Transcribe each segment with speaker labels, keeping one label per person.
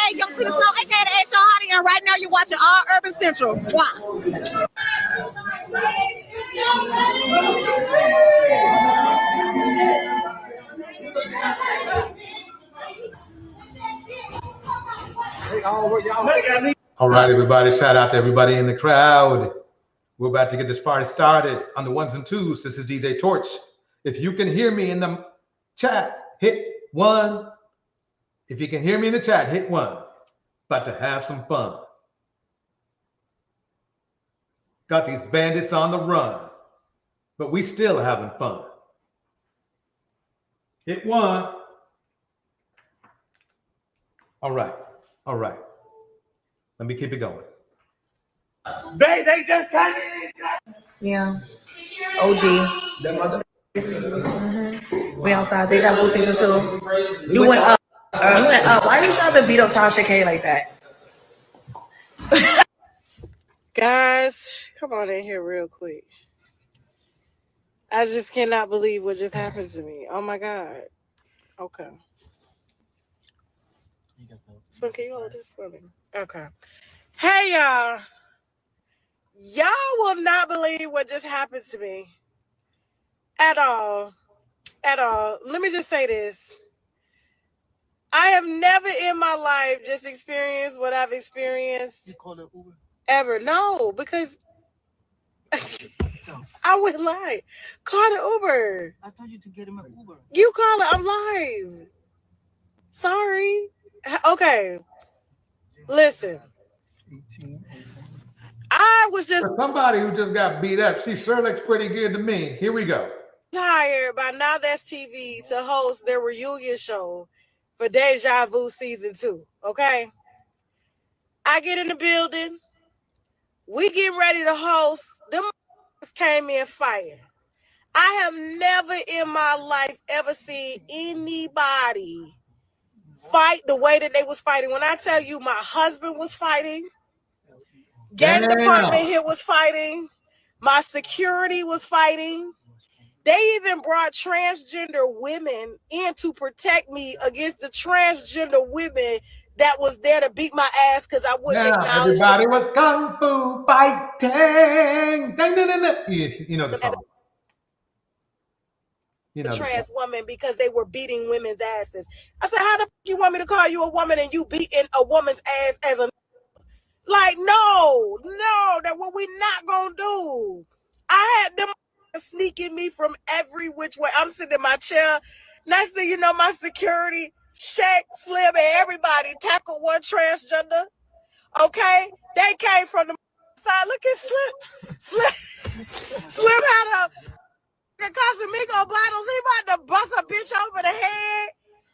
Speaker 1: aka Young T Snow, aka the H.O. Hottie, and right now you're watching All Urban Central. Wow.
Speaker 2: All right, everybody. Shout out to everybody in the crowd. We're about to get this party started on the ones and twos. This is DJ Torch. If you can hear me in the chat, hit 1. If you can hear me in the chat, hit 1. About to have some fun. Got these bandits on the run, but we still having fun. Hit 1. All right. All right. Let me keep it going.
Speaker 3: They just kind of.
Speaker 4: Yeah. OG. Mm-hmm. We outside. They got Boo season 2. You went up. You went up. Why are you trying to beat up Tasha K like that?
Speaker 5: Guys, come on in here real quick. I just cannot believe what just happened to me. Oh my God. Okay. So can you hold this for me? Okay. Hey y'all. Y'all will not believe what just happened to me. At all. At all. Let me just say this. I have never in my life just experienced what I've experienced.
Speaker 3: You call it Uber?
Speaker 5: Ever. No, because I would lie. Call the Uber.
Speaker 3: I told you to get him an Uber.
Speaker 5: You call it. I'm live. Sorry. Okay. Listen. I was just
Speaker 2: For somebody who just got beat up, she sure looks pretty good to me. Here we go.
Speaker 5: hired by Now That's TV to host their reunion show for Deja Vu season 2. Okay. I get in the building. We get ready to host. Them came in fighting. I have never in my life ever seen anybody fight the way that they was fighting. When I tell you my husband was fighting, gang department here was fighting, my security was fighting. They even brought transgender women in to protect me against the transgender women that was there to beat my ass because I wouldn't acknowledge
Speaker 2: everybody was kung fu fighting. You know the song. You know
Speaker 5: trans woman because they were beating women's asses. I said, how the fuck you want me to call you a woman and you beating a woman's ass as a like, no, that what we not gonna do. I had them sneaking me from every which way. I'm sitting in my chair. Next thing you know, my security, Shaq, Slim, and everybody tackled one transgender. Okay? They came from the side. Look at Slim had a Casamigo bottles. He about to bust a bitch over the head.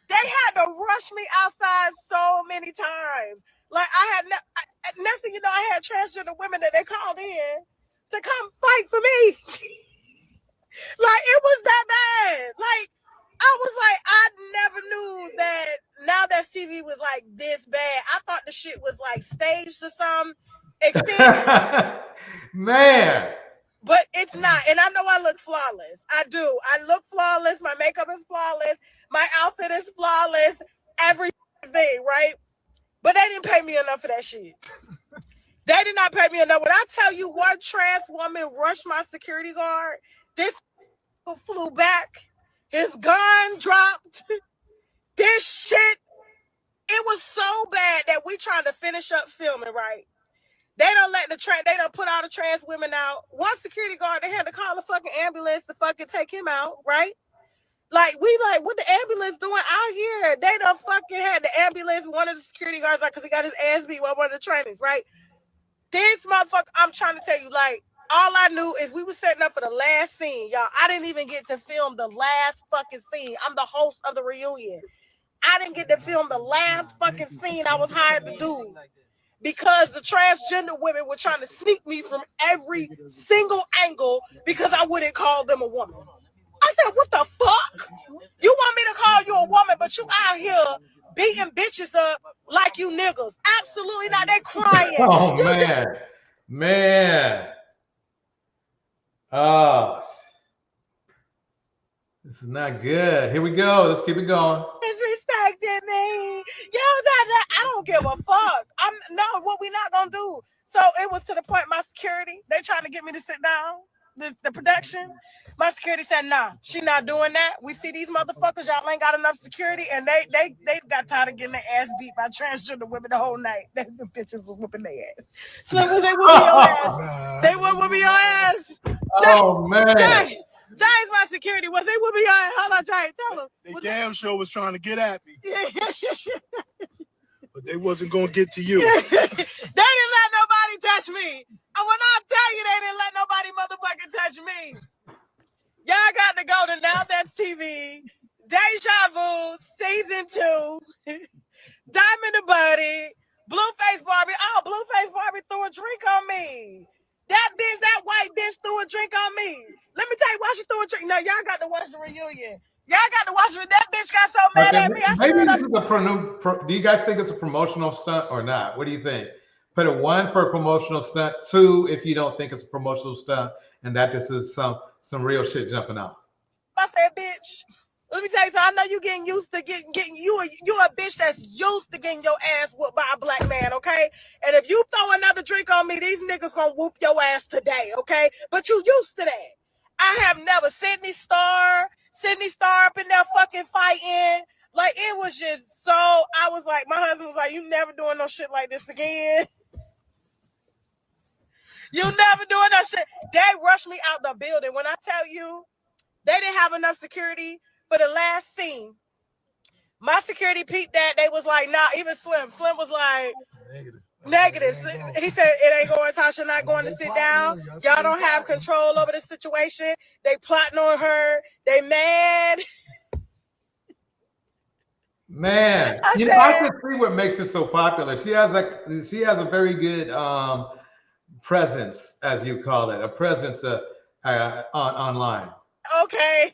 Speaker 5: They had to rush me outside so many times. Like next thing you know, I had transgender women that they called in to come fight for me. Like it was that bad. Like I was like, I never knew that Now That TV was like this bad. I thought the shit was like staged to some extent.
Speaker 2: Man.
Speaker 5: But it's not. And I know I look flawless. I do. I look flawless. My makeup is flawless. My outfit is flawless. Everything, right? But they didn't pay me enough for that shit. They did not pay me enough. When I tell you one trans woman rushed my security guard, this flew back. His gun dropped. This shit, it was so bad that we tried to finish up filming, right? They don't let they don't put all the trans women out. One security guard, they had to call a fucking ambulance to fucking take him out, right? Like, we like, what the ambulance doing out here? They done fucking had the ambulance, one of the security guards, like, because he got his ass beat by one of the trainers, right? This motherfucker, I'm trying to tell you, like, all I knew is we were setting up for the last scene, y'all. I didn't even get to film the last fucking scene. I'm the host of the reunion. I didn't get to film the last fucking scene I was hired to do. Because the transgender women were trying to sneak me from every single angle because I wouldn't call them a woman. I said, what the fuck? You want me to call you a woman, but you out here beating bitches up like you niggas. Absolutely not. They crying.
Speaker 2: Oh, man. Oh, this is not good. Here we go. Let's keep it going.
Speaker 5: Disrespecting me. I don't give a fuck. What we not gonna do. So it was to the point my security, they trying to get me to sit down. The production, my security said, nah, she not doing that. We see these motherfuckers, y'all ain't got enough security, and they got tired of getting their ass beat by transgender women the whole night. The bitches was whooping their ass. Slim was they whooping your ass. They were whooping your ass.
Speaker 2: Oh man.
Speaker 5: Jay's my security. Was they whooping your ass? Hold on, Jay, tell them.
Speaker 3: They damn sure was trying to get at me.
Speaker 5: Yeah.
Speaker 3: But they wasn't gonna get to you.
Speaker 5: They didn't let nobody touch me. And when I tell you they didn't let nobody motherfucking touch me, y'all got to go to Now That's TV, Deja Vu, Season 2, Diamond the Buddy, Blueface Barbie. Oh, Blueface Barbie threw a drink on me. That white bitch threw a drink on me. Let me tell you why she threw a drink. Now, y'all got to watch the reunion. Y'all got to watch it. That bitch got so mad at me.
Speaker 2: Maybe this is do you guys think it's a promotional stunt or not? What do you think? Put a 1 for a promotional stunt, 2 if you don't think it's a promotional stunt, and that this is some real shit jumping off.
Speaker 5: I said, bitch. Let me tell you something. I know you getting used to getting you a bitch that's used to getting your ass whooped by a black man, okay? And if you throw another drink on me, these niggas gonna whoop your ass today, okay? But you used to that. I have never Sydney Star up in there fucking fighting. Like, it was just so, I was like, my husband was like, you never doing no shit like this again. You never doing that shit. They rushed me out the building. When I tell you, they didn't have enough security for the last scene. My security peeped that. They was like, nah, even Slim. Slim was like, negative. He said, it ain't going, Tasha not going to sit down. Y'all don't have control over the situation. They plotting on her. They mad.
Speaker 2: Man, I can see what makes her so popular. She has a very good presence, as you call it, a presence online.
Speaker 5: Okay.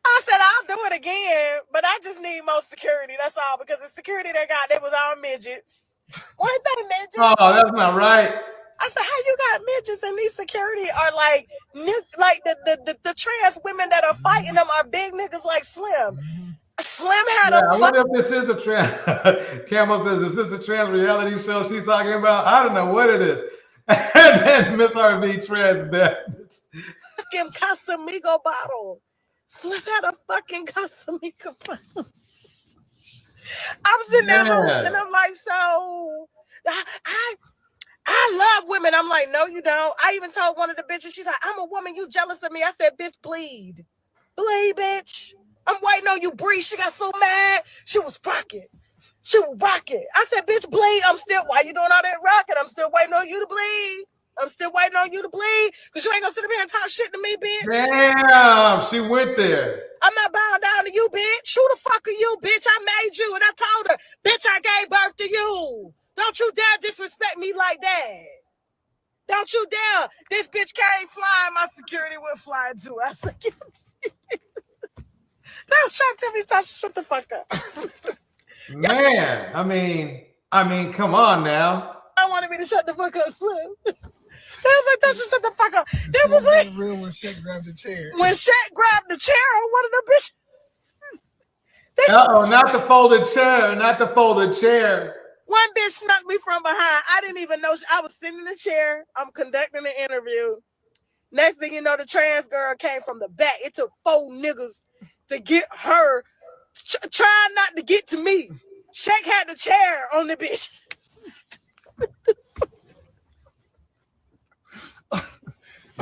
Speaker 5: I said, I'll do it again, but I just need more security. That's all, because the security they got, they was all midgets. Weren't they midgets?
Speaker 2: Oh, that's not right.
Speaker 5: I said, how you got midgets and these security are like the trans women that are fighting them are big niggas like Slim. Slim had
Speaker 2: I wonder if this is a trans. Camel says, is this a trans reality show she's talking about? I don't know what it is. And then Miss RV trans bandits.
Speaker 5: Fucking Casamigo bottle. Slim had a fucking Casamigo bottle. I'm sitting there hosting. I'm like, so I love women. I'm like, no, you don't. I even told one of the bitches, she's like, I'm a woman. You jealous of me? I said, bitch, bleed. Bleed, bitch. I'm waiting on you, Bree. She got so mad. She was rocking. I said, bitch, bleed. Why you doing all that rocking? I'm still waiting on you to bleed. Because you ain't gonna sit up here and talk shit to me, bitch.
Speaker 2: Damn, she went there.
Speaker 5: I'm not bowing down to you, bitch. Who the fuck are you, bitch? I made you, and I told her, bitch, I gave birth to you. Don't you dare disrespect me like that. Don't you dare. This bitch came flying. My security went flying too. I said, don't tell me, Tasha, shut the fuck up.
Speaker 2: Man, I mean, come on now.
Speaker 5: I wanted me to shut the fuck up, Slim. They was like, Tasha, shut the fuck up. They was like,
Speaker 3: real when Shaq grabbed the chair.
Speaker 5: When Shaq grabbed the chair on one of the bitches.
Speaker 2: Not the folded chair.
Speaker 5: One bitch snuck me from behind. I didn't even know. I was sitting in the chair. I'm conducting an interview. Next thing you know, the trans girl came from the back. It took 4 niggas to get her, trying not to get to me. Shaq had the chair on the bitch.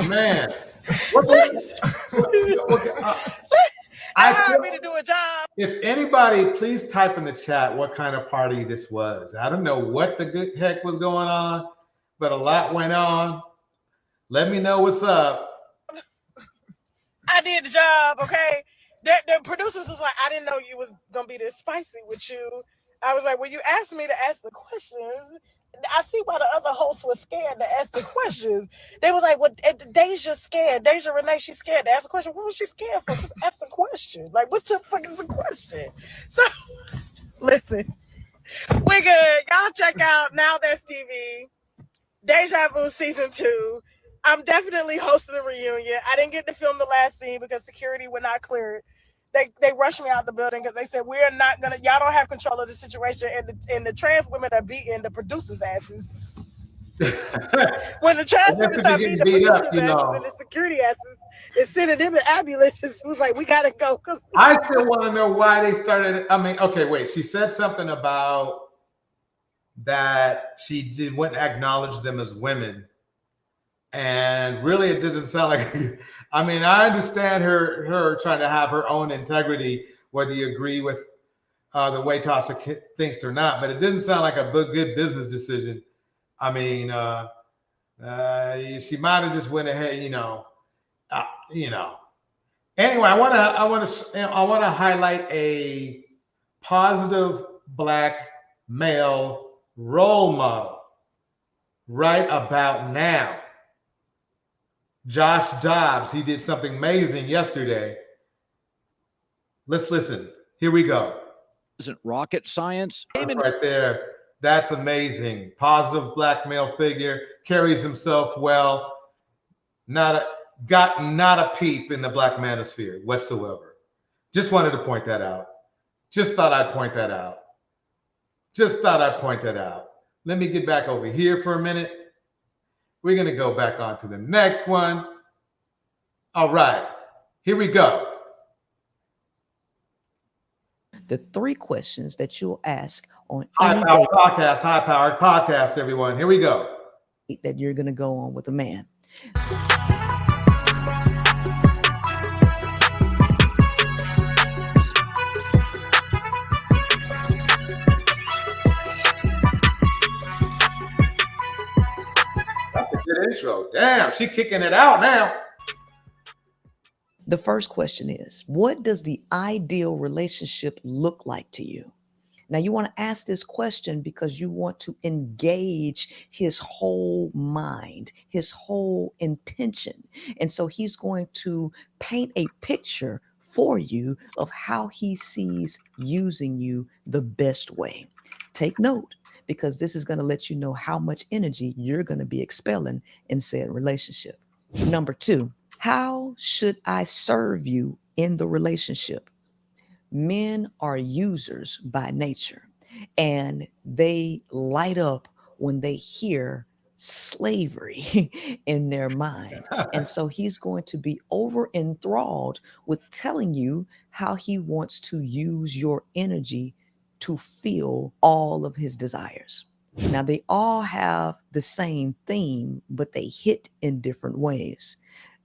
Speaker 2: Man.
Speaker 5: I hired me to do a job.
Speaker 2: If anybody, please type in the chat what kind of party this was. I don't know what the good heck was going on, but a lot went on. Let me know what's up.
Speaker 5: I did the job, okay? The producers was like, I didn't know you was going to be this spicy with you. I was like, well, you asked me to ask the questions. I see why the other hosts were scared to ask the questions. They was like, well, Deja's scared. Deja Renee, she's scared to ask a question. What was she scared for? Just ask the question. Like, what the fuck is the question? So, listen, we're good. Y'all check out Now That's TV, Deja Vu Season 2. I'm definitely hosting a reunion. I didn't get to film the last scene because security would not clear it. they rushed me out the building because they said we're not gonna. Y'all don't have control of the situation, and the trans women are beating the producers' asses. When the trans women start beating the producers' asses and the security asses, is sending them in ambulances. It was like, we gotta go.
Speaker 2: I still want to know why they started. I mean, okay, wait. She said something about that she wouldn't acknowledge them as women, and really, it doesn't sound like. I mean, I understand her trying to have her own integrity, whether you agree with the way Tasha thinks or not, but it didn't sound like a good business decision. I mean, she might have just went ahead, Anyway, I want to highlight a positive Black male role model right about now. Josh Dobbs, he did something amazing yesterday. Let's listen. Here we go.
Speaker 6: Isn't rocket science?
Speaker 2: Right there. That's amazing. Positive Black male figure, carries himself well. Not a peep in the Black manosphere whatsoever. Just wanted to point that out. Just thought I'd point that out. Let me get back over here for a minute. We're going to go back on to the next one. All right, here we go.
Speaker 7: The 3 questions that you'll ask on
Speaker 2: High-powered podcast, everyone. Here we go.
Speaker 7: That you're going to go on with a man.
Speaker 2: That's a good intro. Damn, she kicking it out now.
Speaker 7: The first question is, what does the ideal relationship look like to you? Now, you want to ask this question because you want to engage his whole mind, his whole intention. And so he's going to paint a picture for you of how he sees using you the best way. Take note, because this is going to let you know how much energy you're going to be expelling in said relationship. Number 2, how should I serve you in the relationship? Men are users by nature, and they light up when they hear slavery in their mind. And so he's going to be over enthralled with telling you how he wants to use your energy to fill all of his desires. Now, they all have the same theme, but they hit in different ways.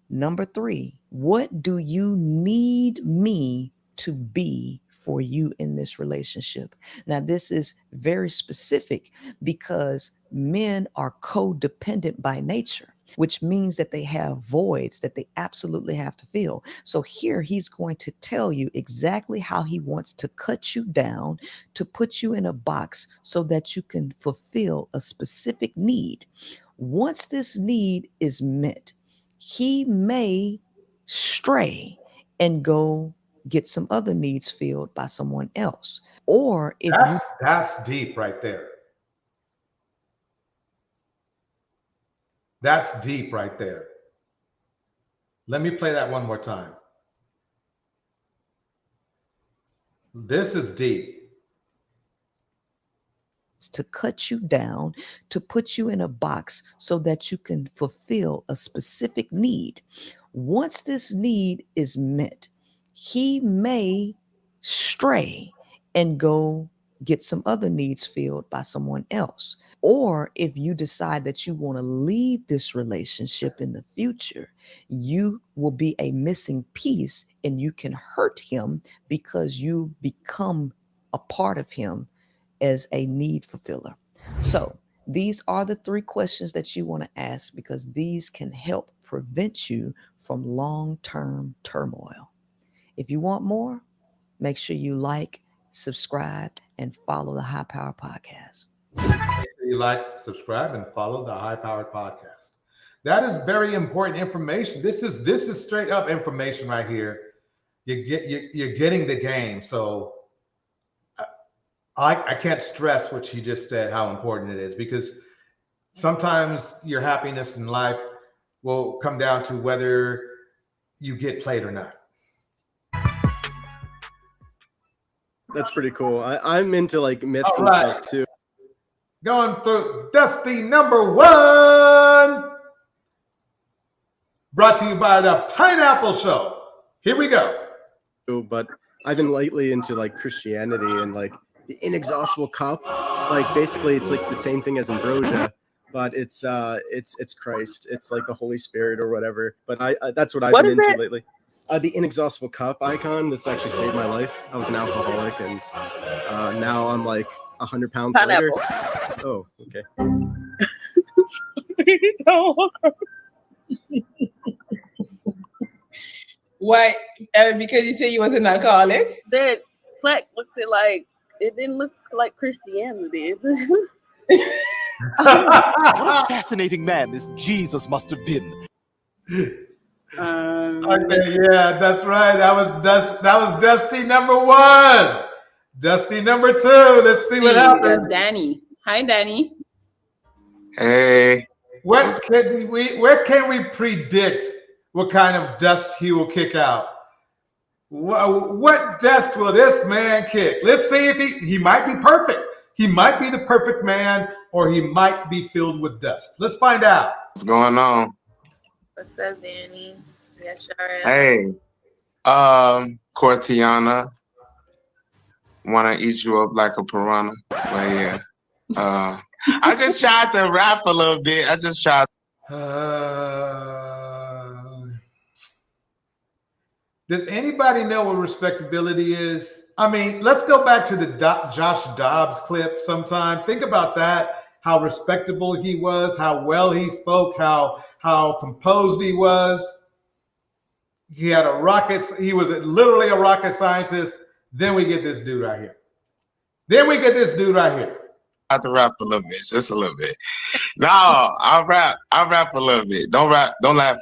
Speaker 7: Number 3, what do you need me to be for you in this relationship? Now, this is very specific because men are codependent by nature, which means that they have voids that they absolutely have to fill. So here he's going to tell you exactly how he wants to cut you down, to put you in a box so that you can fulfill a specific need. Once this need is met, he may stray and go get some other needs filled by someone else. Or if
Speaker 2: that's deep right there. That's deep right there. Let me play that one more time. This is deep.
Speaker 7: To cut you down, to put you in a box so that you can fulfill a specific need. Once this need is met, he may stray and go get some other needs filled by someone else. Or if you decide that you want to leave this relationship in the future, you will be a missing piece and you can hurt him because you become a part of him as a need fulfiller. So these are the 3 questions that you want to ask because these can help prevent you from long-term turmoil. If you want more, make sure you like, subscribe, and follow the High Power Podcast.
Speaker 2: Make sure you like, subscribe, and follow the High Powered Podcast. That is very important information. This is straight up information right here. You're getting the game. So I can't stress what she just said, how important it is, because sometimes your happiness in life will come down to whether you get played or not.
Speaker 8: That's pretty cool. I'm into like myths
Speaker 2: All
Speaker 8: and
Speaker 2: right.
Speaker 8: stuff too.
Speaker 2: Going through Dusty number 1. Brought to you by the Pineapple Show. Here we go.
Speaker 8: But I've been lately into like Christianity and like the inexhaustible cup. Like basically, it's like the same thing as ambrosia, but it's Christ. It's like the Holy Spirit or whatever. But I that's what I've been into lately. The inexhaustible cup icon. This actually saved my life. I was an alcoholic, and now I'm like 100 pounds lighter. Oh, okay.
Speaker 4: Why? Because you said you was an alcoholic?
Speaker 9: That plaque looked like it didn't look like Christianity.
Speaker 10: What a fascinating man this Jesus must have been.
Speaker 2: Okay, yeah, that's right. That was Dusty number 1. Dusty number 2. Let's see what happens.
Speaker 9: Danny. Hi, Danny.
Speaker 11: Hey.
Speaker 2: Where can we predict what kind of dust he will kick out? What dust will this man kick? Let's see if he might be perfect. He might be the perfect man, or he might be filled with dust. Let's find out.
Speaker 11: What's going on?
Speaker 9: What's up, Danny? Yes, sure.
Speaker 11: Hey. Cortiana. Wanna eat you up like a piranha. But yeah. I just tried to rap a little bit.
Speaker 2: Does anybody know what respectability is? I mean, let's go back to the Josh Dobbs clip sometime. Think about that, how respectable he was, how well he spoke, how composed he was. He had he was literally a rocket scientist. Then we get this dude right here.
Speaker 11: I have to rap a little bit, just a little bit. No, I rap a little bit. Don't laugh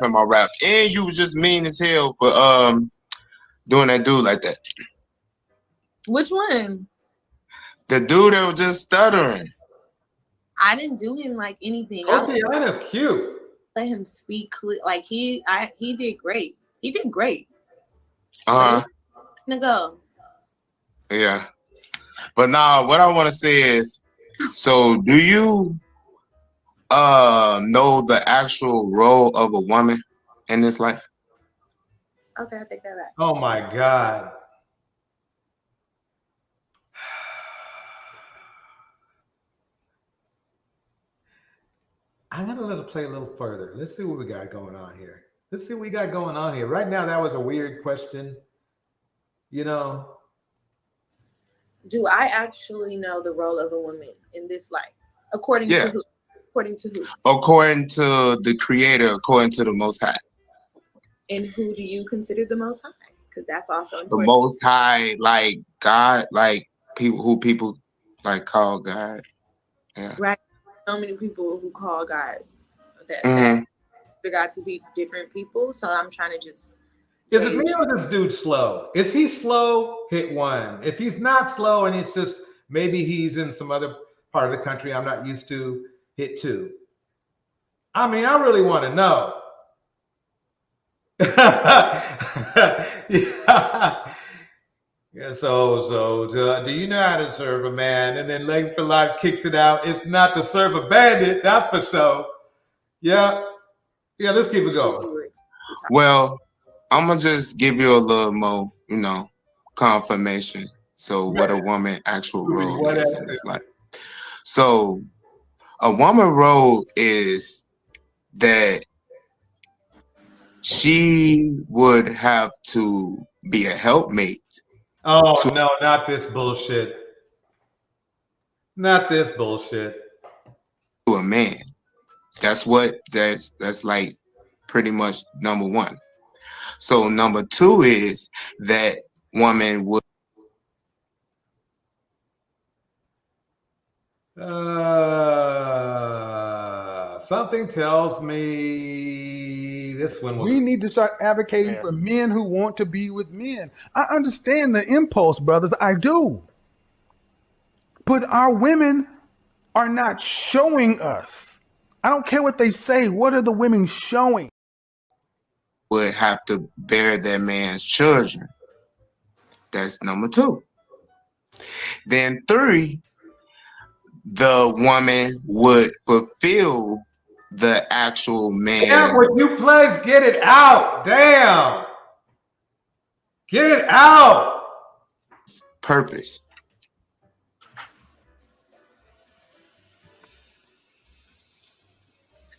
Speaker 11: at my rap. And you was just mean as hell for doing that dude like that.
Speaker 9: Which one?
Speaker 11: The dude that was just stuttering.
Speaker 9: I didn't do him like anything.
Speaker 2: Tiana's cute.
Speaker 9: Let him speak clear. Like he did great. He did great.
Speaker 11: To
Speaker 9: go.
Speaker 11: Yeah. But now what I want to say is, so do you know the actual role of a woman in this life?
Speaker 9: Okay, I'll take that back.
Speaker 2: Oh my God. I'm gonna let it play a little further. Let's see what we got going on here. Right now, that was a weird question. You know.
Speaker 9: Do I actually know the role of a woman in this life? According to who? According to who?
Speaker 11: According to the Creator, according to the Most High.
Speaker 9: And who do you consider the Most High? Because that's also important.
Speaker 11: The Most High, like God, like people like call God. Yeah.
Speaker 9: Right. So many people who call God that God to be different people. So I'm trying to just.
Speaker 2: Is it me or this dude slow? Is he slow? Hit 1. If he's not slow and it's just maybe he's in some other part of the country I'm not used to, hit 2. I mean, I really want to know. Yeah, so do you know how to serve a man? And then Legs for Life kicks it out. It's not to serve a bandit, that's for sure. Yeah, let's keep it going.
Speaker 11: Well, I'm gonna just give you a little more, confirmation. So what a woman actual role is in this life. So a woman role is that she would have to be a helpmate.
Speaker 2: Oh, no, not this bullshit. Not this bullshit.
Speaker 11: To a man. That's like pretty much number 1. So number 2 is that woman would
Speaker 2: something tells me this one will.
Speaker 12: We need to start advocating for men who want to be with men. I understand the impulse, brothers. I do. But our women are not showing us. I don't care what they say. What are the women showing?
Speaker 11: Would have to bear their man's children. That's number 2. Then 3, the woman would fulfill the actual man.
Speaker 2: Damn, would you please get it out? Damn. Get it out.
Speaker 11: Purpose.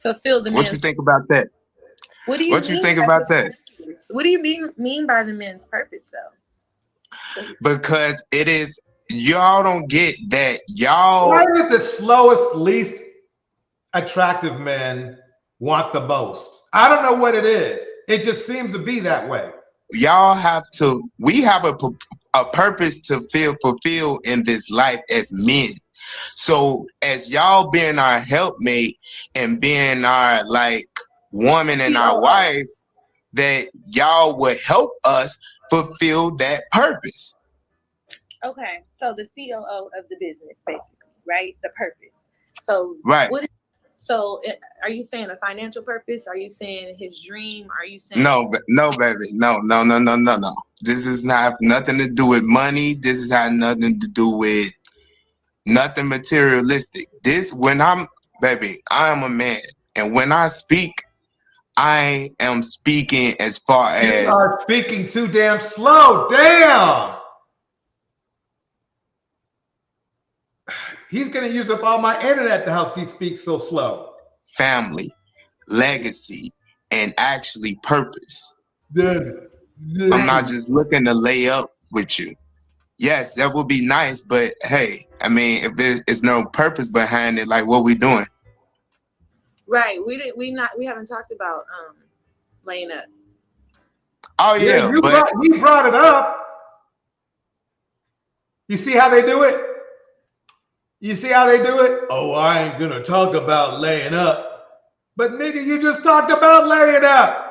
Speaker 9: Fulfill the
Speaker 11: What
Speaker 9: man's
Speaker 11: you think about that?
Speaker 9: What do you
Speaker 11: What you
Speaker 9: mean
Speaker 11: think
Speaker 9: by
Speaker 11: about
Speaker 9: the
Speaker 11: that?
Speaker 9: purpose? What do you mean by the men's purpose though?
Speaker 11: Because it is, y'all don't get that. Y'all,
Speaker 2: Why did the slowest, least attractive men want the most? I don't know what it is. It just seems to be that way.
Speaker 11: y'all have to, we have a purpose to fulfill in this life as men. So as y'all being our helpmate and being our like woman and our wives, that y'all would help us fulfill that purpose.
Speaker 9: Okay, so the COO of the business, basically, right? The purpose. So
Speaker 11: right.
Speaker 9: Are you saying a financial purpose? Are you saying his dream? Are you saying
Speaker 11: no, baby, no. This is not have nothing to do with money. This is have nothing to do with nothing materialistic. This when I'm baby, I am a man, and when I speak, I am speaking as far as
Speaker 2: you are speaking too damn slow. Damn. He's gonna use up all my internet the house he speaks so slow.
Speaker 11: Family, legacy, and actually purpose.
Speaker 2: Good.
Speaker 11: I'm not just looking to lay up with you. Yes, that would be nice, but hey, I mean, if there is no purpose behind it, like what we doing?
Speaker 9: Right. We haven't talked about laying up.
Speaker 11: Oh yeah,
Speaker 2: he brought it up. You see how they do it? You see how they do it? Oh, I ain't gonna talk about laying up. But nigga, you just talked about laying up.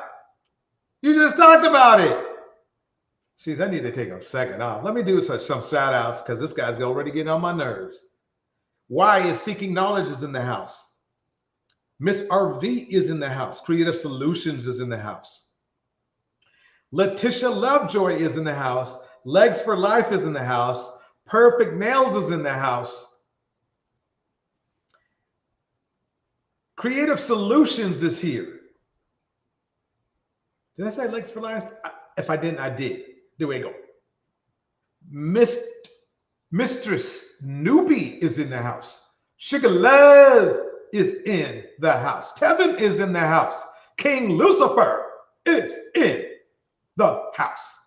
Speaker 2: You just talked about it. Jeez, I need to take a second off. Let me do some shout outs because this guy's already getting on my nerves. Why is Seeking Knowledge is in the house? Miss RV is in the house. Creative Solutions is in the house. Letitia Lovejoy is in the house. Legs for Life is in the house. Perfect Nails is in the house. Creative Solutions is here. Did I say Legs for Life? If I didn't, I did. There we go. Mistress Newbie is in the house. Sugar Love is in the house. Tevin is in the house. King Lucifer is in the house.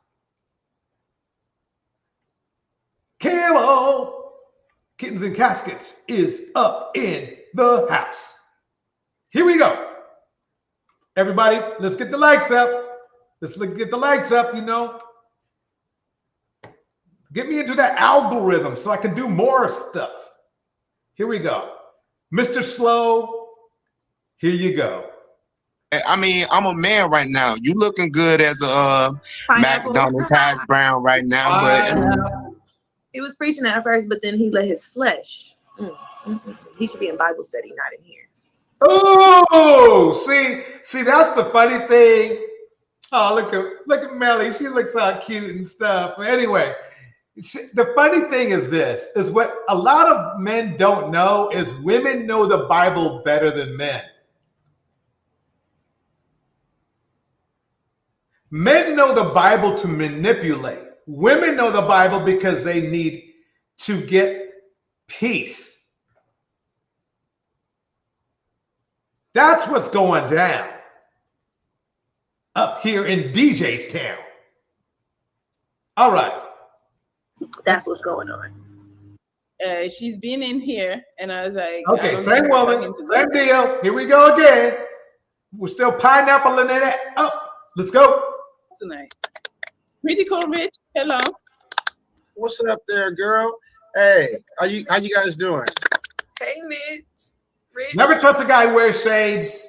Speaker 2: Camo Kittens and Caskets is up in the house. Here we go. Everybody, let's get the lights up. Let's get the lights up, you know. Get me into that algorithm so I can do more stuff. Here we go. Mr. Slow, here you go.
Speaker 11: I mean, I'm a man right now. You looking good as a McDonald's hash brown right now, but
Speaker 9: he was preaching at first, but then he let his flesh. He should be in Bible study, not in here.
Speaker 2: Oh, see, that's the funny thing. Oh, look at Melli. She looks all cute and stuff. But anyway, the funny thing is this, is what a lot of men don't know is women know the Bible better than men. Men know the Bible to manipulate. Women know the Bible because they need to get peace. That's what's going down up here in DJ's town. All right.
Speaker 9: That's what's going on.
Speaker 13: She's been in here, and I was like,
Speaker 2: okay, same woman, same deal. Here we go again. We're still pineappling it up. Let's go.
Speaker 13: Tonight. Pretty cool, Rich. Hello.
Speaker 14: What's up there, girl? Hey, how you guys doing?
Speaker 9: Hey, Mitch. Rich.
Speaker 2: Never trust a guy who wears shades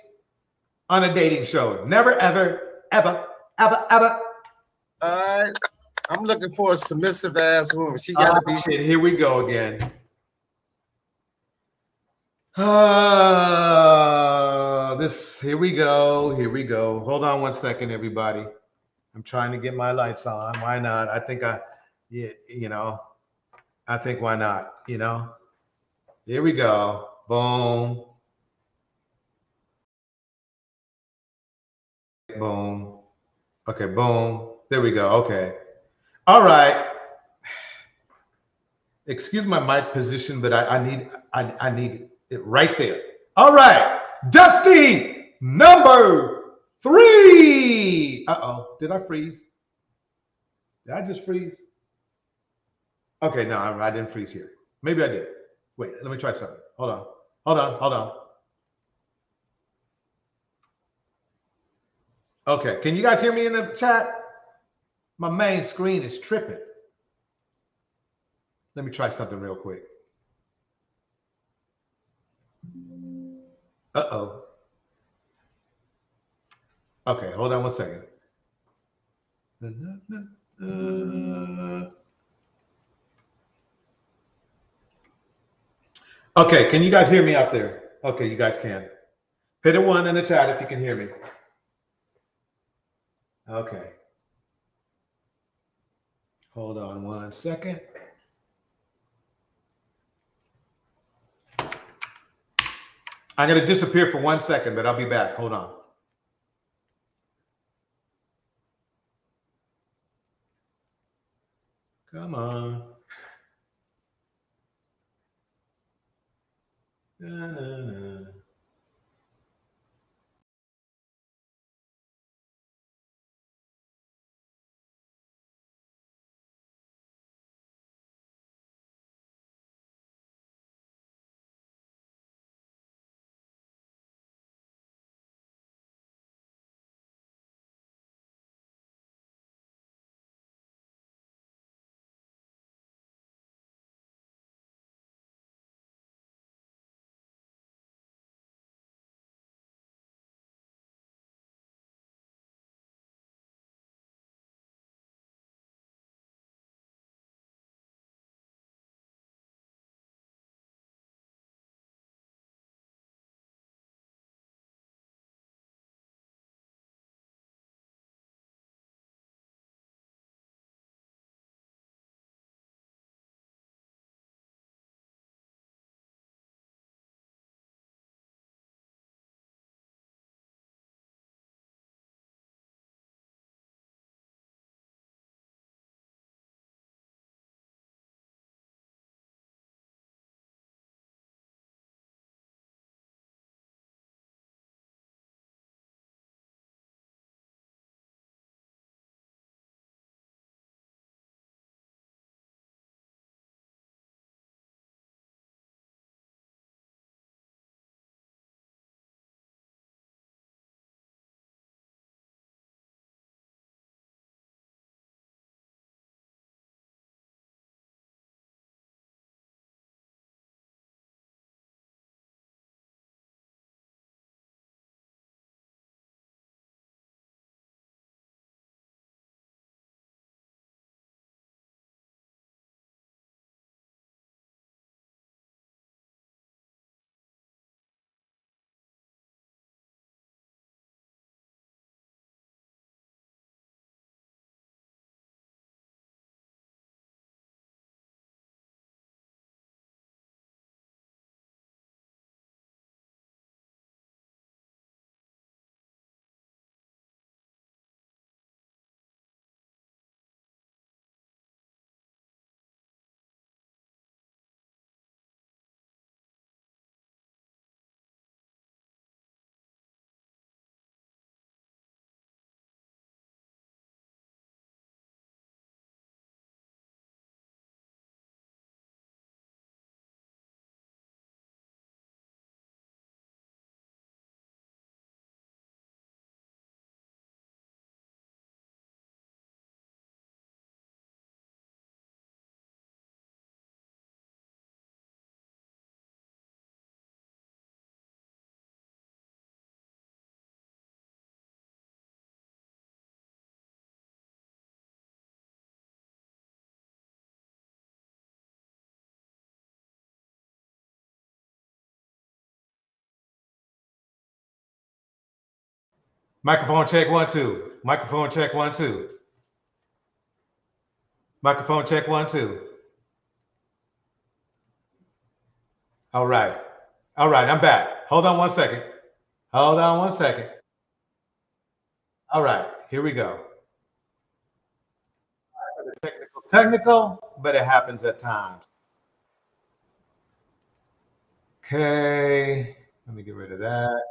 Speaker 2: on a dating show. Never, ever, ever, ever, ever.
Speaker 14: I'm looking for a submissive ass woman. She gotta be.
Speaker 2: Shit, here we go again. Here we go. Hold on one second, everybody. I'm trying to get my lights on. Why not? I think I think why not? You know. Here we go. Boom. Boom. Okay. Boom. There we go. Okay. All right. Excuse my mic position, but I need it right there. All right. Dusty number 3. Uh-oh. Did I freeze? Did I just freeze? Okay, no, I didn't freeze here. Maybe I did. Wait, let me try something. Hold on. Hold on. Okay, can you guys hear me in the chat? My main screen is tripping. Let me try something real quick. Uh-oh. Okay, hold on one second. Okay, can you guys hear me out there? Okay, you guys can. Hit a 1 in the chat if you can hear me. Okay. Hold on one second. I'm going to disappear for 1 second, but I'll be back. Hold on. Come on. Na. Microphone check 1 2. Microphone check 1 2. Microphone check 1 2. All right. All right, I'm back. Hold on 1 second. Hold on 1 second. All right, here we go. Technical, but it happens at times. Okay, let me get rid of that.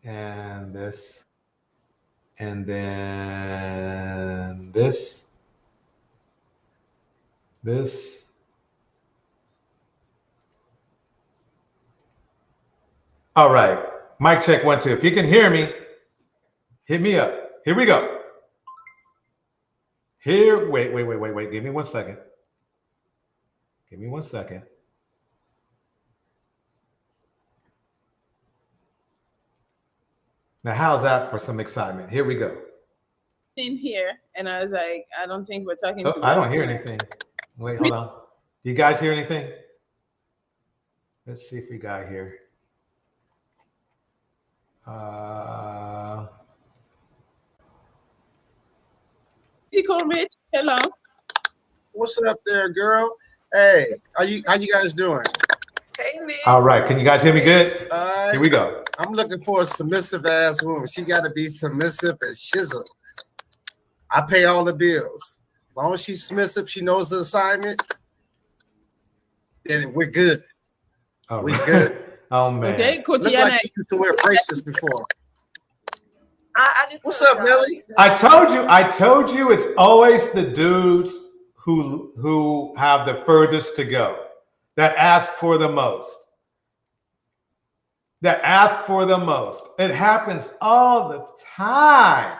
Speaker 2: And this. And then this. This. All right, mic check 1 2. If you can hear me, hit me up. Here we go. Here, wait. Give me 1 second. Give me 1 second. Now, how's that for some excitement? Here we go.
Speaker 13: In here, and I was like, I don't think we're talking to
Speaker 2: I don't hear anything. Wait, hold on. You guys hear anything? Let's see if we got here.
Speaker 13: Rich, hello.
Speaker 14: What's up there, girl? Hey, how you guys doing?
Speaker 9: Hey, man.
Speaker 2: All right, can you guys hear me good? Here we go.
Speaker 14: I'm looking for a submissive ass woman. She got to be submissive as shizzle. I pay all the bills. As long as she's submissive, she knows the assignment, then we're good. We're good.
Speaker 2: Oh man.
Speaker 13: Okay,
Speaker 14: Look like you used to wear braces before.
Speaker 9: I just.
Speaker 14: What's up, Melli?
Speaker 2: I told you it's always the dudes who have the furthest to go, that ask for the most. That ask for the most. It happens all the time.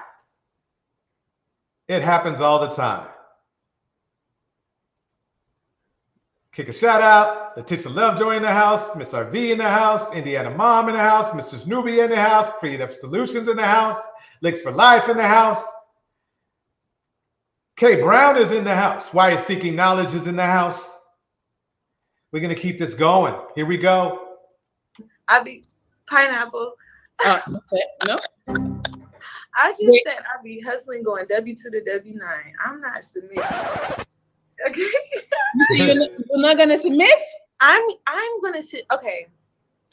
Speaker 2: It happens all the time. Kick a shout out. Letitia Lovejoy in the house. Miss RV in the house. Indiana Mom in the house. Mrs. Nubia in the house. Creative Solutions in the house. Licks for Life in the house. Kay Brown is in the house. Why is Seeking Knowledge is in the house. We're going to keep this going. Here we go.
Speaker 9: I be pineapple.
Speaker 13: Okay. No.
Speaker 9: I just said I be hustling, going W2 to W9. I'm not submitting. Okay.
Speaker 13: So you're not gonna submit?
Speaker 9: I'm gonna sit. Okay,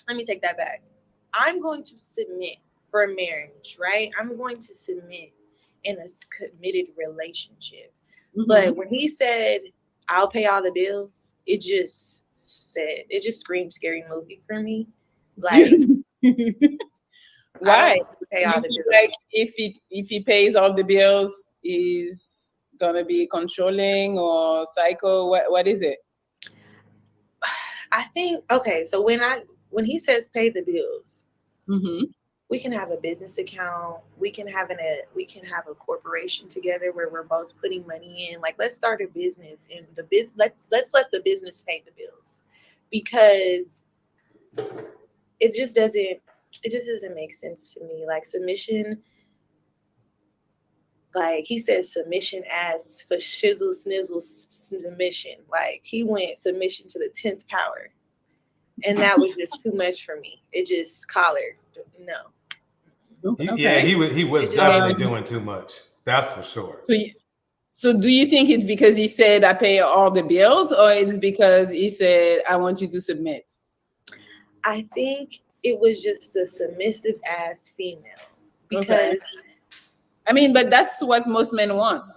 Speaker 9: let me take that back. I'm going to submit for marriage, right? I'm going to submit in a committed relationship. Mm-hmm. But when he said I'll pay all the bills, it just screamed scary movie for me. Like
Speaker 13: why?
Speaker 9: Pay all the bills.
Speaker 13: Like if he pays all the bills, is gonna be controlling or psycho? What is it?
Speaker 9: I think okay. So when he says pay the bills,
Speaker 13: mm-hmm.
Speaker 9: we can have a business account. We can have a corporation together where we're both putting money in. Like let's start a business and the business. Let's let the business pay the bills, because it just doesn't make sense to me. Like submission. Like he said, submission as for shizzle snizzle submission. Like he went submission to the 10th power, and that was just too much for me. It just collared. No.
Speaker 2: Okay. Yeah, he was definitely doing too much. That's for sure.
Speaker 13: So do you think it's because he said I pay all the bills, or it's because he said I want you to submit?
Speaker 9: I think it was just the submissive ass female, because.
Speaker 13: Okay. I mean, but that's what most men want.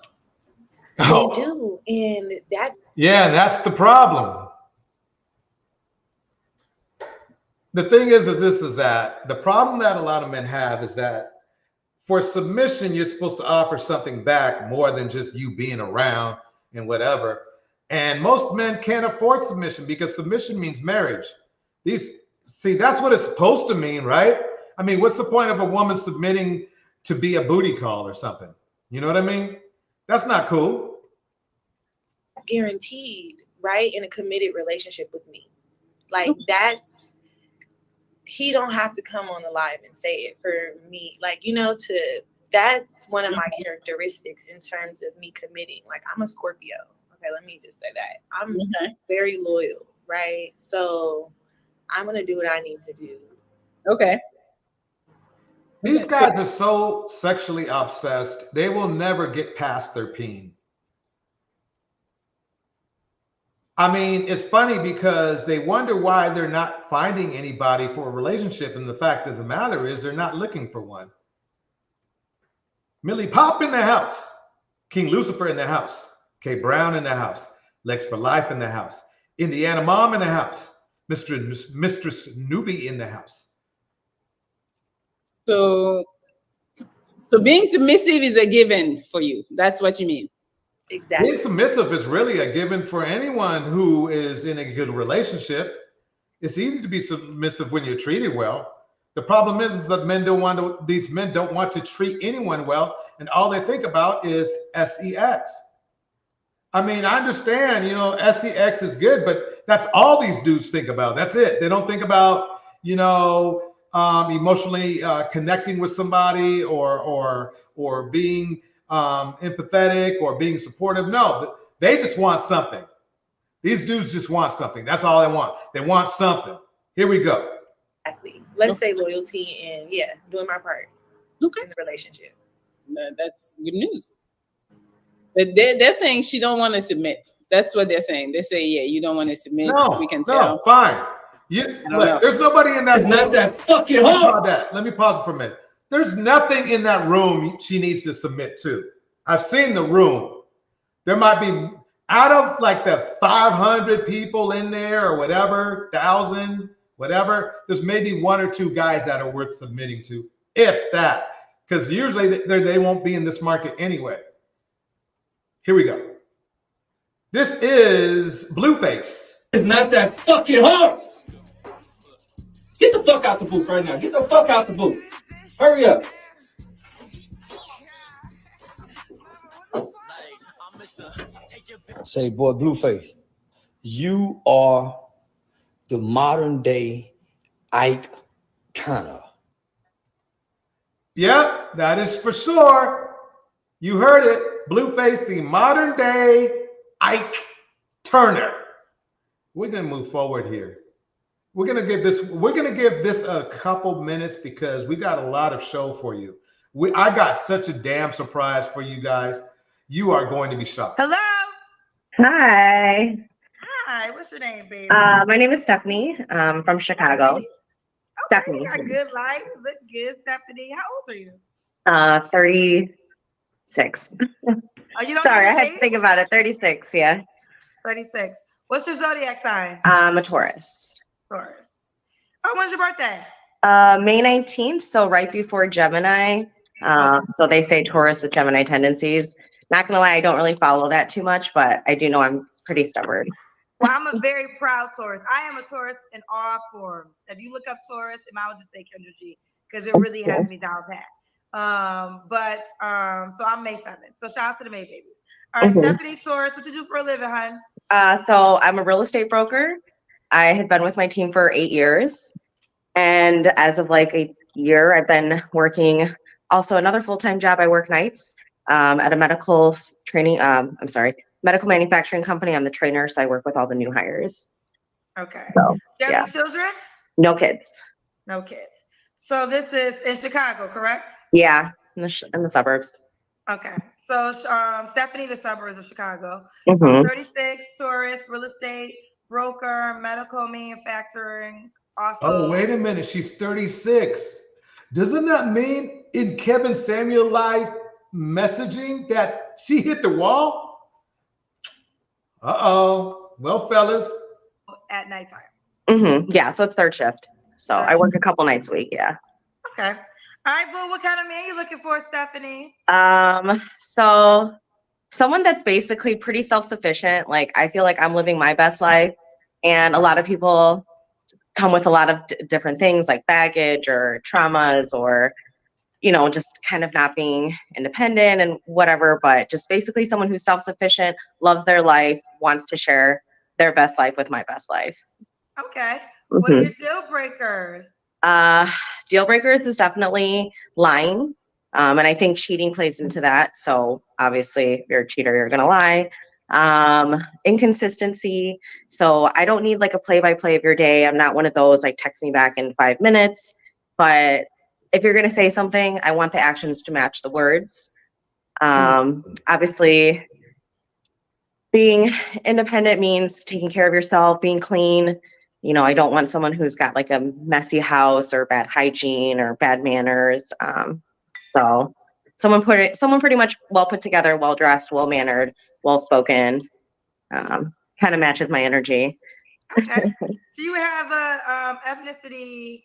Speaker 9: They do, and
Speaker 2: that's the problem. The thing is that the problem that a lot of men have is that for submission, you're supposed to offer something back more than just you being around and whatever. And most men can't afford submission because submission means marriage. That's what it's supposed to mean, right? I mean, what's the point of a woman submitting to be a booty call or something? You know what I mean? That's not cool.
Speaker 9: It's guaranteed, right? In a committed relationship with me. Like he don't have to come on the live and say it for me. Like, that's one of my characteristics in terms of me committing. Like I'm a Scorpio. Okay, let me just say that. I'm very loyal, right? So I'm going to do what I need to do.
Speaker 13: Okay.
Speaker 2: These guys are so sexually obsessed, they will never get past their peen. I mean, it's funny because they wonder why they're not finding anybody for a relationship. And the fact of the matter is they're not looking for one. Millie Pop in the house. King Lucifer in the house. K Brown in the house. Lex for Life in the house. Indiana Mom in the house. Mistress Newbie in the house.
Speaker 13: So being submissive is a given for you. That's what you mean.
Speaker 9: Exactly.
Speaker 2: Being submissive is really a given for anyone who is in a good relationship. It's easy to be submissive when you're treated well. The problem is that these men don't want to treat anyone well, and all they think about is sex. I mean, I understand, you know, sex is good, but that's all these dudes think about. That's it. They don't think about, you know, emotionally connecting with somebody or being empathetic or being supportive. No, they just want something. These dudes just want something. That's all they want. They want something. Here we go.
Speaker 9: Exactly. Let's say loyalty and doing my part in the relationship.
Speaker 13: That's good news. But they're saying she don't want to submit. That's what they're saying. They say, yeah, you don't want to submit.
Speaker 2: No,
Speaker 13: we can tell.
Speaker 2: Fine. Look, there's nobody in that room.
Speaker 15: That's that fucking hard.
Speaker 2: Let me pause it for a minute. There's nothing in that room she needs to submit to. I've seen the room. There might be, out of like the 500 people in there or whatever, 1,000, whatever, there's maybe 1 or 2 guys that are worth submitting to, if that. Because usually they won't be in this market anyway. Here we go. This is Blueface.
Speaker 15: It's not that fucking hard. Get the fuck out the booth right now. Get the fuck out the booth. Hurry up. Say, boy, Blueface, you are the modern day Ike Turner.
Speaker 2: Yep, that is for sure. You heard it. Blueface, the modern day Ike Turner. We're gonna move forward here. We're gonna give this a couple minutes because we got a lot of show for you. I got such a damn surprise for you guys. You are going to be shocked.
Speaker 16: Hello.
Speaker 17: Hi.
Speaker 16: Hi. What's your name, baby?
Speaker 17: My name is Stephanie. I'm from Chicago.
Speaker 16: Okay,
Speaker 17: Stephanie.
Speaker 16: you got good life. Look good, Stephanie. How old are you?
Speaker 17: 36.
Speaker 16: You don't
Speaker 17: Sorry,
Speaker 16: know
Speaker 17: I
Speaker 16: your
Speaker 17: had to
Speaker 16: age?
Speaker 17: think about it. 36, yeah.
Speaker 16: 36. What's your zodiac sign?
Speaker 17: I'm a Taurus.
Speaker 16: Taurus. Oh, when's your birthday?
Speaker 17: May 19th, so right before Gemini. So they say Taurus with Gemini tendencies. Not gonna lie, I don't really follow that too much, but I do know I'm pretty stubborn.
Speaker 16: Well, I'm a very proud Taurus. I am a Taurus in all forms. If you look up Taurus, I would just say Kendra G because it really has me down pat. So I'm May 7th. So shout out to the May babies. All right, Stephanie Taurus, what you do for a living, hon?
Speaker 17: So I'm a real estate broker. I had been with my team for 8 years. And as of like a year, I've been working also another full-time job. I work nights at a medical manufacturing company. I'm the trainer, so I work with all the new hires.
Speaker 16: Okay.
Speaker 17: So,
Speaker 16: Do you have any children?
Speaker 17: No kids.
Speaker 16: No kids. So this is in Chicago, correct?
Speaker 17: Yeah, in the suburbs.
Speaker 16: Okay. So Stephanie, the suburbs of Chicago.
Speaker 17: Mhm.
Speaker 16: 36, Taurus, real estate, broker, medical manufacturing. Also,
Speaker 2: Oh, wait a minute. She's 36. Doesn't that mean in Kevin Samuel live messaging that she hit the wall? Uh-oh. Well, fellas.
Speaker 16: at nighttime.
Speaker 17: Yeah, so it's third shift. So I work a couple nights a week, yeah.
Speaker 16: Okay. All right, well, what kind of man you looking for, Stephanie?
Speaker 17: So someone that's basically pretty self-sufficient. Like, I feel like I'm living my best life, and a lot of people come with a lot of different things like baggage or traumas or, you know, just kind of not being independent and whatever, but just basically someone who's self-sufficient, loves their life, wants to share their best life with my best life.
Speaker 16: Okay. What are your deal breakers?
Speaker 17: Deal breakers is definitely lying. And I think cheating plays into that. So obviously if you're a cheater, you're gonna lie. Inconsistency. So I don't need like a play-by-play of your day. I'm not one of those like text me back in 5 minutes. But if you're gonna say something, I want the actions to match the words. Obviously Being independent means taking care of yourself, being clean. You know, I don't want someone who's got like a messy house or bad hygiene or bad manners. So someone pretty much well put together, well dressed, well mannered, well spoken. Kind of matches my energy.
Speaker 16: Okay. Do you have a ethnicity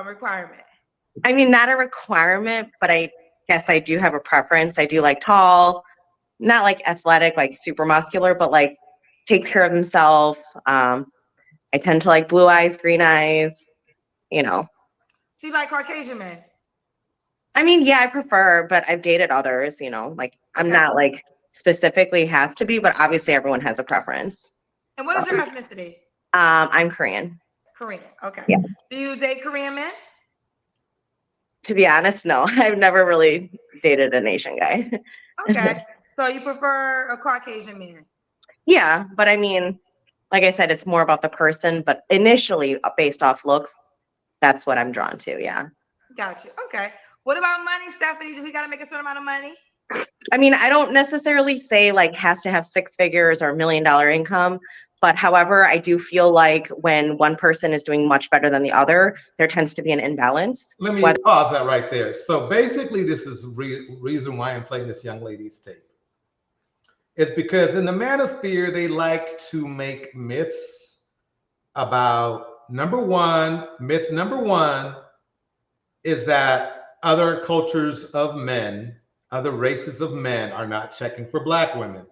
Speaker 16: requirement?
Speaker 17: I mean, not a requirement, but I guess I do have a preference. I do like tall, not like athletic, like super muscular, but like takes care of himself. I tend to like blue eyes, green eyes, you know.
Speaker 16: So you like Caucasian men?
Speaker 17: I mean, yeah, I prefer, but I've dated others, you know, like I'm not like specifically has to be, but obviously everyone has a preference.
Speaker 16: And what is your ethnicity?
Speaker 17: I'm Korean.
Speaker 16: Korean. Okay.
Speaker 17: Yeah.
Speaker 16: Do you date Korean men?
Speaker 17: To be honest, no, I've never really dated an Asian guy.
Speaker 16: Okay. So you prefer a Caucasian man?
Speaker 17: Yeah, but I mean, like I said, it's more about the person, but initially based off looks, that's what I'm drawn to. Yeah.
Speaker 16: Got you. Okay. What about money, Stephanie? Do we got to make a certain amount of money?
Speaker 17: I mean, I don't necessarily say like has to have 6 figures or $1 million income, but however, I do feel like when one person is doing much better than the other, there tends to be an imbalance.
Speaker 2: Let me pause that right there. So basically, this is reason why I'm playing this young lady's tape. It's because in the manosphere, they like to make myths about myth number one is that other cultures of men, other races of men are not checking for Black women.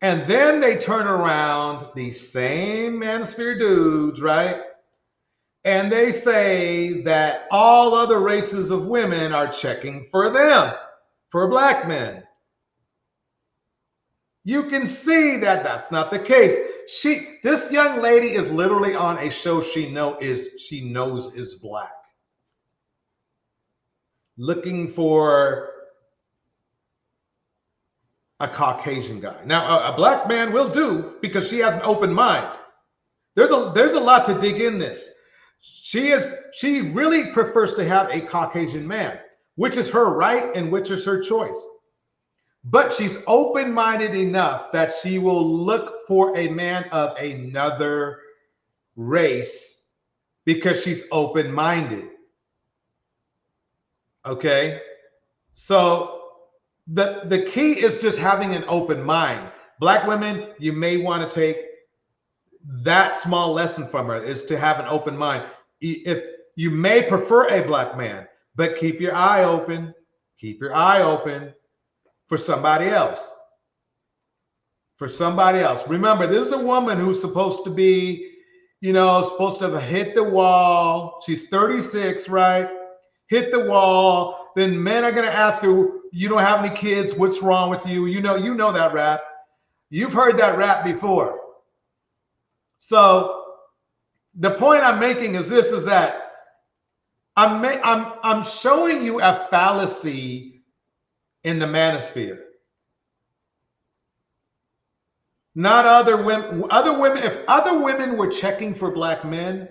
Speaker 2: And then they turn around, these same manosphere dudes, right? And they say that all other races of women are checking for them, for Black men. You can see that that's not the case. This young lady is literally on a show she knows is Black, looking for a Caucasian guy. Now, a Black man will do because she has an open mind. There's a lot to dig in this. She really prefers to have a Caucasian man, which is her right and which is her choice. But she's open-minded enough that she will look for a man of another race because she's open-minded. Okay? So the key is just having an open mind. Black women, you may want to take that small lesson from her, is to have an open mind. If you may prefer a Black man, but keep your eye open. Keep your eye open for somebody else. For somebody else. Remember, this is a woman who's supposed to be, supposed to have hit the wall. She's 36, right? Hit the wall. Then men are going to ask her, you don't have any kids. What's wrong with you? You know that rap. You've heard that rap before. So the point I'm making is this, is that I'm showing you a fallacy in the manosphere. Not other women. If other women were checking for Black men,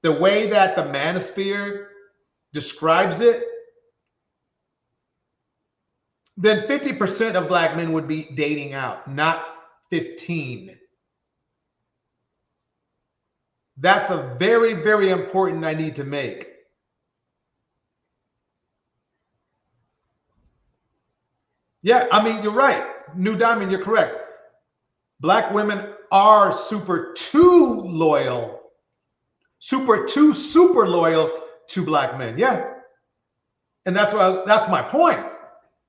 Speaker 2: the way that the manosphere describes it, then 50% of Black men would be dating out, not 15. That's a very, very important I need to make. Yeah, I mean, you're right. New Diamond, you're correct. Black women are super loyal to Black men. Yeah. And that's my point,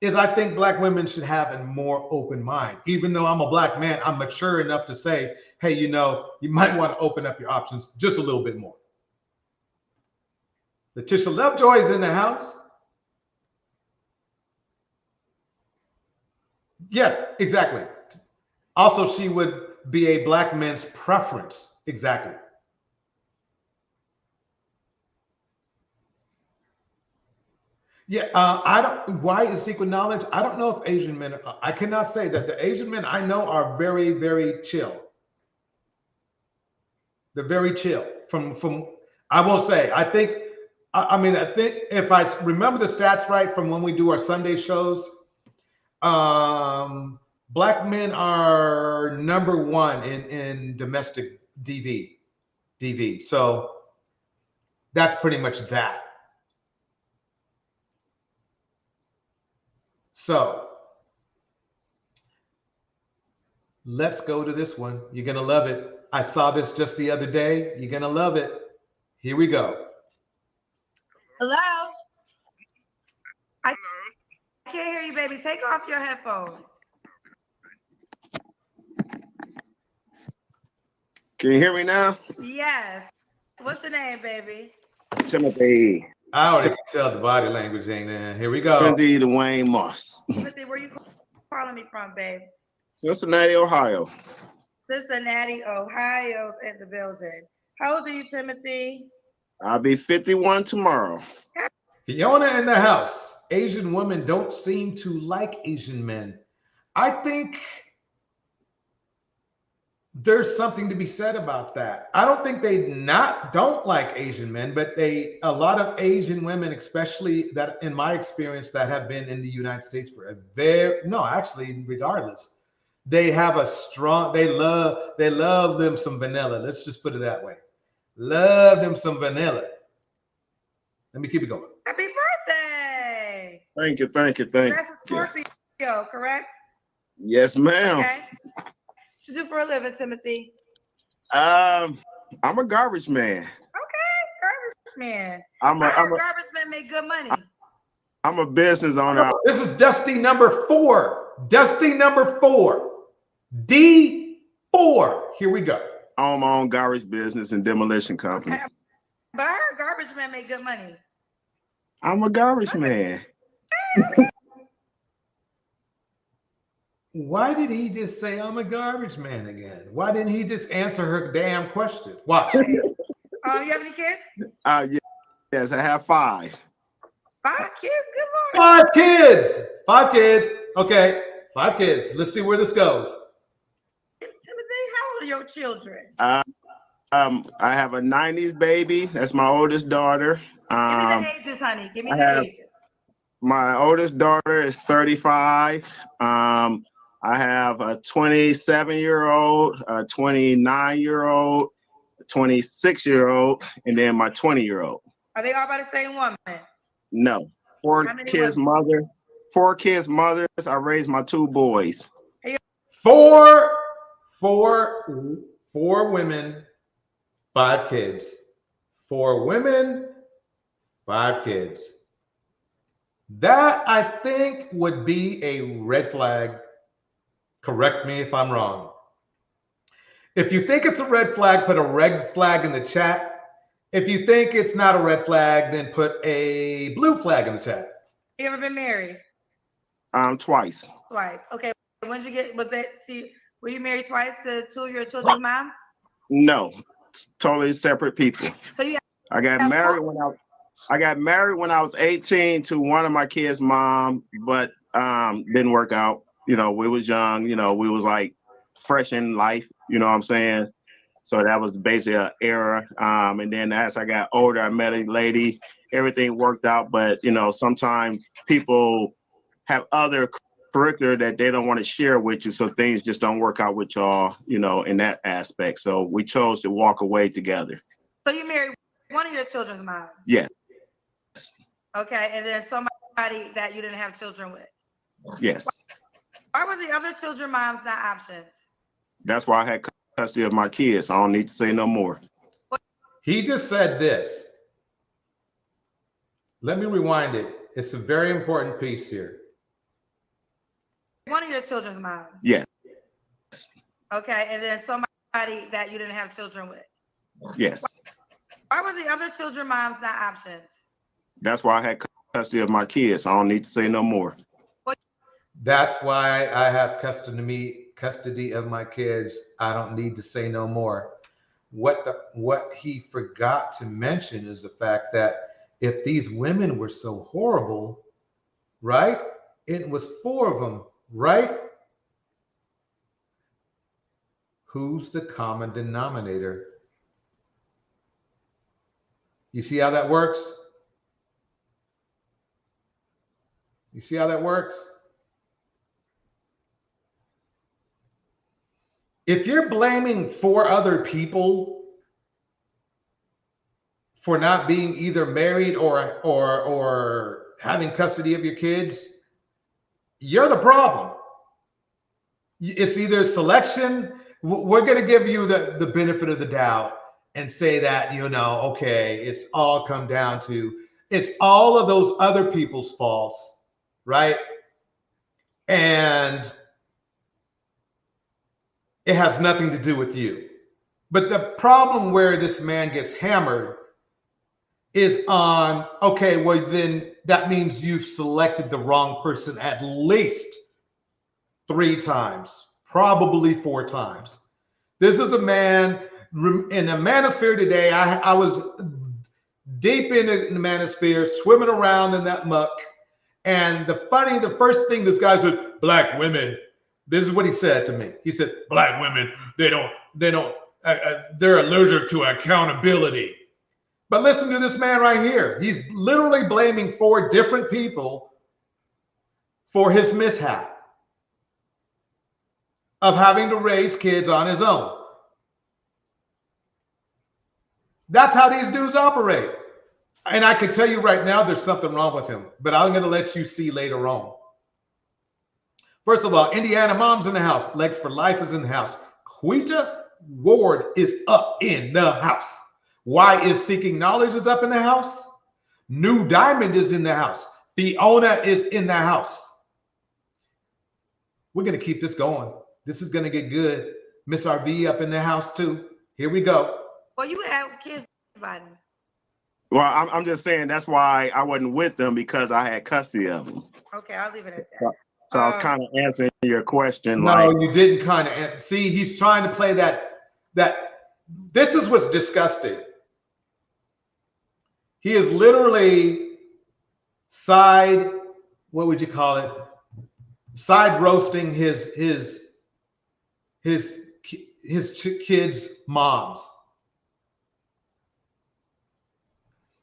Speaker 2: is I think Black women should have a more open mind. Even though I'm a Black man, I'm mature enough to say, hey, you might want to open up your options just a little bit more. Letitia Lovejoy is in the house. Yeah, exactly. Also, she would be a Black man's preference. Exactly. Yeah, why is secret knowledge? I don't know if Asian men, I cannot say that. The Asian men I know are very, very chill. They're very chill. I will say, I think if I remember the stats right from when we do our Sunday shows, Black men are number one in domestic DV. So that's pretty much that. So let's go to this one. You're going to love it. I saw this just the other day. You're going to love it. Here we go.
Speaker 16: Hello? I can't hear you, baby. Take off your headphones.
Speaker 18: Can you hear me now?
Speaker 16: Yes. What's your name, baby?
Speaker 18: Timothy.
Speaker 2: I already can tell the body language ain't there. Here we go.
Speaker 18: Timothy Dwayne Moss.
Speaker 16: Timothy, where you calling me from, babe?
Speaker 18: Cincinnati, Ohio.
Speaker 16: Cincinnati, Ohio's in the building. How old are you, Timothy?
Speaker 18: I'll be 51 tomorrow.
Speaker 2: Fiona in the house. Asian women don't seem to like Asian men. I think there's something to be said about that. I don't think they don't like Asian men, but a lot of Asian women, especially that in my experience, that have been in the United States for regardless, they have a strong, they love them some vanilla. Let's just put it that way. Love them some vanilla. Let me keep it going.
Speaker 16: Happy birthday.
Speaker 18: Thank you.
Speaker 16: That's a Scorpio, correct?
Speaker 18: Yes, ma'am.
Speaker 16: Okay. What you do for a living, Timothy?
Speaker 18: I'm a garbage man.
Speaker 16: Okay, garbage man.
Speaker 18: I'm a
Speaker 16: garbage man make good money.
Speaker 18: I'm a business owner.
Speaker 2: This is Dusty number 4. Dusty number 4. D4. Here we go.
Speaker 18: I own my own garbage business and demolition company.
Speaker 16: Okay. But I heard garbage men make good money.
Speaker 18: I'm a garbage man.
Speaker 2: Why did he just say I'm a garbage man again? Why didn't he just answer her damn question? Watch.
Speaker 16: You have any kids?
Speaker 18: Yes, I have 5.
Speaker 16: 5 kids? Good Lord.
Speaker 2: 5 kids. 5 kids. Okay. 5 kids. Let's see where this goes.
Speaker 16: Timothy, how old are your children?
Speaker 18: I have a 90s baby. That's my oldest daughter.
Speaker 16: Give me the ages, honey. Give me the ages.
Speaker 18: My oldest daughter is 35. I have a 27-year-old, a 29-year-old, a 26-year-old, and then my 20-year-old.
Speaker 16: Are they all by the same woman?
Speaker 18: No. 4 kids' mothers. I raised my 2 boys.
Speaker 2: 4 women, 5 kids. 4 women, 5 kids. That, I think, would be a red flag. Correct me if I'm wrong. If you think it's a red flag, put a red flag in the chat. If you think it's not a red flag, then put a blue flag in the chat.
Speaker 16: You ever been married?
Speaker 18: Twice.
Speaker 16: Twice. Okay. When did you get, were you married twice to 2 of your children's moms?
Speaker 18: No, totally separate people.
Speaker 16: So
Speaker 18: I got married when I was 18 to one of my kids' mom, but didn't work out. We was young, we was like fresh in life, you know what I'm saying? So that was basically an error. And then as I got older, I met a lady, everything worked out, but sometimes people have other curricular that they don't want to share with you, so things just don't work out with y'all, in that aspect. So we chose to walk away together.
Speaker 16: So you married one of your children's moms?
Speaker 18: Yes.
Speaker 16: Okay, and then somebody that you didn't have children with?
Speaker 18: Yes.
Speaker 16: Why were the other children moms not options?
Speaker 18: That's why I had custody of my kids. I don't need to say no more.
Speaker 2: He just said this. Let me rewind it. It's a very important piece here.
Speaker 16: One of your children's moms?
Speaker 18: Yes.
Speaker 16: Okay, and then somebody that you didn't have children with?
Speaker 18: Yes.
Speaker 16: Why were the other children moms not options?
Speaker 18: That's why I had custody of my kids. I don't need to say no more.
Speaker 2: That's why I have custody of my kids. I don't need to say no more. What he forgot to mention is the fact that if these women were so horrible, right? It was 4 of them, right? Who's the common denominator? You see how that works? You see how that works? if you're blaming 4 other people for not being either married or having custody of your kids, you're the problem. It's either selection. We're going to give you the benefit of the doubt and say that, you know, okay, it's all come down to, it's all of those other people's faults, right? And it has nothing to do with you. But the problem where this man gets hammered is on, okay, well, then that means you've selected the wrong person at least 3 times, probably 4 times. This is a man in the manosphere today. I was deep in the manosphere, swimming around in that muck. And the first thing this guy said, black women, this is what he said to me. He said, black women, they're allergic to accountability. But listen to this man right here. He's literally blaming 4 different people for his mishap of having to raise kids on his own. That's how these dudes operate. And I can tell you right now, there's something wrong with him, but I'm going to let you see later on. First of all, Indiana Mom's in the house. Legs for Life is in the house. Quita Ward is up in the house. Why is Seeking Knowledge is up in the house? New Diamond is in the house. Fiona is in the house. We're going to keep this going. This is going to get good. Miss RV up in the house too. Here we go.
Speaker 16: Well, you have kids, buddy.
Speaker 18: Well, I'm just saying that's why I wasn't with them, because I had custody of them.
Speaker 16: Okay, I'll leave it at that.
Speaker 18: So I was kind of answering your question.
Speaker 2: No,
Speaker 18: like,
Speaker 2: you didn't kind of see. He's trying to play that. This is what's disgusting. He is literally what would you call it? Side roasting his kids' moms.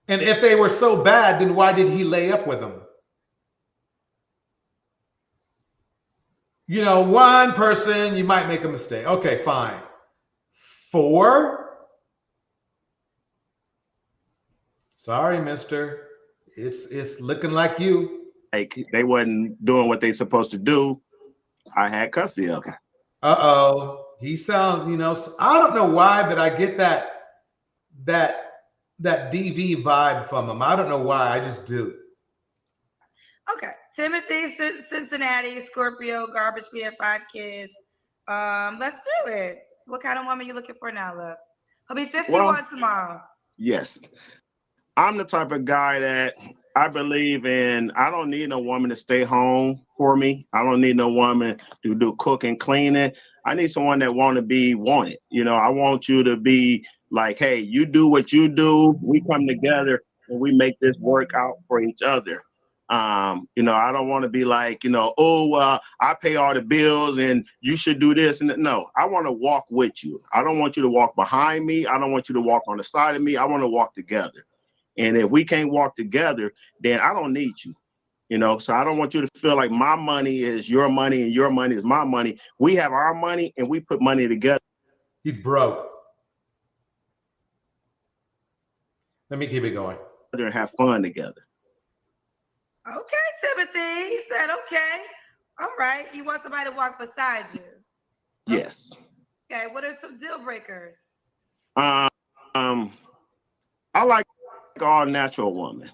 Speaker 2: And if they were so bad, then why did he lay up with them? You know, 1 person, you might make a mistake. Okay, fine. 4? Sorry, mister. It's looking like you.
Speaker 18: Like they wasn't doing what they supposed to do. I had custody of them.
Speaker 2: Uh-oh. He sounds, you know, I don't know why, but I get that DV vibe from him. I don't know why. I just do.
Speaker 16: Okay. Timothy, Cincinnati, Scorpio, garbage man, 5 kids. Let's do it. What kind of woman you looking for now, love? He'll be 51 tomorrow.
Speaker 18: Yes. I'm the type of guy that I believe in. I don't need no woman to stay home for me. I don't need no woman to do cooking, cleaning. I need someone that want to be wanted. You know, I want you to be like, hey, you do what you do. We come together and we make this work out for each other. You know, I don't want to be like, you know, I pay all the bills and you should do this. And no, I want to walk with you. I don't want you to walk behind me. I don't want you to walk on the side of me. I want to walk together. And if we can't walk together, then I don't need you. You know, so I don't want you to feel like my money is your money and your money is my money. We have our money and we put money together.
Speaker 2: He's broke. Let me keep it going.
Speaker 18: And have fun together.
Speaker 16: Okay, Timothy. He said, okay. All right. You want somebody to walk beside you?
Speaker 18: Yes.
Speaker 16: Okay. What are some deal breakers?
Speaker 18: I like all natural woman.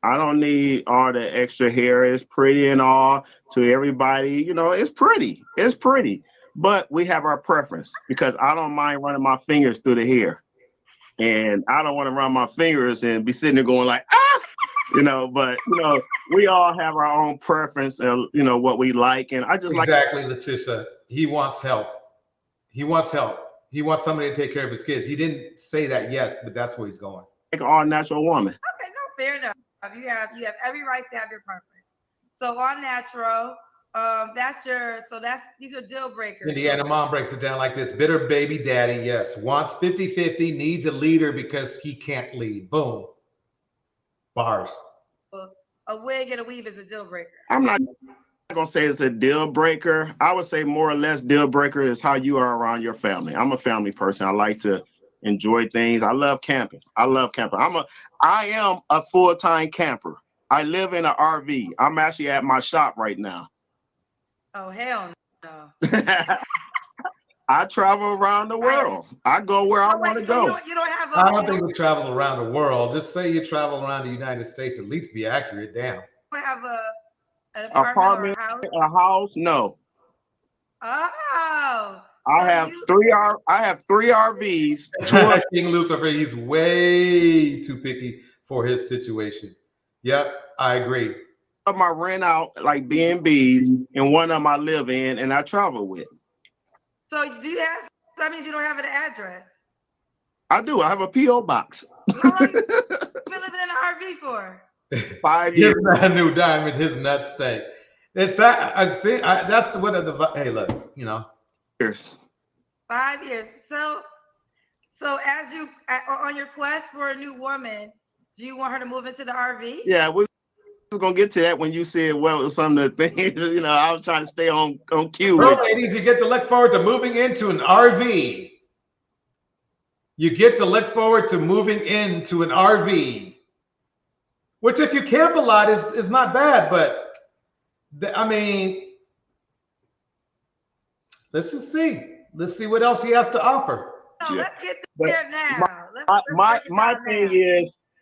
Speaker 18: I don't need all the extra hair. It's pretty and all to everybody. You know, it's pretty. It's pretty. But we have our preference because I don't mind running my fingers through the hair. And I don't want to run my fingers and be sitting there going like, ah, you know, but, you know, we all have our own preference and, you know, what we like. And I just
Speaker 2: exactly, Letitia. He wants help. He wants help. He wants somebody to take care of his kids. He didn't say that yet, but that's where he's going.
Speaker 18: Like an all natural woman.
Speaker 16: Okay, no, fair enough. You have every right to have your preference. So all natural, these are deal breakers.
Speaker 2: Indiana Mom breaks it down like this. Bitter baby daddy, yes. Wants 50-50, needs a leader because he can't lead. Boom. Bars.
Speaker 16: A wig and a weave is a deal breaker.
Speaker 18: I'm not gonna say it's a deal breaker. I would say more or less deal breaker is how you are around your family. I'm a family person. I like to enjoy things. I love camping. I am a full-time camper. I live in an RV. I'm actually at my shop right now.
Speaker 16: Oh, hell no.
Speaker 18: I travel around the world. I go where I want to go.
Speaker 16: You don't have
Speaker 2: I don't think you travel around the world. Just say you travel around the United States. At least be accurate. Damn.
Speaker 16: have an
Speaker 18: Apartment,
Speaker 16: or a house?
Speaker 18: a house? No.
Speaker 16: Oh.
Speaker 18: I have three RVs.
Speaker 2: King Lucifer, he's way too picky for his situation. Yep, I agree.
Speaker 18: Of my rent out like B&Bs, and one of them I live in and I travel with.
Speaker 16: So do you have? That means you don't have an address.
Speaker 18: I do. I have a PO box.
Speaker 16: How long you been living in an RV for?
Speaker 18: 5 years.
Speaker 2: His new diamond, his nuts stink. It's I see. That's the what of the. Hey, look, you know.
Speaker 18: Years.
Speaker 16: 5 years. So as you on your quest for a new woman, do you want her to move into the RV?
Speaker 18: Yeah, we're gonna get to that when you said, well, some of the things. You know, I was trying to stay on cue.
Speaker 2: So, ladies, you get to look forward to moving into an RV. You get to look forward to moving into an RV, which, if you camp a lot, is not bad. But I mean, let's just see. Let's see what else he has to offer.
Speaker 16: No, let's get there now.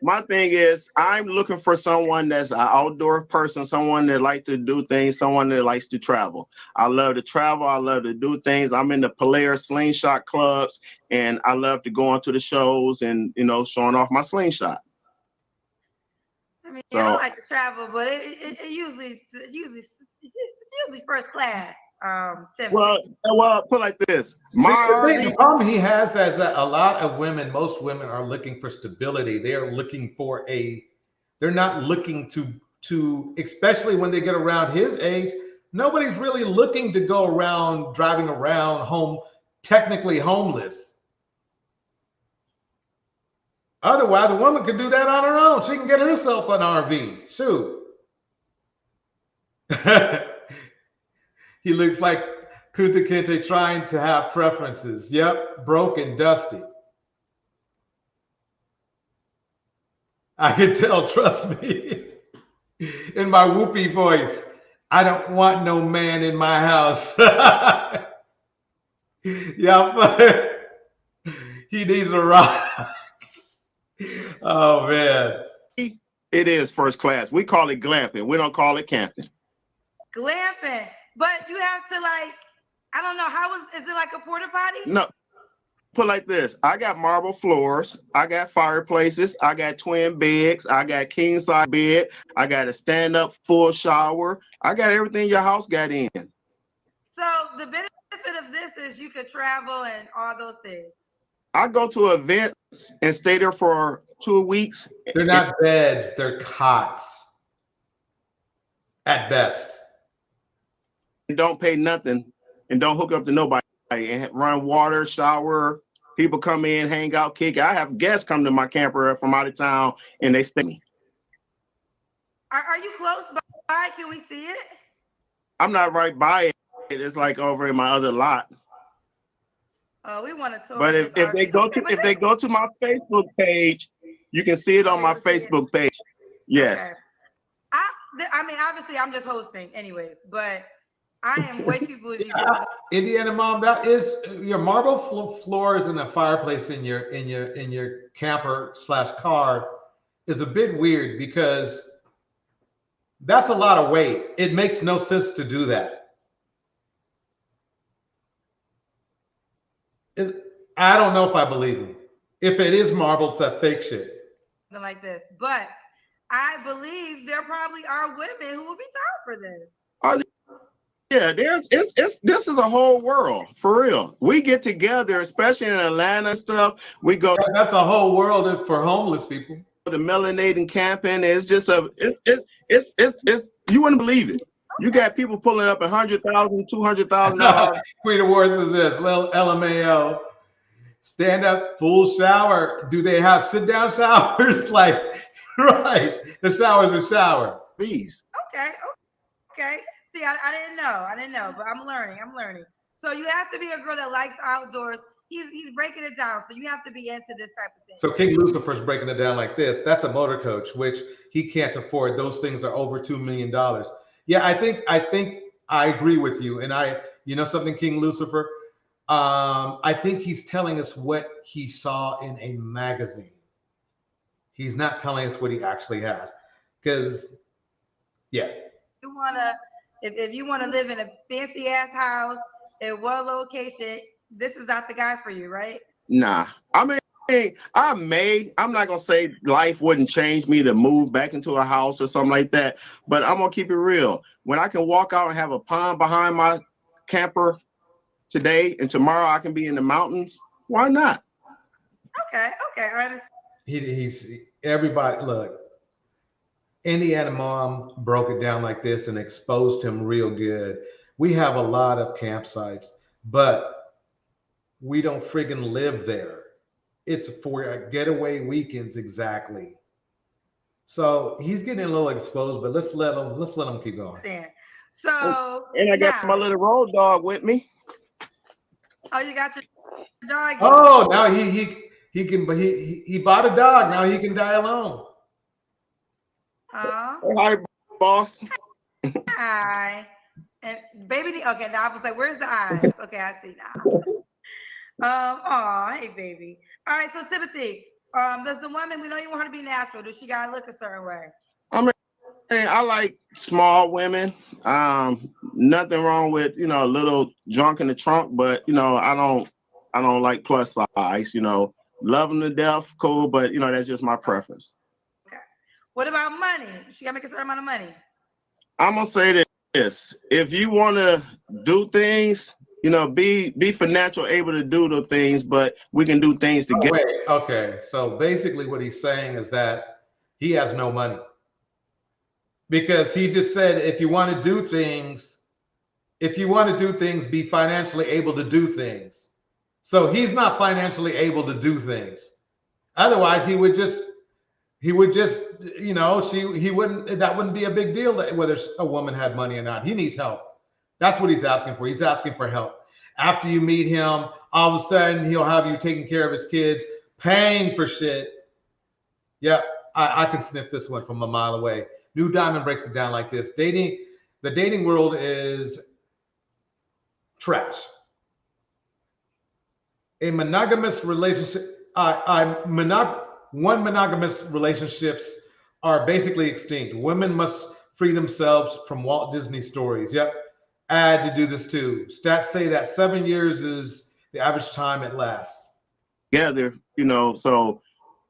Speaker 18: My thing is, I'm looking for someone that's an outdoor person, someone that likes to do things, someone that likes to travel. I love to travel. I love to do things. I'm in the Polaris slingshot clubs, and I love to go onto the shows and, you know, showing off my slingshot.
Speaker 16: I mean, I don't like to travel, but it usually first class.
Speaker 18: Well, put like this.
Speaker 2: The problem he has is that a lot of women, most women, are looking for stability. They are looking for they're not looking to, especially when they get around his age, nobody's really looking to go around driving around technically homeless. Otherwise, a woman could do that on her own. She can get herself an RV. Shoot. He looks like Kunta Kinte trying to have preferences. Yep, broke and dusty. I can tell, trust me. In my whoopee voice, I don't want no man in my house. Yep. He needs a rock. Oh, man.
Speaker 18: It is first class. We call it glamping. We don't call it camping.
Speaker 16: Glamping. But you have to, like, I don't know, is it like a porta potty?
Speaker 18: No, put like this. I got marble floors. I got fireplaces. I got twin beds. I got king size bed. I got a stand up full shower. I got everything your house got in.
Speaker 16: So the benefit of this is you could travel and all those things.
Speaker 18: I go to events and stay there for 2 weeks.
Speaker 2: They're not beds, they're cots. At best.
Speaker 18: And don't pay nothing and don't hook up to nobody and run water, shower. People come in, hang out, kick. I have guests come to my camper from out of town and they stay me.
Speaker 16: Are you close by? Can we see it?
Speaker 18: I'm not right by it. It's like over in my other lot.
Speaker 16: Oh, we want to talk.
Speaker 18: But if they go to my Facebook page, you can see it on my Facebook page. Yes.
Speaker 16: Okay. I mean, obviously, I'm just hosting, anyways. But I am way too bougie.
Speaker 2: Indiana mom, that is your marble floors and a fireplace in your camper / car is a bit weird because that's a lot of weight. It makes no sense to do that. I don't know if I believe him. If it is marble, it's that fake shit.
Speaker 16: Something like this, but I believe there probably are women who will be down for this.
Speaker 18: Yeah, this is a whole world for real. We get together, especially in Atlanta and stuff. We go.
Speaker 2: That's a whole world for homeless people.
Speaker 18: The melanating camping is just it's you wouldn't believe it. You got people pulling up $100,000, $200,000.
Speaker 2: Queen Awards is this little LMAO. Stand up, full shower. Do they have sit down showers? Like, right? The shower's a shower.
Speaker 18: Please.
Speaker 16: Okay. See, I didn't know, but I'm learning. So you have to be a girl that likes outdoors. He's breaking it down, so you have to be into this type of thing.
Speaker 2: So King Lucifer's breaking it down like this. That's a motor coach, which he can't afford. Those things are over $2 million. Yeah, I think I agree with you. And you know something, King Lucifer? I think he's telling us what he saw in a magazine. He's not telling us what he actually has. Because, yeah.
Speaker 16: If you wanna live in a fancy ass house in one location, this is not the guy for you, right?
Speaker 18: Nah. I mean, I'm not gonna say life wouldn't change me to move back into a house or something like that, but I'm gonna keep it real. When I can walk out and have a pond behind my camper today, and tomorrow I can be in the mountains, why not?
Speaker 16: Okay, I understand.
Speaker 2: He's everybody. Look, Indiana Mom broke it down like this and exposed him real good. We have a lot of campsites, but we don't friggin' live there. It's for getaway weekends exactly. So he's getting a little exposed, but let's let him keep going.
Speaker 16: So
Speaker 18: and I got my little road dog with me.
Speaker 16: Oh, you got your dog.
Speaker 2: Oh, now he bought a dog. Now he can die alone.
Speaker 18: Hi, boss.
Speaker 16: Hi. And baby, okay, now I was like, where's the eyes? Okay, I see now. Hey baby. All right, so Timothy, does the woman, we know you want her to be natural, does she gotta look a certain way?
Speaker 18: I mean, I like small women. Nothing wrong with, a little junk in the trunk, but I don't like plus size, love them to death, cool, but that's just my preference.
Speaker 16: Okay. What about money? She gotta make a certain amount of money.
Speaker 18: I'm gonna say this: if you want to do things, be financial able to do the things, but we can do things together.
Speaker 2: Wait, okay. So basically, what he's saying is that he has no money because he just said, if you want to do things, be financially able to do things. So he's not financially able to do things. Otherwise, he would just, he wouldn't, that wouldn't be a big deal whether a woman had money or not. He needs help. That's what he's asking for. He's asking for help. After you meet him, all of a sudden he'll have you taking care of his kids, paying for shit. Yep, I can sniff this one from a mile away. New Diamond breaks it down like this. The dating world is trash. A monogamous relationship, monogamous relationships are basically extinct. Women must free themselves from Walt Disney stories. Yep, I had to do this too. Stats say that 7 years is the average time it lasts.
Speaker 18: Together, so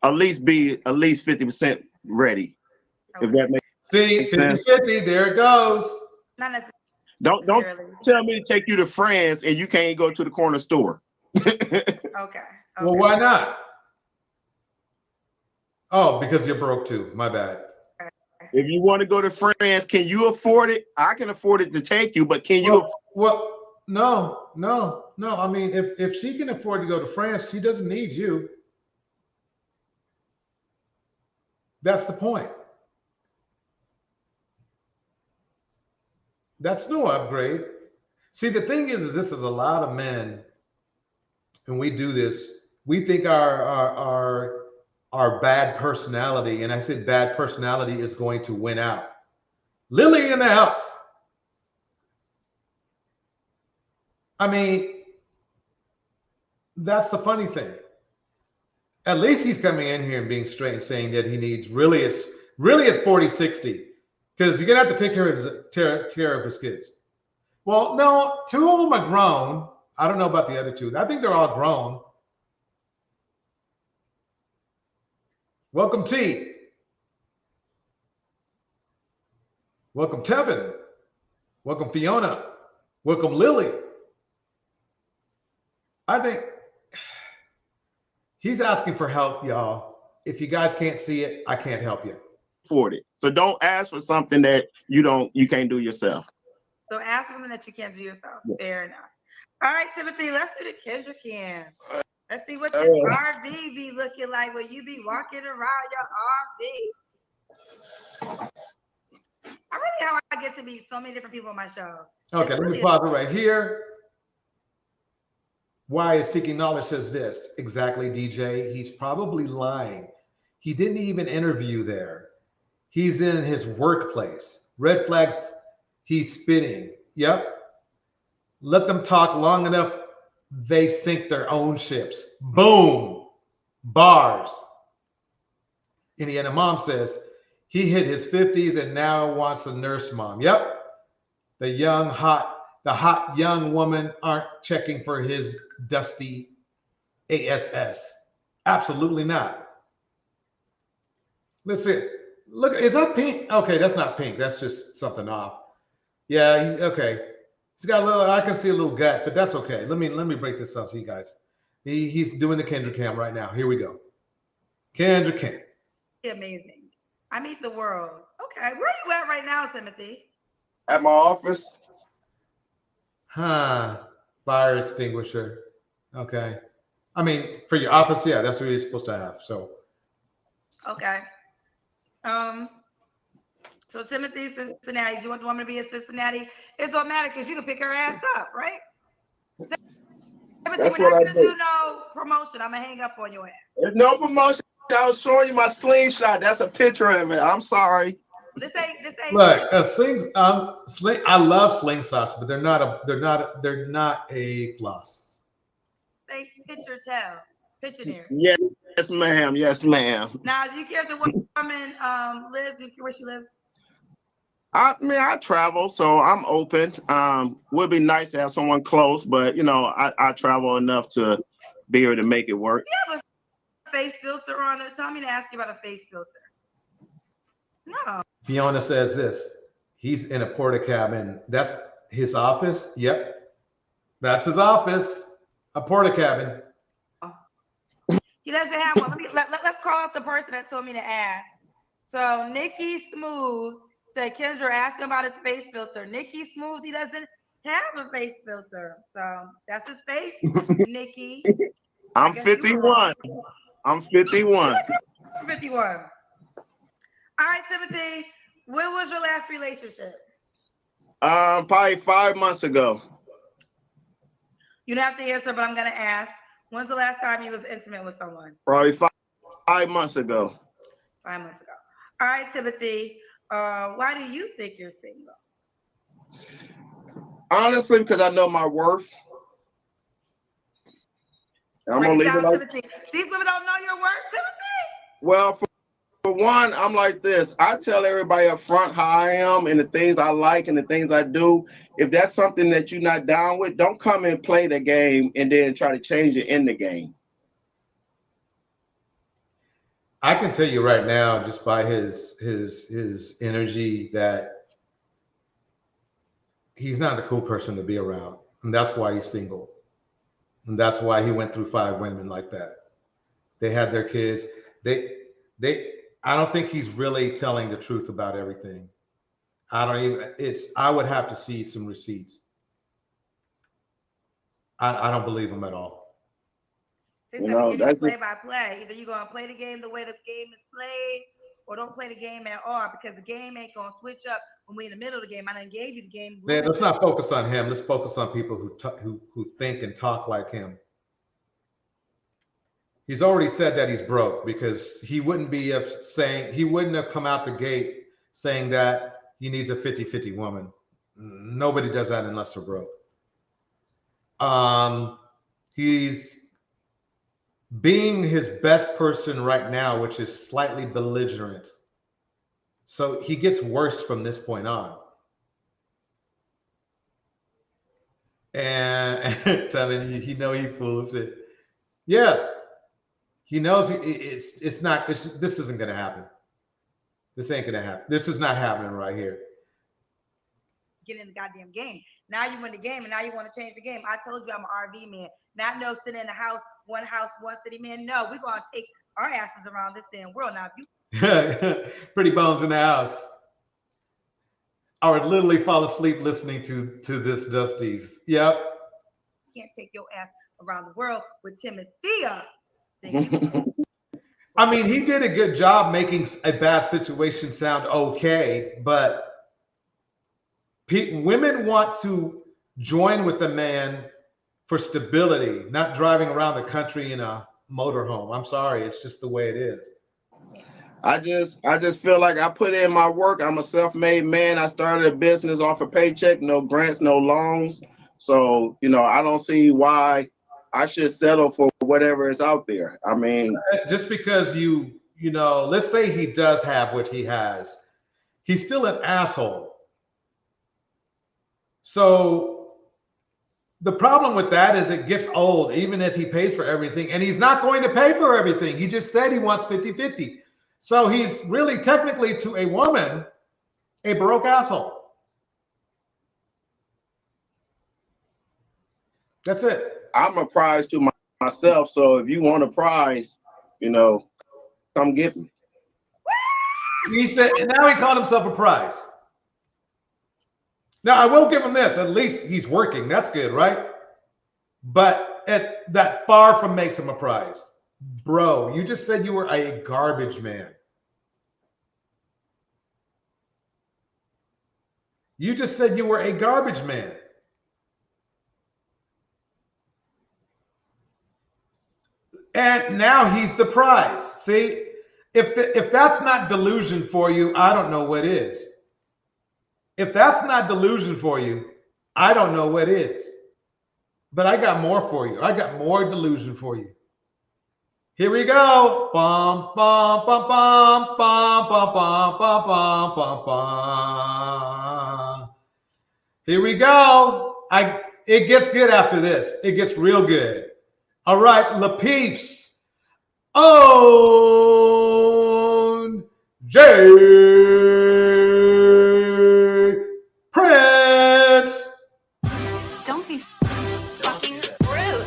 Speaker 18: at least be 50% ready. If that makes sense.
Speaker 2: 50-50, there it goes.
Speaker 16: Not necessarily.
Speaker 18: Don't tell me to take you to France and you can't go to the corner store.
Speaker 16: Okay.
Speaker 2: Well, why not? Oh, because you're broke too. My bad.
Speaker 18: If you want to go to France, can you afford it? I can afford it to take you, but can you?
Speaker 2: Well, no. I mean, if she can afford to go to France, she doesn't need you. That's the point. That's no upgrade. See, the thing is this is a lot of men, and we do this. We think our bad personality, and I said bad personality, is going to win out. Lily in the house. I mean, that's the funny thing. At least he's coming in here and being straight and saying that he needs really it's 40-60, because you're gonna have to take care of his kids. Well, no, 2 of them are grown. I don't know about the other 2. I think they're all grown. Welcome, T. Welcome, Tevin. Welcome, Fiona. Welcome, Lily. I think he's asking for help, y'all. If you guys can't see it, I can't help you.
Speaker 18: Afford it. So don't ask for something that you can't do yourself.
Speaker 16: So ask for something that you can't do yourself. Yeah. Fair enough. All right, Timothy, let's do the Kendra Can. Let's see what this RV be looking like when you be walking around your RV. I really how I get to meet so many different people on my show.
Speaker 2: Okay, let me pause it right here. Why is seeking knowledge says this? Exactly, DJ. He's probably lying. He didn't even interview there. He's in his workplace. Red flags, he's spitting. Yep. Let them talk long enough, they sink their own ships. Boom. Bars. Indiana mom says, he hit his 50s and now wants a nurse mom. Yep. The hot young woman aren't checking for his dusty ASS. Absolutely not. Listen, look, is that pink? Okay, that's not pink. That's just something off. Yeah, okay. He's got a little, I can see a little gut, but that's okay. Let me break this up so you guys. He's doing the Kendra cam right now. Here we go. Kendra cam.
Speaker 16: Amazing. I meet the world. Okay, where are you at right now, Timothy?
Speaker 18: At my office.
Speaker 2: Fire extinguisher. Okay. I mean, for your office, yeah, that's what you're supposed to have. So.
Speaker 16: Okay. So Timothy, Cincinnati. Do you want me to be in Cincinnati? It's automatic because you can pick her ass up, right? Timothy, we're not gonna do no promotion. I'm gonna hang up on your ass.
Speaker 18: There's no promotion. I was showing you my slingshot. That's a picture of it. I'm sorry.
Speaker 16: This ain't.
Speaker 2: Look, I love slingshots, but they're not a floss.
Speaker 16: They picture tell. Picture there.
Speaker 18: Yes, ma'am. Yes, ma'am.
Speaker 16: Now, do you care if the woman lives? Do you care where she lives?
Speaker 18: I mean, I travel, so I'm open. Would be nice to have someone close, but you know, I travel enough to be able to make it work.
Speaker 16: You have a face filter on there. Tell me to ask you about a face filter. No.
Speaker 2: Fiona says this. He's in a porta cabin. That's his office. Yep. That's his office. A porta cabin.
Speaker 16: He doesn't have one. Let's call out the person that told me to ask. So Nikki Smooth said, Kendra, ask him about his face filter. Nikki Smooth, he doesn't have a face filter. So that's his face, Nikki.
Speaker 18: I'm 51. I'm 51.
Speaker 16: 51. All right, Timothy, when was your last relationship?
Speaker 18: Probably 5 months ago.
Speaker 16: You don't have to answer, but I'm going to ask. When's the last time you was intimate with someone?
Speaker 18: Probably five months ago.
Speaker 16: 5 months ago. All right, Timothy, why do you think you're single?
Speaker 18: Honestly, because I know my worth. I'm gonna leave it like
Speaker 16: these women don't know your worth, Timothy.
Speaker 18: Well, for one, I'm like this. I tell everybody up front how I am and the things I like and the things I do. If that's something that you're not down with, don't come and play the game and then try to change it in the game.
Speaker 2: I can tell you right now, just by his energy, that he's not a cool person to be around, and that's why he's single, and that's why he went through 5 women like that. They had their kids. I don't think he's really telling the truth about everything. I would have to see some receipts. I don't believe him at all.
Speaker 16: You know, that's play by play. Either you're gonna play the game the way the game is played, or don't play the game at all, because the game ain't gonna switch up when we're in the middle of the game. I done gave you the game.
Speaker 2: Man, let's not focus on him. Let's focus on people who think and talk like him. He's already said that he's broke, because he wouldn't have come out the gate saying that he needs a 50-50 woman. Nobody does that unless they're broke. He's being his best person right now, which is slightly belligerent. So he gets worse from this point on. And telling you, he fools it. Yeah. He knows this isn't going to happen. This ain't going to happen. This is not happening right here.
Speaker 16: Get in the goddamn game. Now you win the game, and now you want to change the game. I told you I'm an RV man. Not no sitting in the house, one city man. No, we're going to take our asses around this damn world. Now, if you
Speaker 2: Pretty bones in the house. I would literally fall asleep listening to this Dusties. Yep.
Speaker 16: can't take your ass around the world with Timothea.
Speaker 2: I mean, he did a good job making a bad situation sound okay, but Women want to join with the man for stability, not driving around the country in a motorhome. I'm sorry, it's just the way it is.
Speaker 18: I just feel like I put in my work. I'm a self-made man. I started a business off a paycheck, no grants, no loans. So, I don't see why I should settle for whatever is out there. I mean,
Speaker 2: just because let's say he does have what he has, he's still an asshole. So the problem with that is it gets old, even if he pays for everything, and he's not going to pay for everything. He just said he wants 50-50. So he's really technically, to a woman, a broke asshole. That's it.
Speaker 18: I'm a prize to myself. So if you want a prize, come get me.
Speaker 2: He said, and now he called himself a prize. Now, I will give him this. At least he's working. That's good, right? But that far from makes him a prize. Bro, you just said you were a garbage man. You just said you were a garbage man. And now he's the prize. See, if that's not delusion for you, I don't know what is. If that's not delusion for you, I don't know what is. But I got more for you. I got more delusion for you. Here we go. Bum, bum, bum, bum, bum, bum, bum, bum, bum, bum, bum. Here we go. It gets good after this. It gets real good. All right, LaPeeps. Own J. Prince.
Speaker 16: Don't be fucking rude.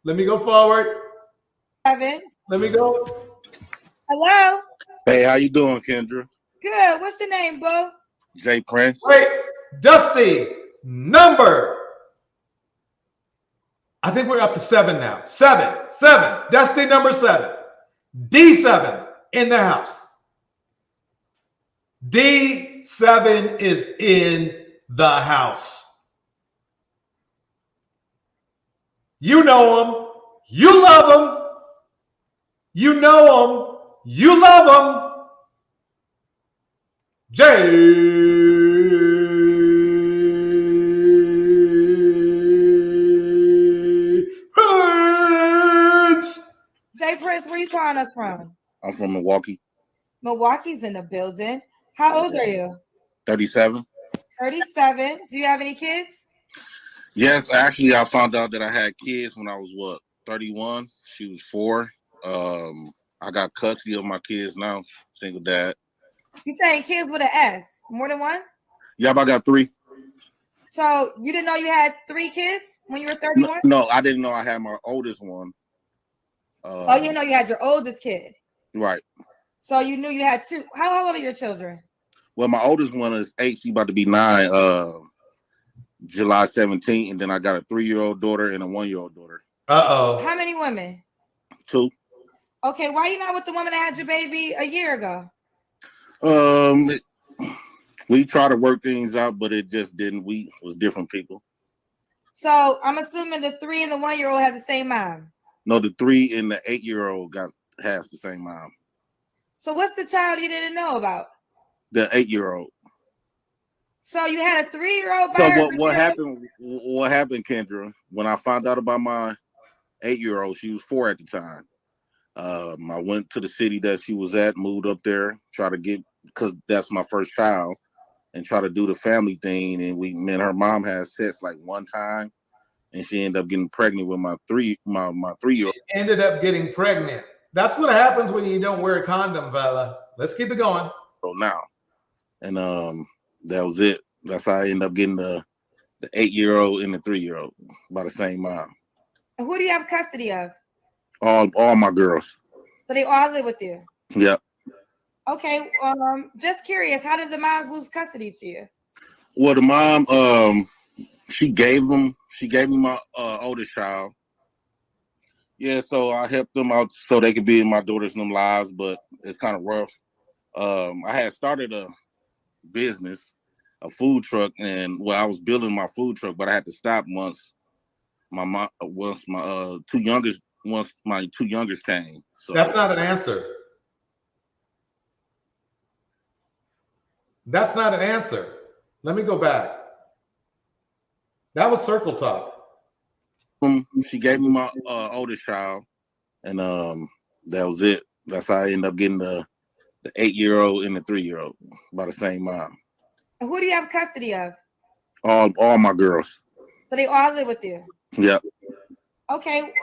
Speaker 2: Let me go forward.
Speaker 16: Evan.
Speaker 2: Let me go.
Speaker 16: Hello.
Speaker 19: Hey, how you doing, Kendra?
Speaker 16: Good. What's your name, bro?
Speaker 19: Jay Prince.
Speaker 2: Wait, Dusty, number. I think we're up to 7 now. 7. Dusty number 7. D7 in the house. D7 is in the house. You know him. You love him. You know him. You love him. Jay.
Speaker 16: Jay Prince, where you calling us from?
Speaker 19: I'm from Milwaukee.
Speaker 16: Milwaukee's in the building. How old are you?
Speaker 19: 37.
Speaker 16: 37. Do you have any kids?
Speaker 19: Yes, actually, I found out that I had kids when I was 31. She was 4. I got custody of my kids now. Single dad.
Speaker 16: You saying kids with an S? More than one?
Speaker 19: Yep, I got 3.
Speaker 16: So you didn't know you had 3 kids when you were 31?
Speaker 19: No, I didn't know I had my oldest one.
Speaker 16: Oh, you know you had your oldest kid.
Speaker 19: Right.
Speaker 16: So you knew you had 2. How old are your children?
Speaker 19: Well, my oldest one is 8. She's about to be 9. July 17th, and then I got a 3-year-old daughter and a 1-year-old daughter.
Speaker 2: Uh-oh.
Speaker 16: How many women?
Speaker 19: 2.
Speaker 16: Okay, why you not with the woman that had your baby a year ago?
Speaker 19: We tried to work things out, but it just didn't. We was different people.
Speaker 16: So I'm assuming the 3 and the 1-year-old has the same mom.
Speaker 19: No, the 3 and the 8-year-old has the same mom.
Speaker 16: So what's the child you didn't know about?
Speaker 19: The 8-year-old.
Speaker 16: So you had a 3-year-old.
Speaker 19: So what happened? What happened, Kendra? When I found out about my 8-year-old, she was 4 at the time. I went to the city that she was at, moved up there, try to get, because that's my first child, and try to do the family thing. And me and her mom had sex like one time, and she ended up getting pregnant with my 3-year-old.
Speaker 2: She ended up getting pregnant. That's what happens when you don't wear a condom, fella. Let's keep it going.
Speaker 19: So now, and that was it. That's how I ended up getting the 8-year-old and the 3-year-old by the same mom.
Speaker 16: And who do you have custody of?
Speaker 19: All my girls.
Speaker 16: So they all live with you.
Speaker 19: Yep.
Speaker 16: Okay. Just curious, how did the moms lose custody to you?
Speaker 19: Well, the mom, she gave me my oldest child. Yeah, so I helped them out so they could be in my daughter's lives, but it's kind of rough. I had started a business, a food truck, and I was building my food truck, but I had to stop once my two youngest came. So
Speaker 2: That's not an answer. That's not an answer. Let me go back. That was circle talk.
Speaker 19: She gave me my oldest child, and that was it. That's how I ended up getting the 8-year-old and the 3-year-old by the same mom.
Speaker 16: And who do you have custody of?
Speaker 19: All my girls.
Speaker 16: So they all live with you.
Speaker 19: Yep.
Speaker 16: Okay.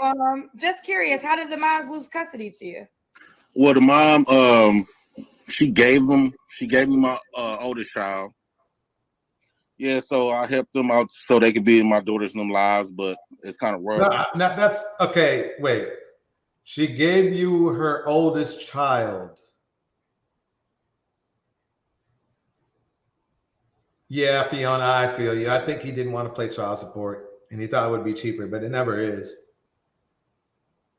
Speaker 16: Just curious, how did the moms lose custody to you?
Speaker 19: Well, the mom, she gave me my oldest child. Yeah, so I helped them out so they could be in my daughter's lives, but it's kind of rough.
Speaker 2: No, that's okay. Wait, she gave you her oldest child. Yeah, Fiona, I feel you. I think he didn't want to play child support, and he thought it would be cheaper, but it never is.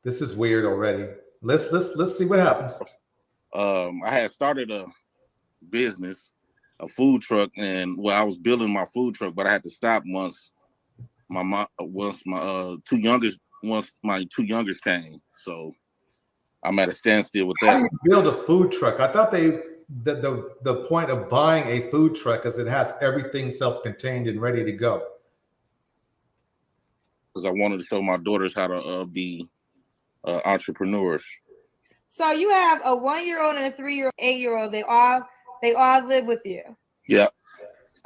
Speaker 2: This is weird already. Let's see what happens.
Speaker 19: I had started a business, a food truck, and I was building my food truck, but I had to stop once my two youngest came. So I'm at a standstill with that.
Speaker 2: How do you build a food truck? I thought the point of buying a food truck is it has everything self-contained and ready to go.
Speaker 19: Because I wanted to show my daughters how to be entrepreneurs.
Speaker 16: So you have a 1-year-old and a 3-year-old, 8-year-old. They all live with you.
Speaker 19: Yeah.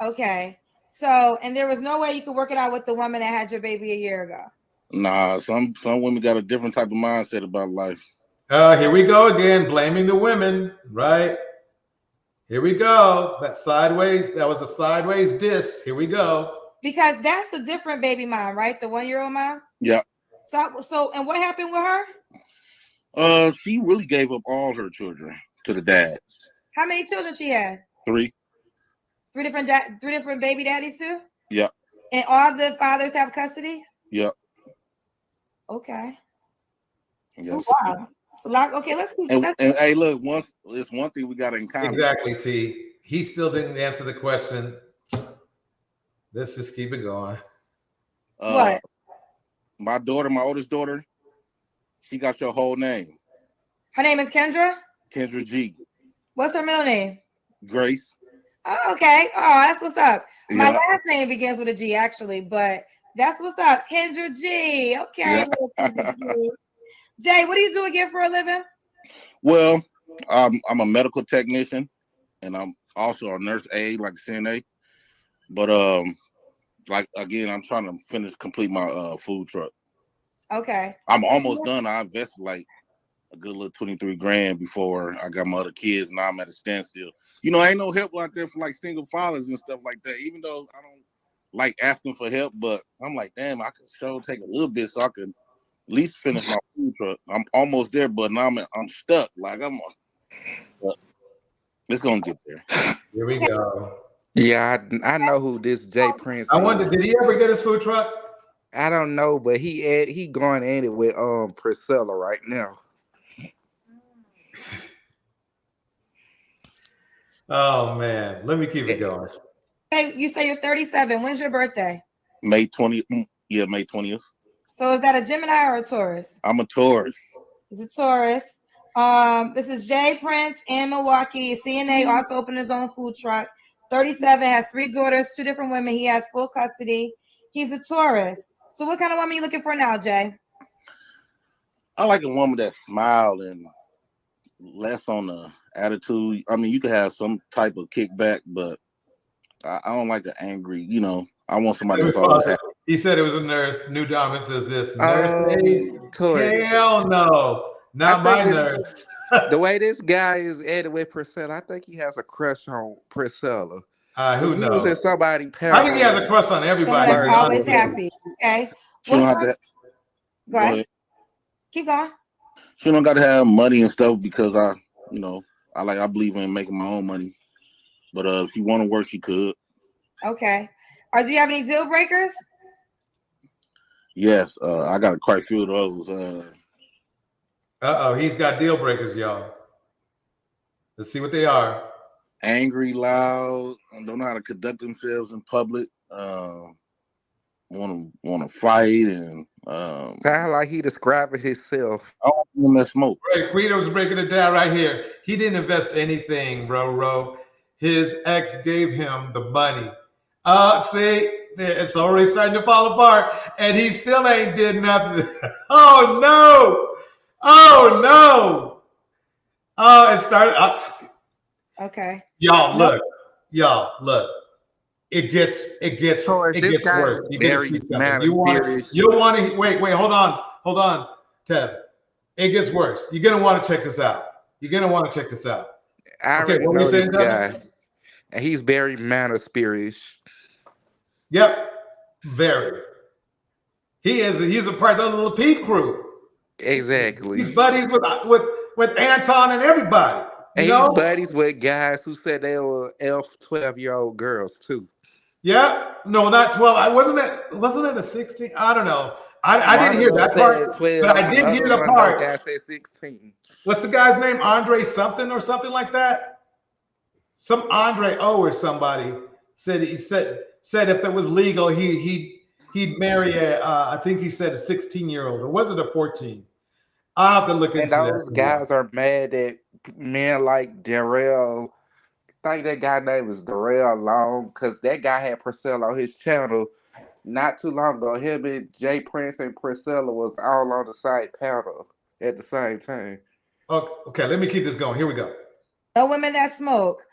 Speaker 16: Okay. So, and there was no way you could work it out with the woman that had your baby a year ago.
Speaker 19: Nah, some women got a different type of mindset about life.
Speaker 2: Here we go again, blaming the women, right? Here we go. That was a sideways diss. Here we go.
Speaker 16: Because that's a different baby mom, right? The 1-year-old mom?
Speaker 19: Yeah.
Speaker 16: So, and what happened with her?
Speaker 19: She really gave up all her children to the dads.
Speaker 16: How many children she had?
Speaker 19: 3.
Speaker 16: Three different baby daddies too?
Speaker 19: Yeah.
Speaker 16: And all the fathers have custody?
Speaker 19: Yeah.
Speaker 16: Okay.
Speaker 19: Yes.
Speaker 16: Oh, wow. So okay, let's keep
Speaker 19: and hey, look, it's one thing we got in common.
Speaker 2: Exactly, T. He still didn't answer the question. Let's just keep it going.
Speaker 16: What?
Speaker 19: My oldest daughter, she got your whole name.
Speaker 16: Her name is Kendra?
Speaker 19: Kendra G.
Speaker 16: What's her middle name?
Speaker 19: Grace.
Speaker 16: Oh, okay. Oh, that's what's up. My
Speaker 19: Yeah.
Speaker 16: last name begins with a G, actually, but that's what's up. Kendra G. Okay.
Speaker 19: Yeah.
Speaker 16: Kendra G. Jay, what do you do again for a living?
Speaker 19: Well, I'm a medical technician, and I'm also a nurse aide, like CNA. But like again, I'm trying to complete my food truck.
Speaker 16: Okay.
Speaker 19: I'm almost done. I invested like a good little 23 grand before I got my other kids. Now I'm at a standstill. Ain't no help out there for like single fathers and stuff like that. Even though I don't like asking for help, but I'm like, damn, I could take a little bit so I could at least finish my food truck. I'm almost there, but now I'm stuck. Like but it's gonna get there.
Speaker 2: Here we go.
Speaker 20: Yeah, I know who this Jay Prince
Speaker 2: I
Speaker 20: is.
Speaker 2: wonder, did he ever get his food truck?
Speaker 20: I don't know, but he going at it with Priscilla right now.
Speaker 2: Oh man, let me keep it going.
Speaker 16: Hey, you say you're 37. When's your birthday?
Speaker 19: May 20th. Yeah, May 20th.
Speaker 16: So is that a Gemini or a Taurus?
Speaker 19: I'm a Taurus.
Speaker 16: It's a Taurus. This is Jay Prince in Milwaukee. CNA also opened his own food truck. 37, has 3 daughters, 2 different women. He has full custody. He's a Taurus. So what kind of woman are you looking for now, Jay?
Speaker 19: I like a woman that smiles and less on the attitude. I mean, you could have some type of kickback, but I don't like the angry, I want somebody that's always happy.
Speaker 2: He said it was a nurse. New Diamond says this. Nurse
Speaker 20: Taurus.
Speaker 2: Hell no. Not my nurse.
Speaker 20: The way this guy is at it with Priscilla, I think he has a crush on Priscilla.
Speaker 2: Who
Speaker 20: he
Speaker 2: knows?
Speaker 20: was in somebody.
Speaker 2: I think he has a crush on everybody.
Speaker 16: Someone that's always happy. Okay.
Speaker 19: She don't have to.
Speaker 16: Go ahead. Keep going.
Speaker 19: She don't got to have money and stuff because I believe in making my own money. But if she want to work, she could.
Speaker 16: Okay. Or do you have any deal breakers?
Speaker 19: Yes, I got quite a few of those.
Speaker 2: He's got deal breakers, y'all. Let's see what they are.
Speaker 19: angry, loud, don't know how to conduct themselves in public. Want to fight and
Speaker 20: sound like he describing himself.
Speaker 19: I don't want that smoke.
Speaker 2: Right, Guido's breaking it down right here. He didn't invest anything, bro. His ex gave him the money. See, it's already starting to fall apart, and he still ain't did nothing. Oh no! Oh no! Oh, it started.
Speaker 16: Okay.
Speaker 2: Y'all look. It gets
Speaker 20: Taurus, this guy
Speaker 2: worse.
Speaker 20: is
Speaker 2: You're gonna
Speaker 20: very
Speaker 2: see something.
Speaker 20: man
Speaker 2: You
Speaker 20: of
Speaker 2: want
Speaker 20: spirit.
Speaker 2: to wait, hold on, Tev. It gets worse. You're gonna want to check this out.
Speaker 20: I
Speaker 2: Okay,
Speaker 20: already
Speaker 2: what were you
Speaker 20: know this
Speaker 2: saying, Tev?
Speaker 20: guy, and he's very man of spirit.
Speaker 2: Yep, very. He's a part of the Lapeef crew.
Speaker 20: Exactly.
Speaker 2: He's buddies with Anton and everybody.
Speaker 20: And
Speaker 2: You
Speaker 20: he's
Speaker 2: know?
Speaker 20: buddies with guys who said they were 12-year-old girls too.
Speaker 2: Yeah. No, not 12. Wasn't it a 16? I don't know. I didn't hear that part,
Speaker 20: said 12,
Speaker 2: but I did hear the part.
Speaker 20: Guy said 16.
Speaker 2: What's the guy's name? Andre something or something like that? Some Andre O or somebody said if it was legal, he'd marry I think he said a 16-year-old, or was it a 14? I'll have to look
Speaker 20: And
Speaker 2: into that.
Speaker 20: those guys are mad at men like Darrell. I think that guy name is Darrell Long, because that guy had Priscilla on his channel not too long ago. Him and Jay Prince and Priscilla was all on the same panel at the same time.
Speaker 2: Okay, let me keep this going. Here we go.
Speaker 16: No women that smoke.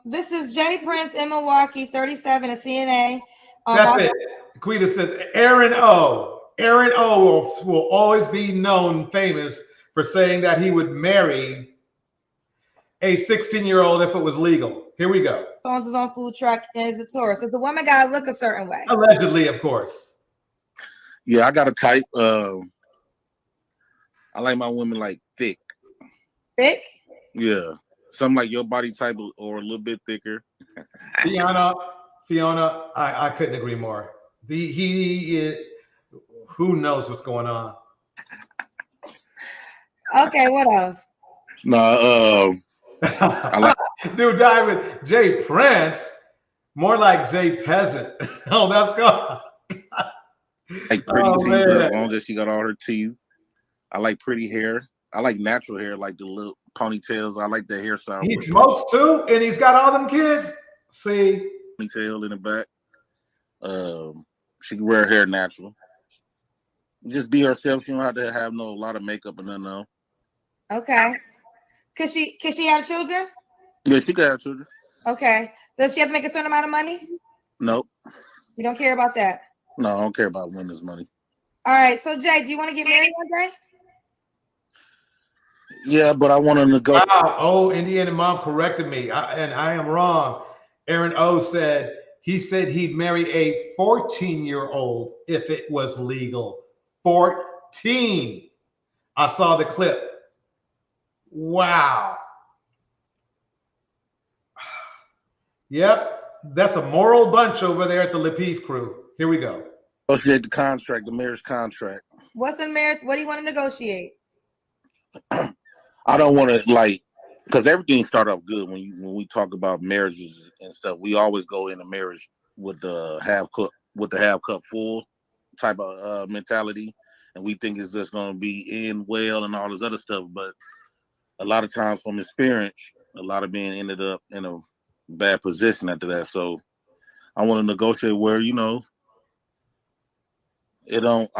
Speaker 16: This is Jay Prince in Milwaukee, 37, a CNA.
Speaker 2: That's it. Quita says Aaron O. Aaron O will always be known famous for saying that he would marry a 16-year-old if it was legal. Here we go.
Speaker 16: Phones is on food truck and is a tourist. If the woman gotta look a certain way.
Speaker 2: Allegedly, of course.
Speaker 19: Yeah, I got a type. I like my women like thick.
Speaker 16: Thick?
Speaker 19: Yeah, something like your body type or a little bit thicker.
Speaker 2: Fiona, I couldn't agree more. He is. Who knows what's going on?
Speaker 16: Okay, what else?
Speaker 19: No, I like
Speaker 2: Dude, Diamond, Jay Prince, more like Jay Peasant. Oh, that's good.
Speaker 19: like pretty teeth
Speaker 2: man.
Speaker 19: as long as she got all her teeth. I like pretty hair. I like natural hair, like the little ponytails. I like the hairstyle.
Speaker 2: He smokes too, and he's got all them kids. See,
Speaker 19: ponytail in the back. She can wear her hair natural. Just be herself. She don't have to have a lot of makeup and nothing else.
Speaker 16: Okay. Could she have children?
Speaker 19: Yeah, she can have children.
Speaker 16: Okay. Does she have to make a certain amount of money?
Speaker 19: Nope.
Speaker 16: You don't care about that?
Speaker 19: No, I don't care about women's money.
Speaker 16: All right. So Jay, do you want to get married one day?
Speaker 19: Yeah, but I want to negotiate.
Speaker 2: Wow. Oh, Indiana mom corrected me, and I am wrong. Aaron O said he'd marry a 14-year-old if it was legal. 14. I saw the clip. Wow. Yep, that's a moral bunch over there at the Lapeef crew. Here we go.
Speaker 19: Negotiate the contract, the marriage contract.
Speaker 16: What's in marriage? What do you want to negotiate?
Speaker 19: I don't want to because everything started off good when we talk about marriages and stuff. We always go into marriage with the half cup full type of mentality, and we think it's just going to be in well and all this other stuff. But a lot of times, from experience, a lot of men ended up in a bad position after that. So I want to negotiate where I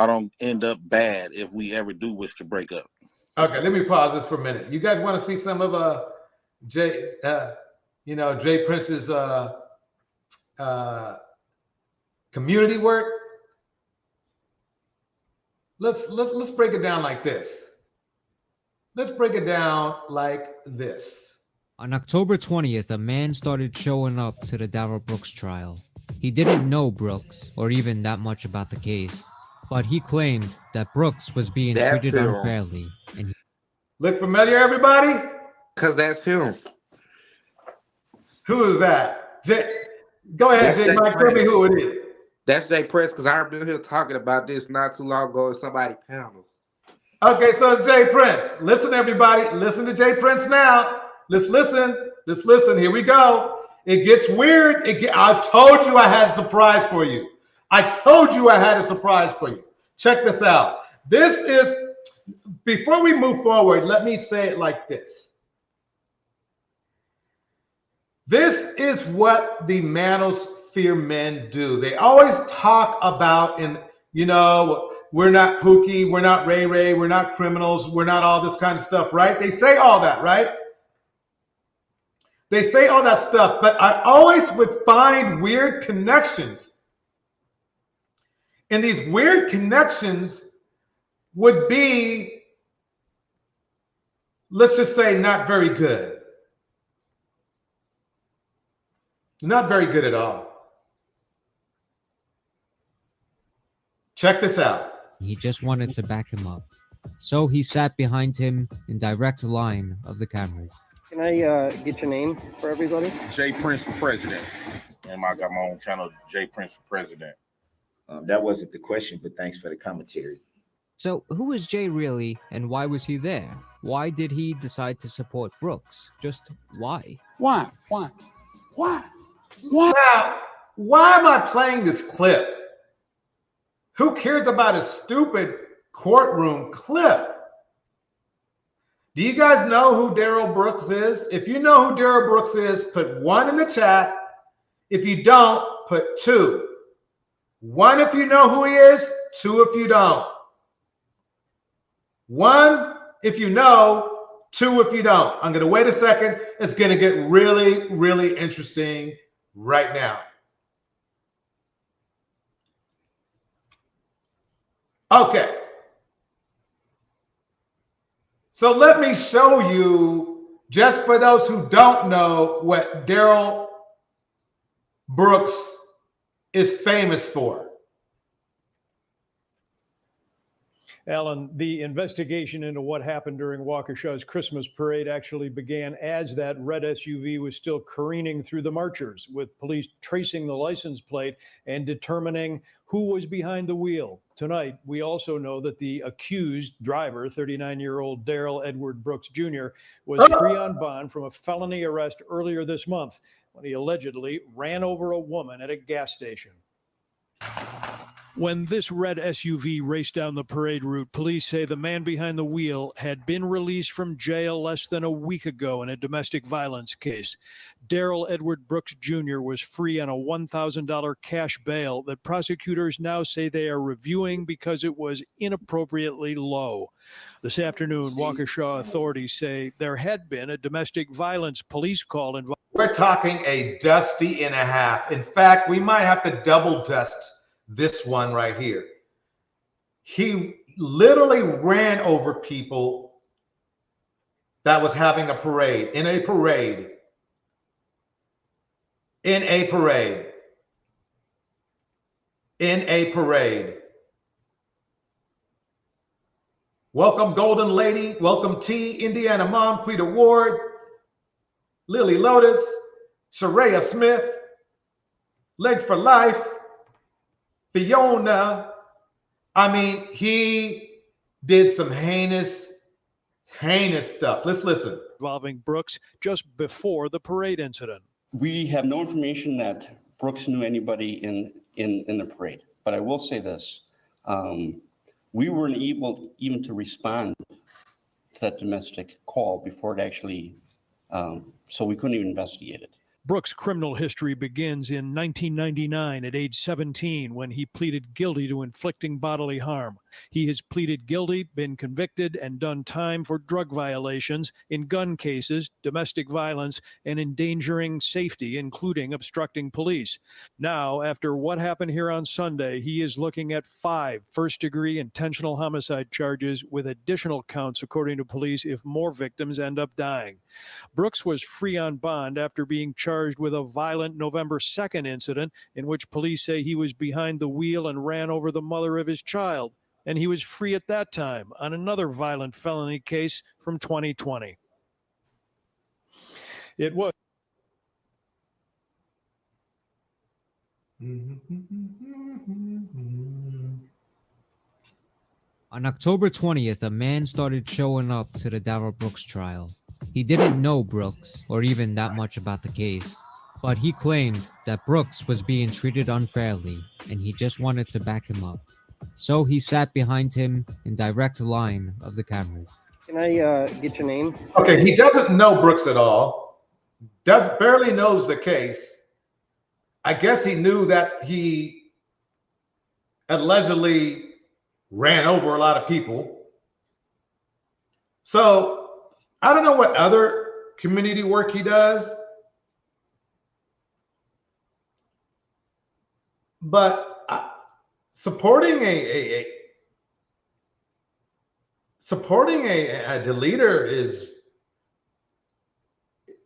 Speaker 19: don't end up bad if we ever do wish to break up.
Speaker 2: Okay, let me pause this for a minute. You guys want to see some of Jay Prince's community work? Let's break it down like this.
Speaker 21: On October 20th, a man started showing up to the Darrell Brooks trial. He didn't know Brooks or even that much about the case, but he claimed that Brooks was being treated unfairly. And
Speaker 2: look familiar, everybody?
Speaker 20: Because that's him.
Speaker 2: Who is that? Go ahead, Jay Mike. Tell me who it is.
Speaker 20: That's Jay Prince, because I remember him talking about this not too long ago in somebody's panel.
Speaker 2: Okay, so it's Jay Prince. Listen, everybody. Listen to Jay Prince now. Let's listen. Let's listen. Here we go. It gets weird. I told you I had a surprise for you. I told you I had a surprise for you. Check this out. This is, before we move forward, let me say it like this. This is what the manosphere men do. They always talk about, we're not Pookie, we're not Ray Ray, we're not criminals, we're not all this kind of stuff, right? They say all that, right? They say all that stuff, but I always would find weird connections. And these weird connections would be, let's just say, not very good. Not very good at all. Check this out.
Speaker 21: He just wanted to back him up. So he sat behind him in direct line of the cameras.
Speaker 1: Can I get your name for everybody?
Speaker 19: Jay Prince for president. And I got my own channel, Jay Prince for president.
Speaker 22: That wasn't the question, but thanks for the commentary.
Speaker 21: So who is Jay really, and why was he there? Why did he decide to support Brooks? Just why?
Speaker 2: Why? Now, why am I playing this clip? Who cares about a stupid courtroom clip? Do you guys know who Darrell Brooks is? If you know who Darrell Brooks is, put 1 in the chat. If you don't, put 2. 1 if you know who he is, 2 if you don't. 1 if you know, 2 if you don't. I'm going to wait a second. It's going to get really, really interesting right now. Okay. So let me show you, just for those who don't know, what Darrell Brooks is famous for.
Speaker 23: Alan, the investigation into what happened during Waukesha's Christmas parade actually began as that red SUV was still careening through the marchers, with police tracing the license plate and determining who was behind the wheel. Tonight, we also know that the accused driver, 39-year-old Darrell Edward Brooks Jr., was free on bond from a felony arrest earlier this month when he allegedly ran over a woman at a gas station. When this red SUV raced down the parade route, police say the man behind the wheel had been released from jail less than a week ago in a domestic violence case. Darrell Edward Brooks Jr. was free on a $1,000 cash bail that prosecutors now say they are reviewing because it was inappropriately low. This afternoon, Waukesha authorities say there had been a domestic violence police call involved.
Speaker 2: We're talking a dusty and a half. In fact, we might have to double dust this one right here. He literally ran over people that was having a parade, in a parade. Welcome, Golden Lady. Welcome, T, Indiana Mom, Quita Ward, Lily Lotus, Sharaya Smith, Legs for Life, Fiona. I mean, he did some heinous stuff. Let's listen.
Speaker 23: Involving Brooks just before the parade incident.
Speaker 24: We have no information that Brooks knew anybody in the parade. But I will say this. We weren't able even to respond to that domestic call before it actually, so we couldn't even investigate it.
Speaker 23: Brooks' criminal history begins in 1999 at age 17 when he pleaded guilty to inflicting bodily harm. He has pleaded guilty, been convicted, and done time for drug violations in gun cases, domestic violence, and endangering safety, including obstructing police. Now, after what happened here on Sunday, he is looking at 5 first-degree intentional homicide charges with additional counts, according to police, if more victims end up dying. Brooks was free on bond after being charged with a violent November 2nd incident in which police say he was behind the wheel and ran over the mother of his child. And he was free at that time on another violent felony case from 2020. It was.
Speaker 21: On October 20th, a man started showing up to the Darrell Brooks trial. He didn't know Brooks, or even that much about the case, but he claimed that Brooks was being treated unfairly, and he just wanted to back him up. So he sat behind him in direct line of the cameras.
Speaker 1: Can I get your name?
Speaker 2: Okay, he doesn't know Brooks at all. Barely knows the case. I guess he knew that he allegedly ran over a lot of people. So I don't know what other community work he does, but supporting a deleter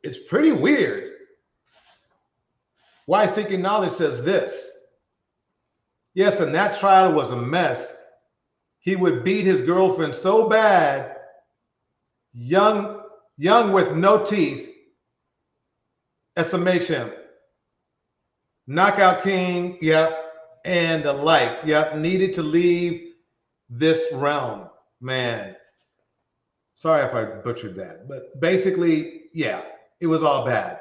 Speaker 2: it's pretty weird. Why Seeking Knowledge says this. Yes, and that trial was a mess. He would beat his girlfriend so bad, young with no teeth, SMHM, Knockout King, yep, and the like, yep, needed to leave this realm, man. Sorry if I butchered that, but basically, yeah, it was all bad.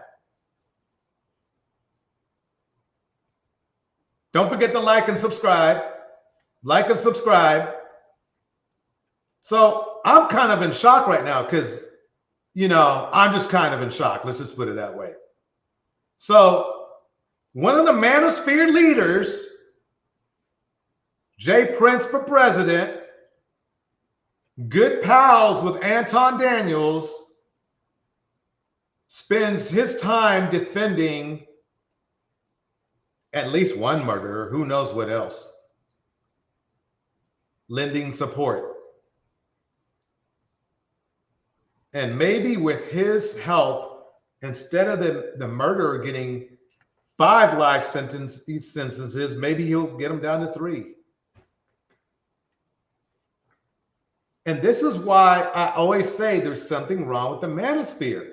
Speaker 2: Don't forget to like and subscribe. Like and subscribe. So I'm kind of in shock right now because, I'm just kind of in shock. Let's just put it that way. So one of the manosphere leaders, Jay Prince for president, good pals with Anton Daniels, spends his time defending at least one murderer, who knows what else, lending support. And maybe with his help, instead of the murderer getting 5 life sentences, maybe he'll get him down to 3. And this is why I always say there's something wrong with the manosphere.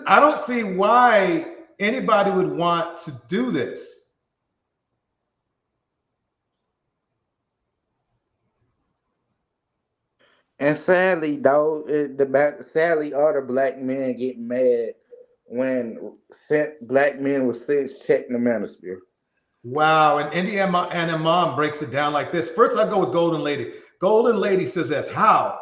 Speaker 2: I don't see why anybody would want to do this.
Speaker 20: And sadly, though, sadly, other black men get mad when black men with sense check the manosphere.
Speaker 2: Wow, and Indiana Imam breaks it down like this. First, I go with Golden Lady. Golden Lady says this: How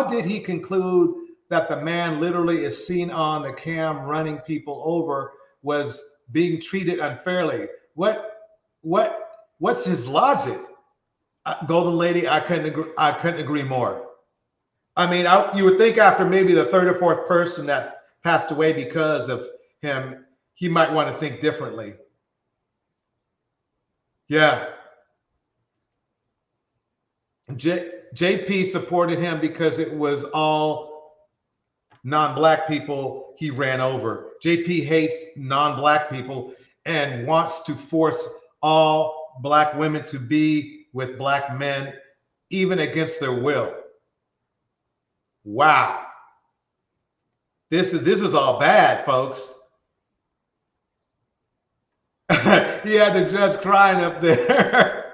Speaker 2: did he conclude that the man literally is seen on the cam running people over was being treated unfairly? What's his logic? Golden Lady, I couldn't agree more. I mean, you would think after maybe the 3rd or 4th person that passed away because of him, he might want to think differently. Yeah. JP supported him because it was all non-black people he ran over. JP hates non-black people and wants to force all black women to be with black men, even against their will. Wow. This is all bad, folks. He had the judge crying up there.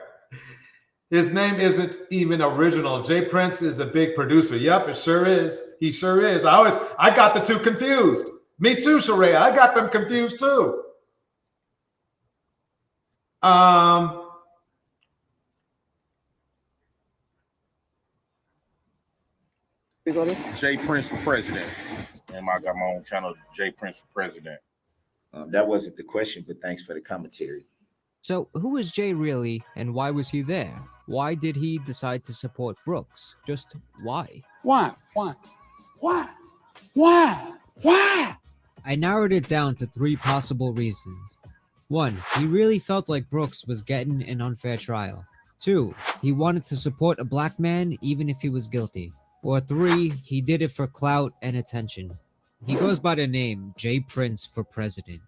Speaker 2: His name isn't even original. Jay Prince is a big producer. Yep, it sure is. He sure is. I got the two confused. Me too, Sheree. I got them confused too.
Speaker 19: Jay Prince for president. And I got my own channel, Jay Prince for president.
Speaker 22: That wasn't the question, but thanks for the commentary.
Speaker 21: So, who is Jay really, and why was he there? Why did he decide to support Brooks? Just why?
Speaker 3: Why?
Speaker 21: I narrowed it down to 3 possible reasons. 1, he really felt like Brooks was getting an unfair trial. 2, he wanted to support a black man even if he was guilty. Or 3, he did it for clout and attention. He goes by the name Jay Prince for president.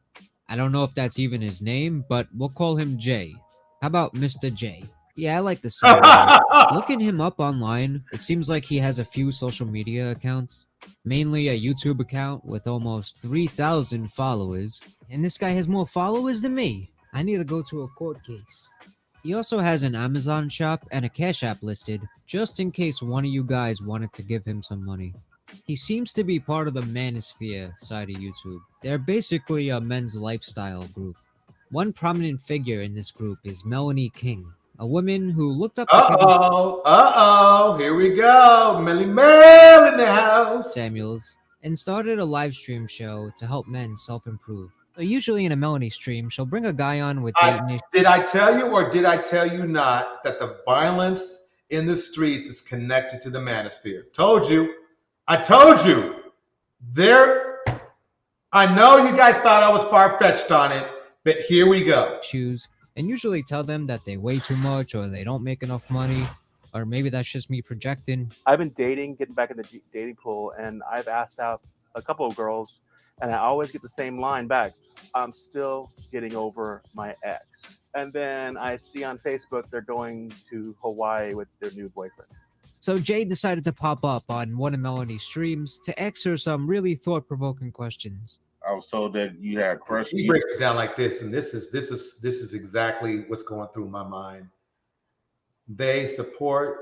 Speaker 21: I don't know if that's even his name, but we'll call him Jay. How about Mr. J? Yeah, I like the sound of it. Looking him up online, it seems like he has a few social media accounts. Mainly a YouTube account with almost 3,000 followers. And this guy has more followers than me. I need to go to a court case. He also has an Amazon shop and a Cash App listed, just in case one of you guys wanted to give him some money. He seems to be part of the Manosphere side of YouTube. They're basically a men's lifestyle group. One prominent figure in this group is Melanie King, a woman who looked up to Kevin
Speaker 2: Here we go. Melli in the house.
Speaker 21: Samuels and started a live stream show to help men self-improve. So usually in a Melanie stream, she'll bring a guy on with dating issues.
Speaker 2: Did I tell you or did I tell you not that the violence in the streets is connected to the manosphere? Told you. I told you. I know you guys thought I was far-fetched on it, but here we go.
Speaker 21: And usually tell them that they weigh too much or they don't make enough money, or maybe that's just me projecting.
Speaker 3: I've been getting back in the dating pool, and I've asked out a couple of girls, and I always get the same line back. I'm still getting over my ex. And then I see on Facebook they're going to Hawaii with their new boyfriend.
Speaker 21: So Jay decided to pop up on one of Melanie's streams to ask her some really thought-provoking questions.
Speaker 19: I was told that you had crushed.
Speaker 2: He breaks it down like this, and this is exactly what's going through my mind. They support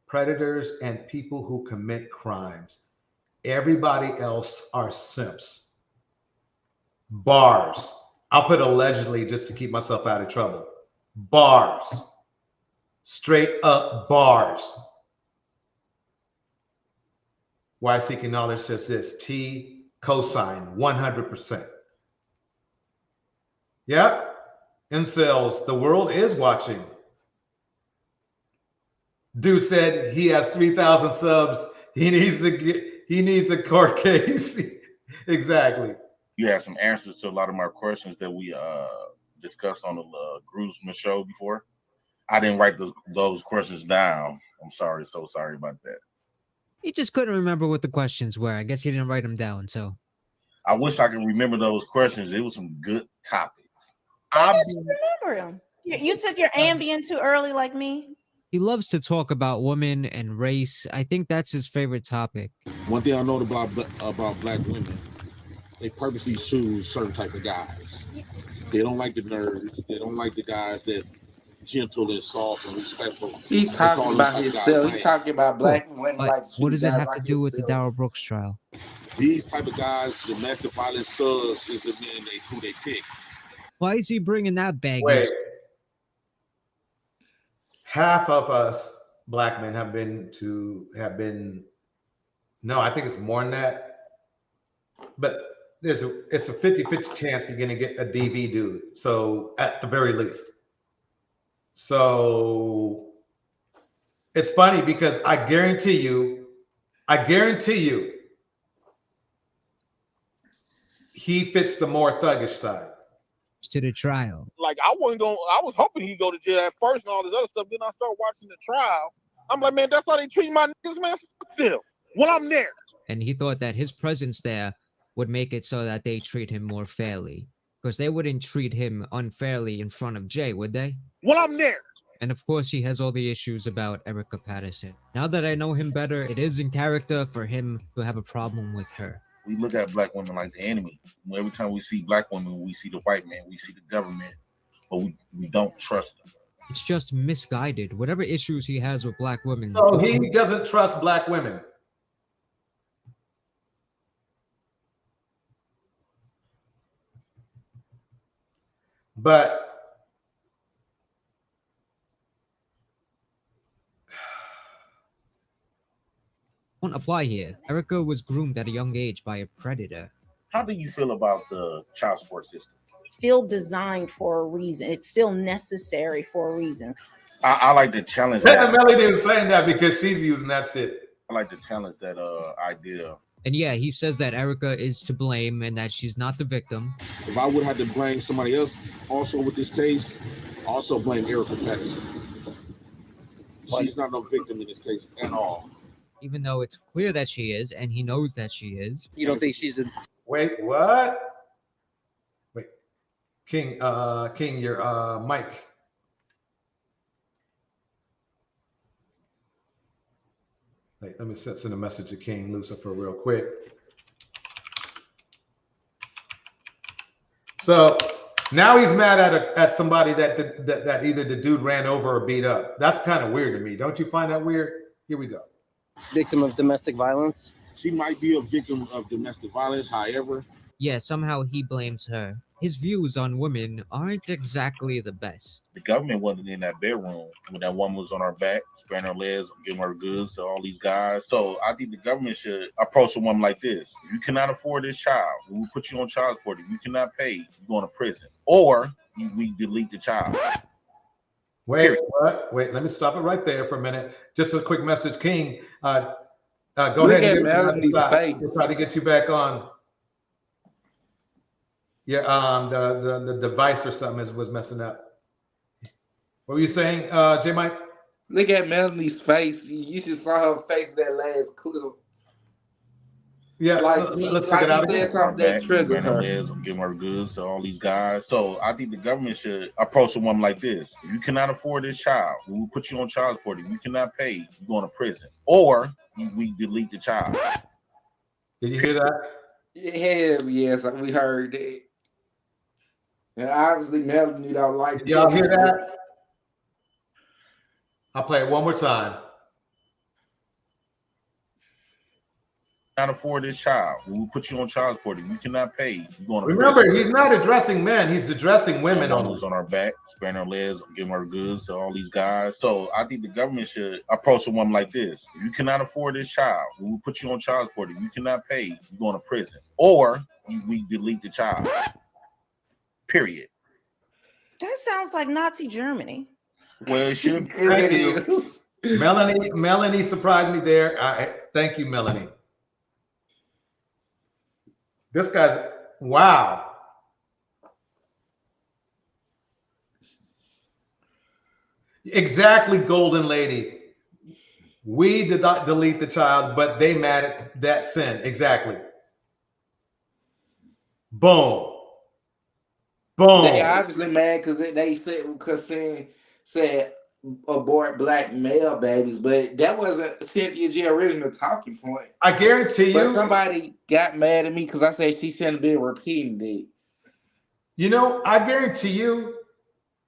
Speaker 2: predators and people who commit crimes. Everybody else are simps. Bars. I'll put allegedly just to keep myself out of trouble. Bars. Straight up bars. Why seeking knowledge says this. T cosine 100%. Yep. Incels, the world is watching. Dude said he has 3,000 subs. He needs a court case. Exactly.
Speaker 19: You have some answers to a lot of my questions that we discussed on the Groomsman show before. I didn't write those questions down. I'm sorry, so sorry about that.
Speaker 21: He just couldn't remember what the questions were. I guess he didn't write them down, so.
Speaker 19: I wish I could remember those questions. It was some good topics.
Speaker 5: I just remember them. You took your Ambien too early like me.
Speaker 21: He loves to talk about women and race. I think that's his favorite topic.
Speaker 6: One thing I know about black women, they purposely choose certain type of guys. They don't like the nerds. They don't like the guys that gentle and soft and respectful.
Speaker 20: He's talking about himself. He's talking about black women. Like
Speaker 21: what does it have to do with the Darrell Brooks trial?
Speaker 6: These type of guys, domestic violence thugs, is the men who they pick.
Speaker 21: Why is he bringing that baggage?
Speaker 2: Wait. Half of us black men have been, no, I think it's more than that. But it's a 50-50 chance you're going to get a DV dude. So at the very least. So it's funny because I guarantee you, he fits the more thuggish side.
Speaker 21: To the trial.
Speaker 7: Like I was hoping he'd go to jail at first and all this other stuff. Then I start watching the trial. I'm like, man, that's how they treat my niggas, man. Still, when I'm there.
Speaker 21: And he thought that his presence there would make it so that they treat him more fairly. Because they wouldn't treat him unfairly in front of Jay, would they?
Speaker 7: When I'm there.
Speaker 21: And of course, he has all the issues about Erica Patterson. Now that I know him better, it is in character for him to have a problem with her.
Speaker 19: We look at black women like the enemy. Every time we see black women, we see the white man, we see the government, but we don't trust them.
Speaker 21: It's just misguided. Whatever issues he has with black women.
Speaker 2: So he doesn't trust black women. But
Speaker 21: won't apply here. Erica was groomed at a young age by a predator.
Speaker 19: How do you feel about the child support system?
Speaker 5: It's still designed for a reason. It's still necessary for a reason.
Speaker 19: I like to challenge
Speaker 2: that. Melli didn't say that because she's using that shit.
Speaker 19: I like to challenge that idea.
Speaker 21: And yeah, he says that Erica is to blame and that she's not the victim.
Speaker 6: If I would have to blame somebody else also with this case, also blame Erica Patterson. She's not no victim in this case at all.
Speaker 21: Even though it's clear that she is, and he knows that she is.
Speaker 1: You don't think she's a...
Speaker 2: Wait, what? Wait. King, your mic. Wait, let me send a message to King Lucifer real quick. So Now he's mad at somebody that either the dude ran over or beat up. That's kind of weird to me. Don't you find that weird? Here we go.
Speaker 1: Victim of domestic violence.
Speaker 6: She might be a victim of domestic violence. However,
Speaker 21: Yeah, somehow he blames her. His views on women aren't exactly the best.
Speaker 19: The government wasn't in that bedroom when that woman was on her back, spreading her legs, giving her goods to all these guys. So I think the government should approach a woman like this. If you cannot afford this child, we will put you on child support. If you cannot pay, you're going to prison. Or we delete the child.
Speaker 2: Wait, what? Wait, let me stop it right there for a minute. Just a quick message, King. Go
Speaker 20: Look
Speaker 2: ahead
Speaker 20: at
Speaker 2: and
Speaker 20: Melanie's face.
Speaker 2: we'll try to get you back on. Yeah, the device or something was messing up. What were you saying, J Mike?
Speaker 20: Look at Melanie's face. You just saw her face that last clip.
Speaker 2: Yeah,
Speaker 20: like
Speaker 2: let's check it out again.
Speaker 20: Something that triggered her.
Speaker 19: Legs, giving her goods to all these guys. So I think the government should approach a woman like this. If you cannot afford this child, we will put you on child support. If you cannot pay, you're going to prison. Or we delete the child.
Speaker 2: Did you hear that?
Speaker 20: Hell yes, we heard it. And obviously Melanie don't like.
Speaker 2: Did y'all hear that? I'll play it one more time.
Speaker 19: Cannot afford this child, we will put you on child support. If you cannot pay, you're going to
Speaker 2: Remember,
Speaker 19: prison.
Speaker 2: he's not addressing men; he's addressing women.
Speaker 19: On was on our back, spreading her legs, giving her goods to all these guys. So I think the government should approach a woman like this. If you cannot afford this child, we will put you on child support. If you cannot pay, you're going to prison. Or we delete the child. Period.
Speaker 5: That sounds like Nazi Germany.
Speaker 19: Well, it should.
Speaker 2: Thank you, Melanie. Melanie surprised me there. Thank you, Melanie. This guy's wow. Exactly, golden lady. We did not delete the child, but they mad at that sin. Exactly. Boom. Boom.
Speaker 20: They obviously mad because they said abort black male babies, but that wasn't Cynthia G's original talking point.
Speaker 2: I guarantee you.
Speaker 20: But somebody got mad at me because I said she shouldn't be repeating it.
Speaker 2: You know, I guarantee you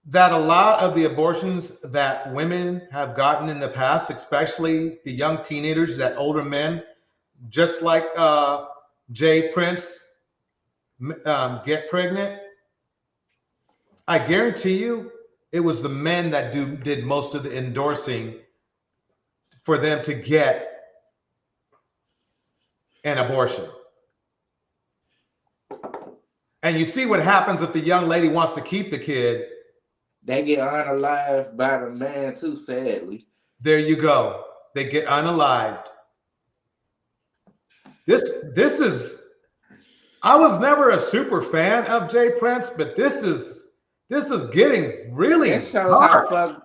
Speaker 2: that a lot of the abortions that women have gotten in the past, especially the young teenagers, that older men, just like Jay Prince, get pregnant. I guarantee you it was the men that did most of the endorsing for them to get an abortion. And you see what happens if the young lady wants to keep the kid.
Speaker 20: They get unalived by the man too, sadly.
Speaker 2: There you go. They get unalived. This is, I was never a super fan of Jay Prince, but this is getting really hard.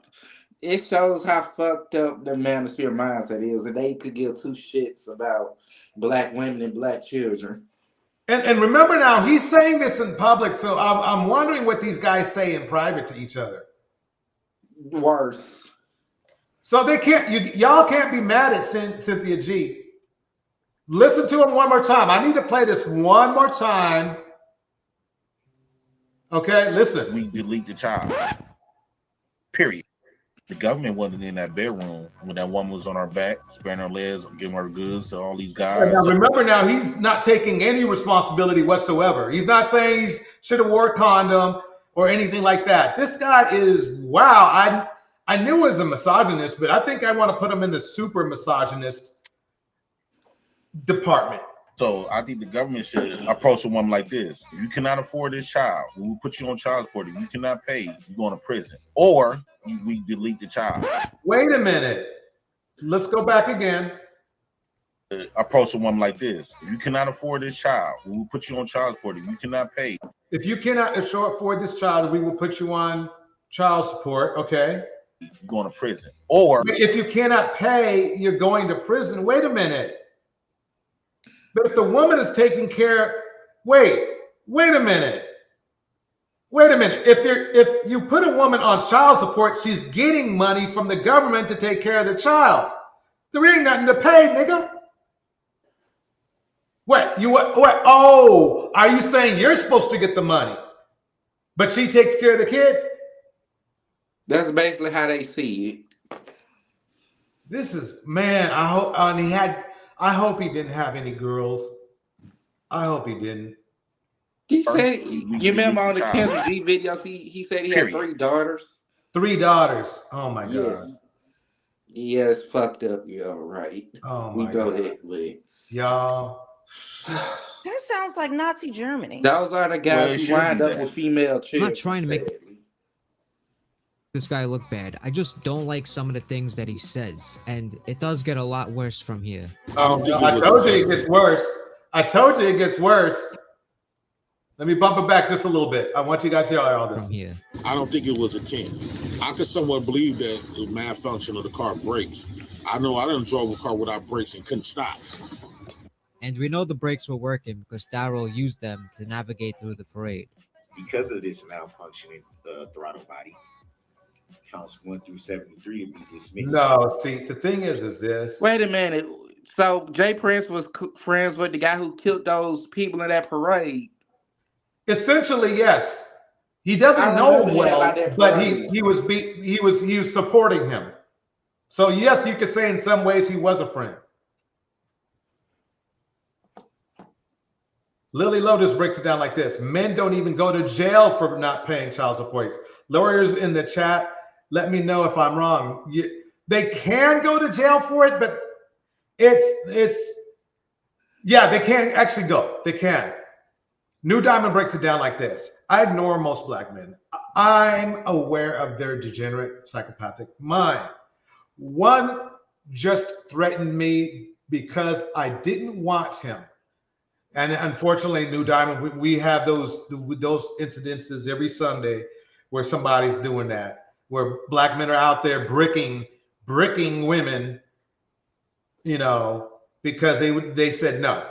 Speaker 20: It shows how fucked up the manosphere mindset is, and they could give two shits about black women and black children.
Speaker 2: And remember now, he's saying this in public, so I'm wondering what these guys say in private to each other.
Speaker 20: Worse.
Speaker 2: So they can't, y'all can't be mad at Cynthia G. Listen to him one more time. I need to play this one more time. Okay, listen.
Speaker 19: We delete the child. Period. The government wasn't in that bedroom when that woman was on her back, spreading her legs, giving her goods to all these guys.
Speaker 2: Now remember now, he's not taking any responsibility whatsoever. He's not saying he should have wore a condom or anything like that. This guy is, wow. I knew he was a misogynist, but I think I want to put him in the super misogynist department.
Speaker 19: So I think the government should approach a woman like this. If you cannot afford this child, we will put you on child support. If you cannot pay, you're going to prison. Or we delete the child.
Speaker 2: Wait a minute. Let's go back again.
Speaker 19: Approach a woman like this. If you cannot afford this child, we will put you on child support. If you cannot pay.
Speaker 2: If you cannot afford this child, we will put you on child support. Okay.
Speaker 19: You're going to prison. Or
Speaker 2: if you cannot pay, you're going to prison. Wait a minute. But if the woman is taking care, wait a minute. Wait a minute. If you put a woman on child support, she's getting money from the government to take care of the child. There ain't nothing to pay, nigga. What? Oh, are you saying you're supposed to get the money? but she takes care of the kid.
Speaker 20: That's basically how they see it.
Speaker 2: This is, man, I hope he didn't have any girls. I hope he didn't.
Speaker 20: He said, you remember on the Kendra G videos, he said he had 3 daughters.
Speaker 2: 3 daughters. Oh my God.
Speaker 20: Yes. Yes, fucked up. Yeah, right.
Speaker 2: Oh
Speaker 20: we
Speaker 2: my
Speaker 20: know
Speaker 2: God.
Speaker 20: that, but
Speaker 2: y'all.
Speaker 5: That sounds like Nazi Germany.
Speaker 20: Those are the guys who wind up with female
Speaker 21: I'm
Speaker 20: children.
Speaker 21: not trying to make this guy look bad. I just don't like some of the things that he says, and it does get a lot worse from here.
Speaker 2: Oh, no, I told you it gets worse. I told you it gets worse. Let me bump it back just a little bit. I want you guys to hear all this.
Speaker 21: From here.
Speaker 6: I don't think it was a 10. I could somewhat believe that the malfunction of the car brakes. I know I done drove a car without brakes and couldn't stop.
Speaker 21: And we know the brakes were working because Darryl used them to navigate through the parade.
Speaker 22: Because of this malfunctioning throttle body, counts 1 through 73 to be dismissed.
Speaker 2: No, see, the thing is this.
Speaker 20: Wait a minute. So Jay Prince was friends with the guy who killed those people in that parade.
Speaker 2: Essentially, yes. He doesn't know him well, but he was supporting him. So yes, you could say in some ways he was a friend. Lily Lotus breaks it down like this. Men don't even go to jail for not paying child support. Lawyers in the chat, let me know if I'm wrong. They can go to jail for it, but yeah, they can actually go. They can. New Diamond breaks it down like this. I ignore most black men. I'm aware of their degenerate psychopathic mind. One just threatened me because I didn't want him. And unfortunately, New Diamond, we have those incidences every Sunday where somebody's doing that, where black men are out there bricking women, you know, because they said no.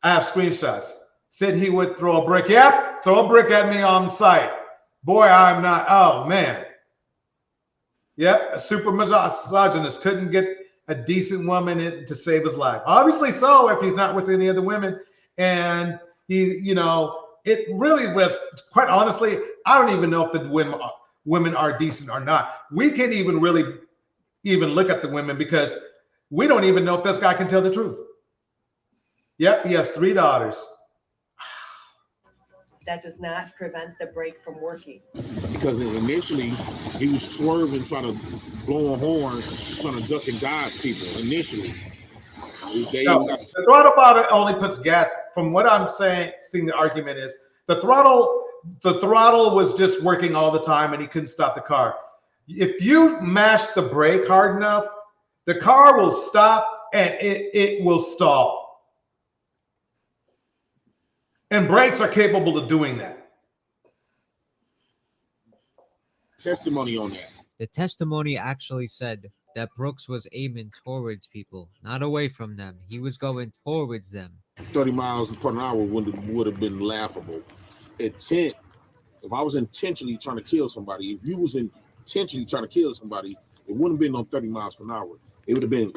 Speaker 2: I have screenshots. Said he would throw a brick. Yep, throw a brick at me on sight. Boy, I'm not. Oh man. Yep, a super misogynist couldn't get a decent woman to save his life. Obviously so, if he's not with any other women. And he, you know, it really was, quite honestly, I don't even know if the women are decent or not. We can't even really even look at the women because we don't even know if this guy can tell the truth. Yep, he has 3 daughters.
Speaker 4: That does not prevent the brake from working.
Speaker 6: Because initially, he was swerving, trying to blow a horn, trying to duck and dodge people initially.
Speaker 2: The throttle body only puts gas. From what I'm seeing the argument is the throttle was just working all the time and he couldn't stop the car. If you mash the brake hard enough, the car will stop and it will stall. And brakes are capable of doing that.
Speaker 6: Testimony on that.
Speaker 21: The testimony actually said that Brooks was aiming towards people, not away from them. He was going towards them.
Speaker 6: 30 miles per hour would have been laughable. Intent. If I was intentionally trying to kill somebody, if you was intentionally trying to kill somebody, it wouldn't have been on 30 miles per hour. It would have been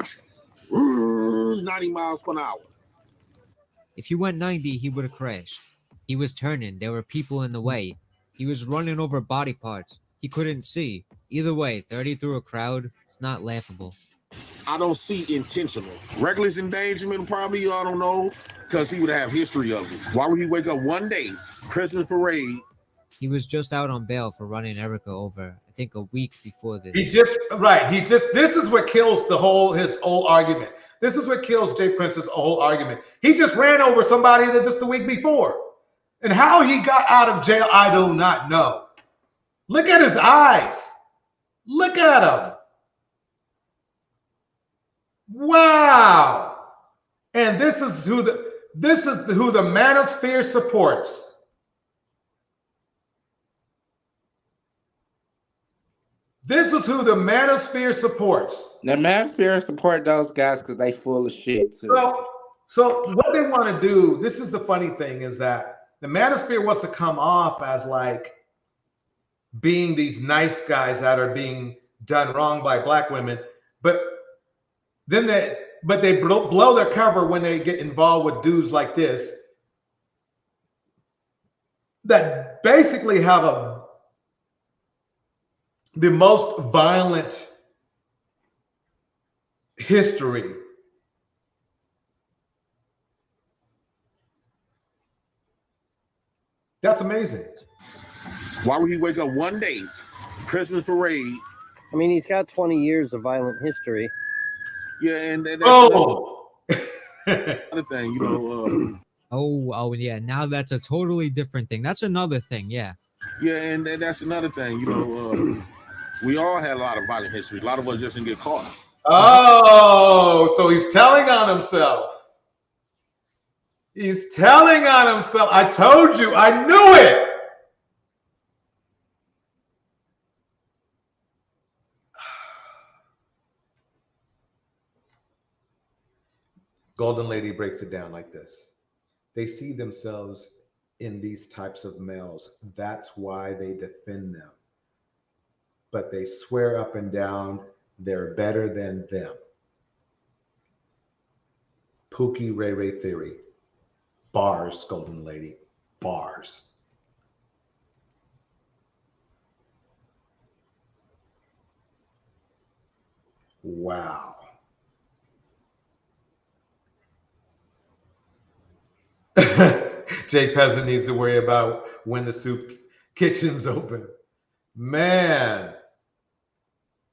Speaker 6: 90 miles per hour.
Speaker 21: If he went 90, he would have crashed. He was turning. There were people in the way. He was running over body parts. He couldn't see. Either way, 30 through a crowd, it's not laughable.
Speaker 6: I don't see intentional. Reckless endangerment, probably, I don't know, because he would have history of it. Why would he wake up one day, Christmas parade?
Speaker 21: He was just out on bail for running Erica over, I think a week before this.
Speaker 2: This is what kills his whole argument. This is what kills Jay Prince's whole argument. He just ran over somebody that just a week before. And how he got out of jail, I do not know. Look at his eyes. Look at him. Wow. And this is who the manosphere supports. This is who the manosphere supports.
Speaker 20: The manosphere support those guys because they full of shit too.
Speaker 2: So what they want to do, this is the funny thing, is that the manosphere wants to come off as like being these nice guys that are being done wrong by black women, but they blow their cover when they get involved with dudes like this that basically have the most violent history. That's amazing.
Speaker 6: Why would he wake up one day, Christmas parade?
Speaker 1: I mean, he's got 20 years of violent history.
Speaker 6: Yeah, and that's another thing, you know.
Speaker 21: Oh, yeah. Now that's a totally different thing. That's another thing, yeah.
Speaker 6: Yeah, and that's another thing, you know. We all had a lot of violent history. A lot of us just didn't get caught.
Speaker 2: Oh, so he's telling on himself. He's telling on himself. I told you. I knew it. Golden Lady breaks it down like this. They see themselves in these types of males. That's why they defend them. But they swear up and down they're better than them. Pookie Ray Ray theory. Bars, Golden Lady. Bars. Wow. Jay Peasant needs to worry about when the soup kitchen's open. Man,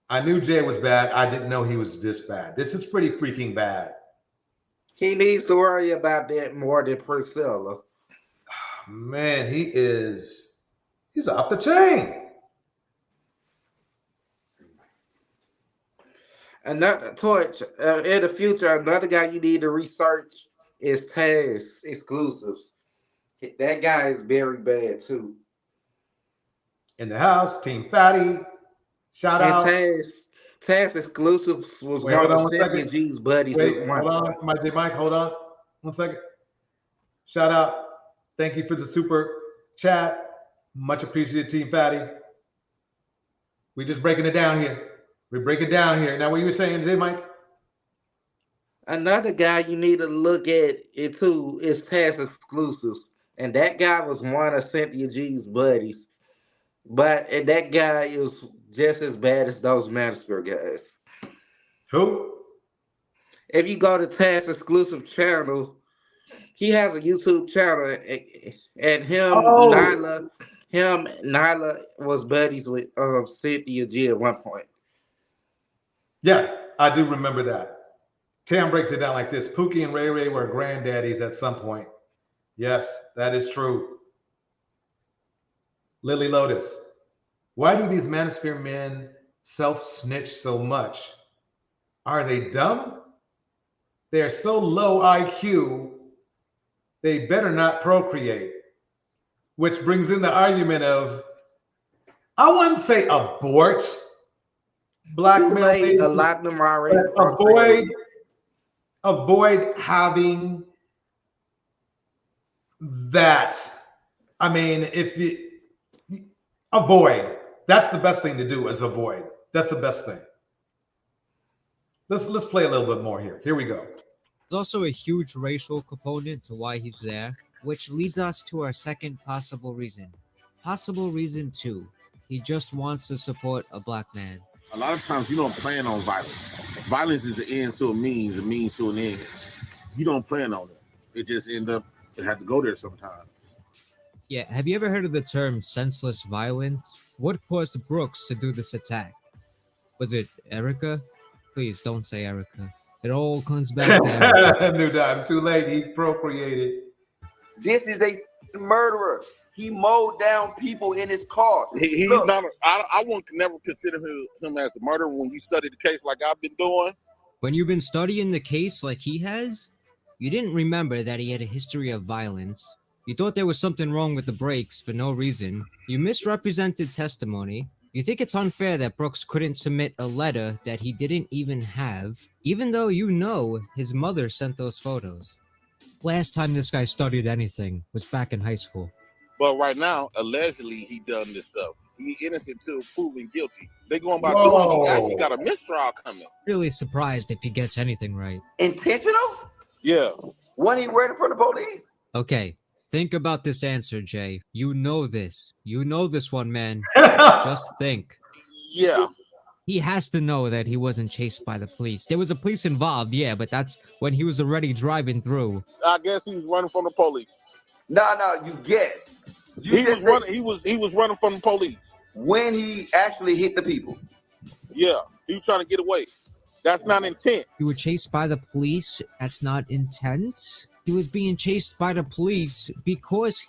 Speaker 2: I knew Jay was bad. I didn't know he was this bad. This is pretty freaking bad.
Speaker 20: He needs to worry about that more than Priscilla.
Speaker 2: Man, he's off the chain.
Speaker 20: Another Torch, in the future, another guy you need to research is Taz Exclusives. That guy is very bad too.
Speaker 2: In the house, Team Fatty. Shout out.
Speaker 20: Taz Exclusives was
Speaker 2: Wait,
Speaker 20: one
Speaker 2: hold on
Speaker 20: of
Speaker 2: one
Speaker 20: Cynthia
Speaker 2: second.
Speaker 20: G's buddies.
Speaker 2: Wait, hold on. My J Mike, hold on. 1 second. Shout out. Thank you for the super chat. Much appreciated, Team Fatty. We just breaking it down here. We break it down here. Now, what you were saying, J Mike?
Speaker 20: Another guy you need to look at it too is Taz Exclusives. And that guy was one of Cynthia G's buddies. But that guy is just as bad as those Manisphere guys.
Speaker 2: Who?
Speaker 20: If you go to Taz Exclusive channel, he has a YouTube channel, and Nyla was buddies with Cynthia G at one point.
Speaker 2: Yeah, I do remember that. Tam breaks it down like this. Pookie and Ray Ray were granddaddies at some point. Yes, that is true. Lily Lotus. Why do these Manosphere men self-snitch so much? Are they dumb? They're so low IQ, they better not procreate. Which brings in the argument of, I wouldn't say abort black male.
Speaker 20: A lot of them are already
Speaker 2: avoid having that. I mean, if you avoid, that's the best thing to do is avoid. That's the best thing. Let's play a little bit more here. Here we go.
Speaker 21: There's also a huge racial component to why he's there, which leads us to our second possible reason. Possible reason 2. He just wants to support a black man.
Speaker 6: A lot of times you don't plan on violence. Violence is the end to a means, a means to an end. You don't plan on it. It just it had to go there sometimes.
Speaker 21: Yeah, have you ever heard of the term senseless violence? What caused Brooks to do this attack? Was it Erica? Please don't say Erica. It all comes back to Erica.
Speaker 2: New dime, too late. He procreated.
Speaker 8: This is a murderer. He mowed down people in his car.
Speaker 7: He's not. I won't never consider him as a murderer when you study the case like I've been doing.
Speaker 21: When you've been studying the case like he has, you didn't remember that he had a history of violence. You thought there was something wrong with the brakes for no reason. You misrepresented testimony. You think it's unfair that Brooks couldn't submit a letter that he didn't even have, even though you know his mother sent those photos. Last time this guy studied anything was back in high school.
Speaker 7: But right now, allegedly, he done this stuff. He innocent till proven guilty. They going by doing. He actually got a mistrial coming.
Speaker 21: Really surprised if he gets anything right.
Speaker 8: Intentional?
Speaker 7: Yeah.
Speaker 8: When he ready for the police?
Speaker 21: Okay, Think about this answer, Jay. You know this. You know this one, man. Just think.
Speaker 7: Yeah.
Speaker 21: He has to know that he wasn't chased by the police. There was a police involved, yeah, but that's when he was already driving through.
Speaker 7: I guess he was running from the police.
Speaker 8: No, you guess.
Speaker 7: He was running. He was running from the police
Speaker 8: when he actually hit the people.
Speaker 7: Yeah, he was trying to get away. That's not intent.
Speaker 21: You were chased by the police. That's not intent. He was being chased by the police because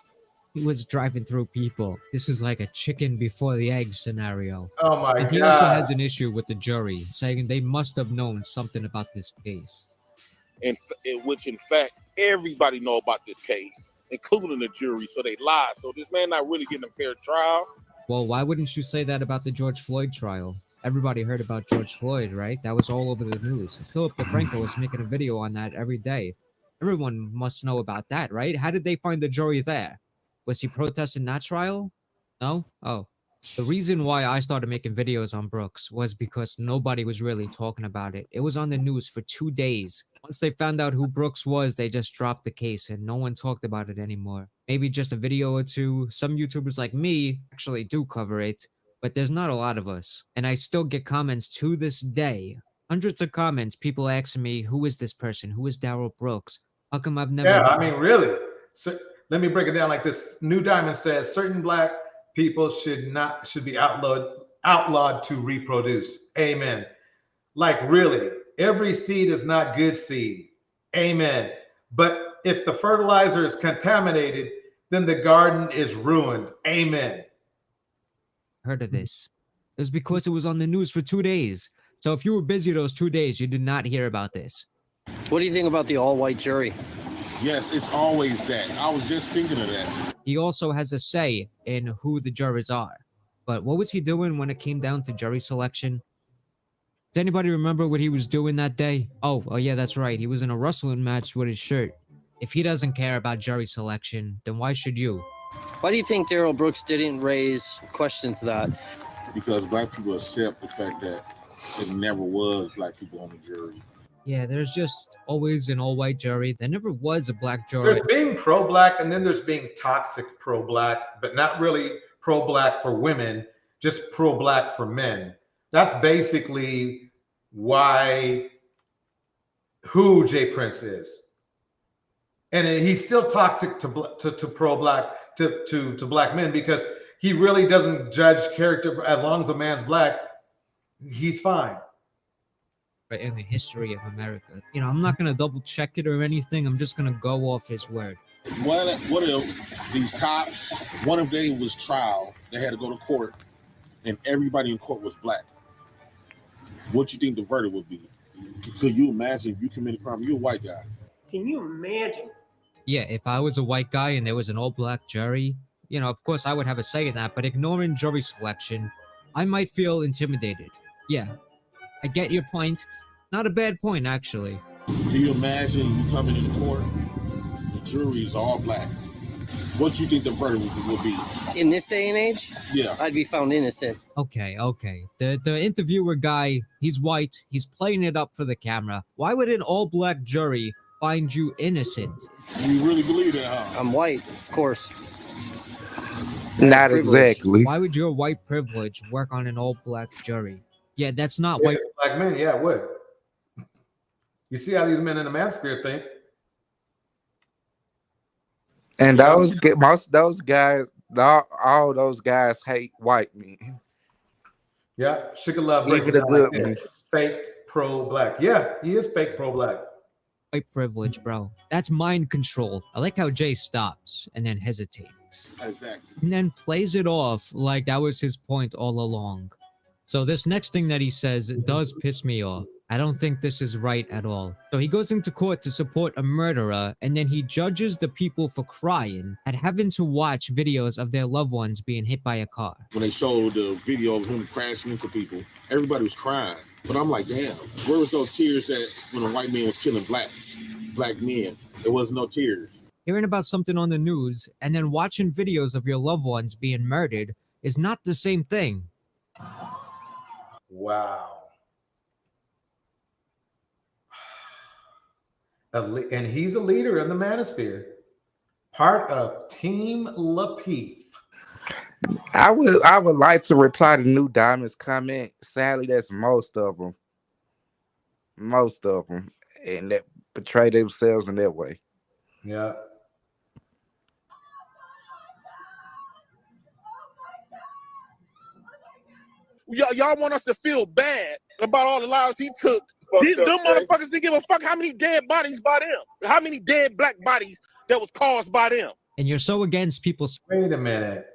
Speaker 21: he was driving through people. This is like a chicken before the egg scenario.
Speaker 2: Oh my
Speaker 21: And he
Speaker 2: God.
Speaker 21: also has an issue with the jury, saying they must have known something about this case.
Speaker 7: Which in fact, everybody know about this case, including the jury, so they lied. So this man not really getting a fair trial.
Speaker 21: Well, why wouldn't you say that about the George Floyd trial? Everybody heard about George Floyd, right? That was all over the news. Philip DeFranco was making a video on that every day. Everyone must know about that, right? How did they find the jury there? Was he protesting that trial? No? Oh. The reason why I started making videos on Brooks was because nobody was really talking about it. It was on the news for 2 days. Once they found out who Brooks was, they just dropped the case and no one talked about it anymore. Maybe just a video or two. Some YouTubers like me actually do cover it, but there's not a lot of us. And I still get comments to this day. Hundreds of comments, people asking me, who is this person? Who is Daryl Brooks? How come I've never...
Speaker 2: Yeah, I mean, really. So, let me break it down like this. New Diamond says certain black people should be outlawed to reproduce. Amen. Like really, every seed is not good seed. Amen. But if the fertilizer is contaminated, then the garden is ruined. Amen.
Speaker 21: Heard of this. It was because it was on the news for 2 days. So if you were busy those 2 days, you did not hear about this.
Speaker 1: What do you think about the all-white jury?
Speaker 6: Yes, it's always that. I was just thinking of that.
Speaker 21: He also has a say in who the jurors are. But what was he doing when it came down to jury selection? Does anybody remember what he was doing that day? Oh yeah, that's right. He was in a wrestling match with his shirt. If he doesn't care about jury selection, then why should you?
Speaker 1: Why do you think Daryl Brooks didn't raise questions to that?
Speaker 6: Because black people accept the fact that it never was black people on the jury.
Speaker 21: Yeah, there's just always an all-white jury. There never was a black jury.
Speaker 2: There's being pro-black and then there's being toxic pro-black, but not really pro-black for women, just pro-black for men. That's basically who Jay Prince is. And he's still toxic to pro-black, to black men because he really doesn't judge character. As long as a man's black, he's fine.
Speaker 21: In the history of America. You know, I'm not going to double check it or anything. I'm just going to go off his word.
Speaker 6: What if these cops, one of them was trial, they had to go to court, and everybody in court was black? What do you think the verdict would be? Could you imagine if you committed a crime? You're a white guy.
Speaker 15: Can you imagine?
Speaker 21: Yeah, if I was a white guy and there was an all-black jury, you know, of course I would have a say in that, but ignoring jury selection, I might feel intimidated. Yeah, I get your point. Not a bad point, actually.
Speaker 6: Can you imagine you come into court, the jury is all black? What do you think the verdict would be?
Speaker 1: In this day and age?
Speaker 6: Yeah.
Speaker 1: I'd be found innocent.
Speaker 21: Okay. The interviewer guy, he's white. He's playing it up for the camera. Why would an all-black jury find you innocent?
Speaker 6: You really believe that, huh?
Speaker 1: I'm white, of course.
Speaker 20: Not exactly.
Speaker 21: Why would your white privilege work on an all-black jury? Yeah, that's not white.
Speaker 2: Black men, yeah, it would. You see how these men in the manosphere think.
Speaker 20: And those guys, all those guys hate white men.
Speaker 2: Yeah, Sugar Love breaks
Speaker 20: Even
Speaker 2: it
Speaker 20: the
Speaker 2: down
Speaker 20: good
Speaker 2: like this. Fake pro-black. Yeah, he is fake pro-black.
Speaker 21: White privilege, bro. That's mind control. I like how Jay stops and then hesitates.
Speaker 6: Exactly.
Speaker 21: And then plays it off like that was his point all along. So this next thing that he says does piss me off. I don't think this is right at all. So he goes into court to support a murderer, and then he judges the people for crying and having to watch videos of their loved ones being hit by a car.
Speaker 6: When they showed the video of him crashing into people, everybody was crying. But I'm like, damn, where was those tears at when a white man was killing black men? There was no tears.
Speaker 21: Hearing about something on the news and then watching videos of your loved ones being murdered is not the same thing.
Speaker 2: Wow. And he's a leader in the manosphere. part of Team Lapeef.
Speaker 20: I would like to reply to New Diamond's comment. Sadly, that's most of them. Most of them. And that portray themselves in that way.
Speaker 2: Yeah.
Speaker 7: Y'all want us to feel bad about all the lives he took. Them motherfuckers didn't give a fuck how many dead bodies by them. How many dead black bodies that was caused by them.
Speaker 21: And you're so against people.
Speaker 2: Wait a minute.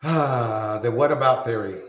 Speaker 2: The what about theory?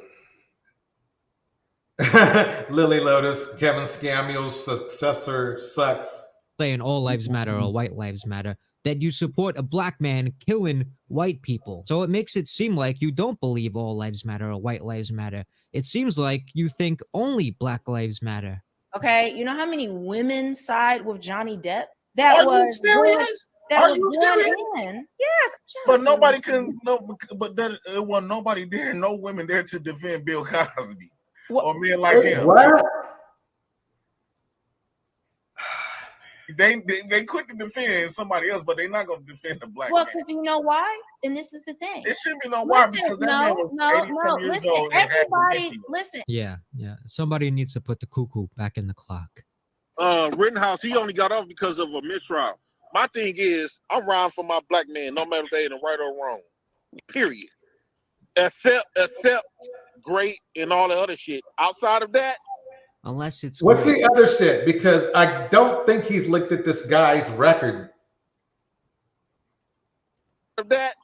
Speaker 2: Lily Lotus, Kevin Scamuel's successor sucks.
Speaker 21: Saying all lives matter or white lives matter, that you support a black man killing white people. So it makes it seem like you don't believe all lives matter or white lives matter. It seems like you think only black lives matter.
Speaker 5: Okay, you know how many women side with Johnny Depp? That
Speaker 19: Are you
Speaker 5: was
Speaker 19: serious?
Speaker 5: that
Speaker 19: Are
Speaker 5: was
Speaker 19: you
Speaker 5: born
Speaker 19: serious?
Speaker 5: in. Yes,
Speaker 19: But nobody can. No, but that it wasn't nobody there. No women there to defend Bill Cosby or men like him.
Speaker 2: What?
Speaker 19: They quick to defend somebody else, but they're not going to defend the black
Speaker 5: Well,
Speaker 19: man.
Speaker 5: because you know why? And this is the thing.
Speaker 19: It shouldn't be no why because that man was 80-some years
Speaker 5: Listen,
Speaker 19: old. and had
Speaker 5: everybody,
Speaker 19: dementia.
Speaker 5: listen.
Speaker 21: Yeah. Somebody needs to put the cuckoo back in the clock.
Speaker 7: Rittenhouse, he only got off because of a mistrial. My thing is, I'm riding for my black man, no matter if they in the right or wrong. Period. Except great and all the other shit. Outside of that,
Speaker 21: unless it's
Speaker 2: what's
Speaker 21: great.
Speaker 2: the other shit? Because I don't think he's looked at this guy's record.
Speaker 7: Of that,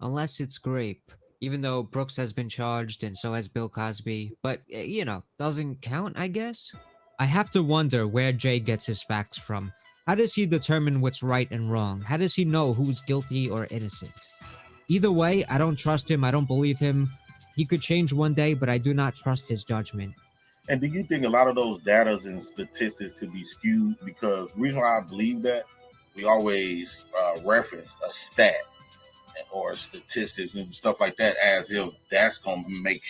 Speaker 21: unless it's grape. Even though Brooks has been charged and so has Bill Cosby, but doesn't count, I guess. I have to wonder where Jay gets his facts from. How does he determine what's right and wrong? How does he know who's guilty or innocent? Either way, I don't trust him. I don't believe him. He could change one day, but I do not trust his judgment.
Speaker 19: And do you think a lot of those data and statistics could be skewed? Because the reason why I believe that, we always reference a stat or statistics and stuff like that as if that's gonna make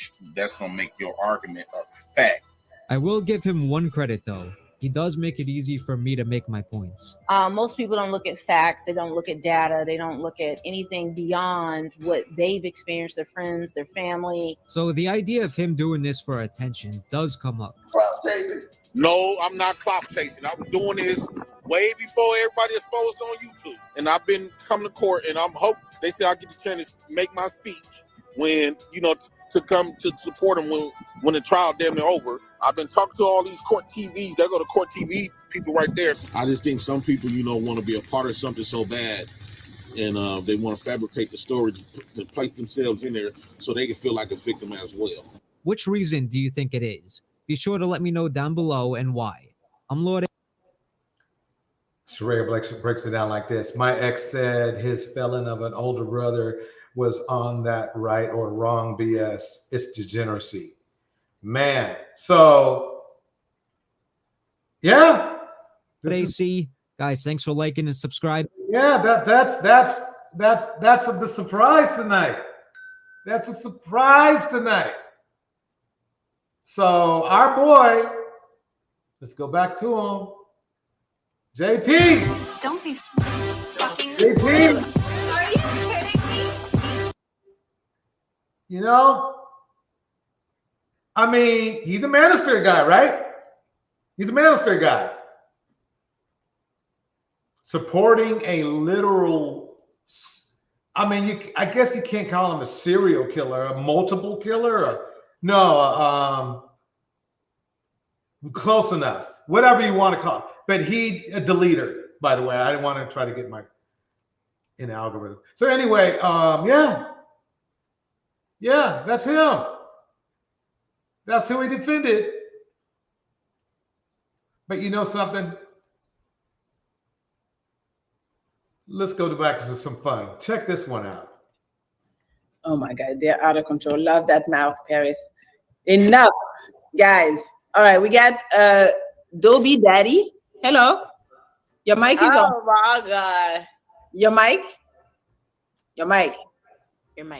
Speaker 19: your argument a fact.
Speaker 21: I will give him one credit though. He does make it easy for me to make my points.
Speaker 5: Most people don't look at facts. They don't look at data. They don't look at anything beyond what they've experienced, their friends, their family.
Speaker 21: So the idea of him doing this for attention does come up.
Speaker 7: no, I'm not clout chasing. I was doing this way before everybody exposed on YouTube. And I've been coming to court and I'm hoping they say I get the chance to make my speech when, to come to support them when the trial damn near over. I've been talking to all these court TVs. They go to court TV people right there.
Speaker 6: I just think some people, want to be a part of something so bad, and they want to fabricate the story to place themselves in there so they can feel like a victim as well.
Speaker 21: Which reason do you think it is? Be sure to let me know down below and why. I'm Lord.
Speaker 2: Sheree breaks it down like this. My ex said his felon of an older brother was on that right or wrong BS. It's degeneracy. Man. So, yeah.
Speaker 21: AC, guys, thanks for liking and subscribing.
Speaker 2: Yeah, that's the surprise tonight. That's a surprise tonight. So our boy, let's go back to him. JP.
Speaker 10: Don't be fucking
Speaker 2: JP.
Speaker 10: Are you kidding me?
Speaker 2: I mean, he's a manosphere guy, right? He's a manosphere guy. Supporting a literal, I guess you can't call him a serial killer, a multiple killer. Close enough. Whatever you want to call it. But he a deleter, by the way. I didn't want to try to get in the algorithm. So anyway, yeah, that's him. That's who he defended. But you know something? Let's go back to some fun. Check this one out.
Speaker 13: Oh my God, they're out of control. Love that mouth, Paris. Enough, guys. All right, we got Dobie Daddy. Hello. Your mic is on.
Speaker 5: Oh my God.
Speaker 13: Your mic.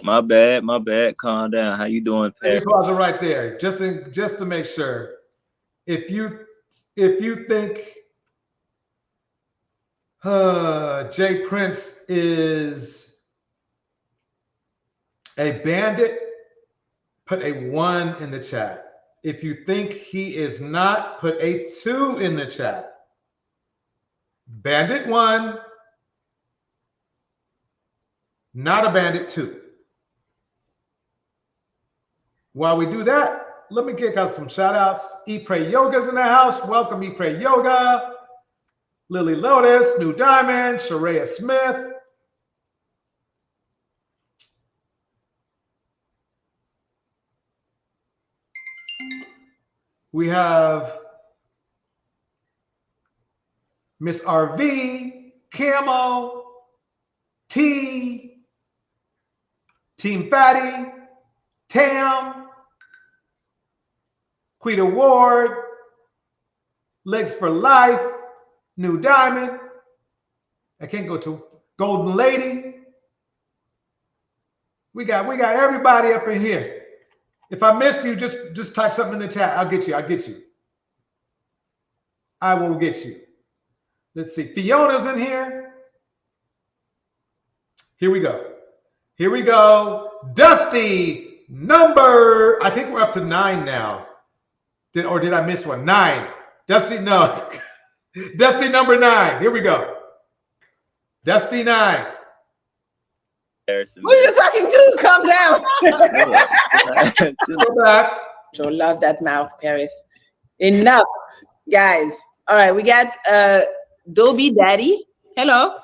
Speaker 11: My bad. Calm down. How you doing, Pat?
Speaker 2: Pause it right there, just to make sure. If you think Jay Prince is a bandit. Put a 1 in the chat. If you think he is not, put a 2 in the chat. Bandit 1, not a bandit 2. While we do that, let me kick out some shout outs. Eat Pray Yoga's in the house. Welcome, Eat Pray Yoga. Lily Lotus, New Diamond, Sharaya Smith. We have Miss RV, Camo, T, Team Fatty, Tam, Quita Ward, Legs for Life, New Diamond. I can't go to Golden Lady. We got everybody up in here. If I missed you, just type something in the chat. I'll get you. I will get you. Let's see. Fiona's in here. Here we go. Dusty number. I think we're up to 9 now. Did I miss one? 9. Dusty, no. Dusty number 9. Here we go. Dusty 9.
Speaker 13: Who are you talking to? Calm down.
Speaker 2: Go back.
Speaker 13: Love that mouth, Paris. Enough, guys. All right, we got Dobie Daddy. Hello.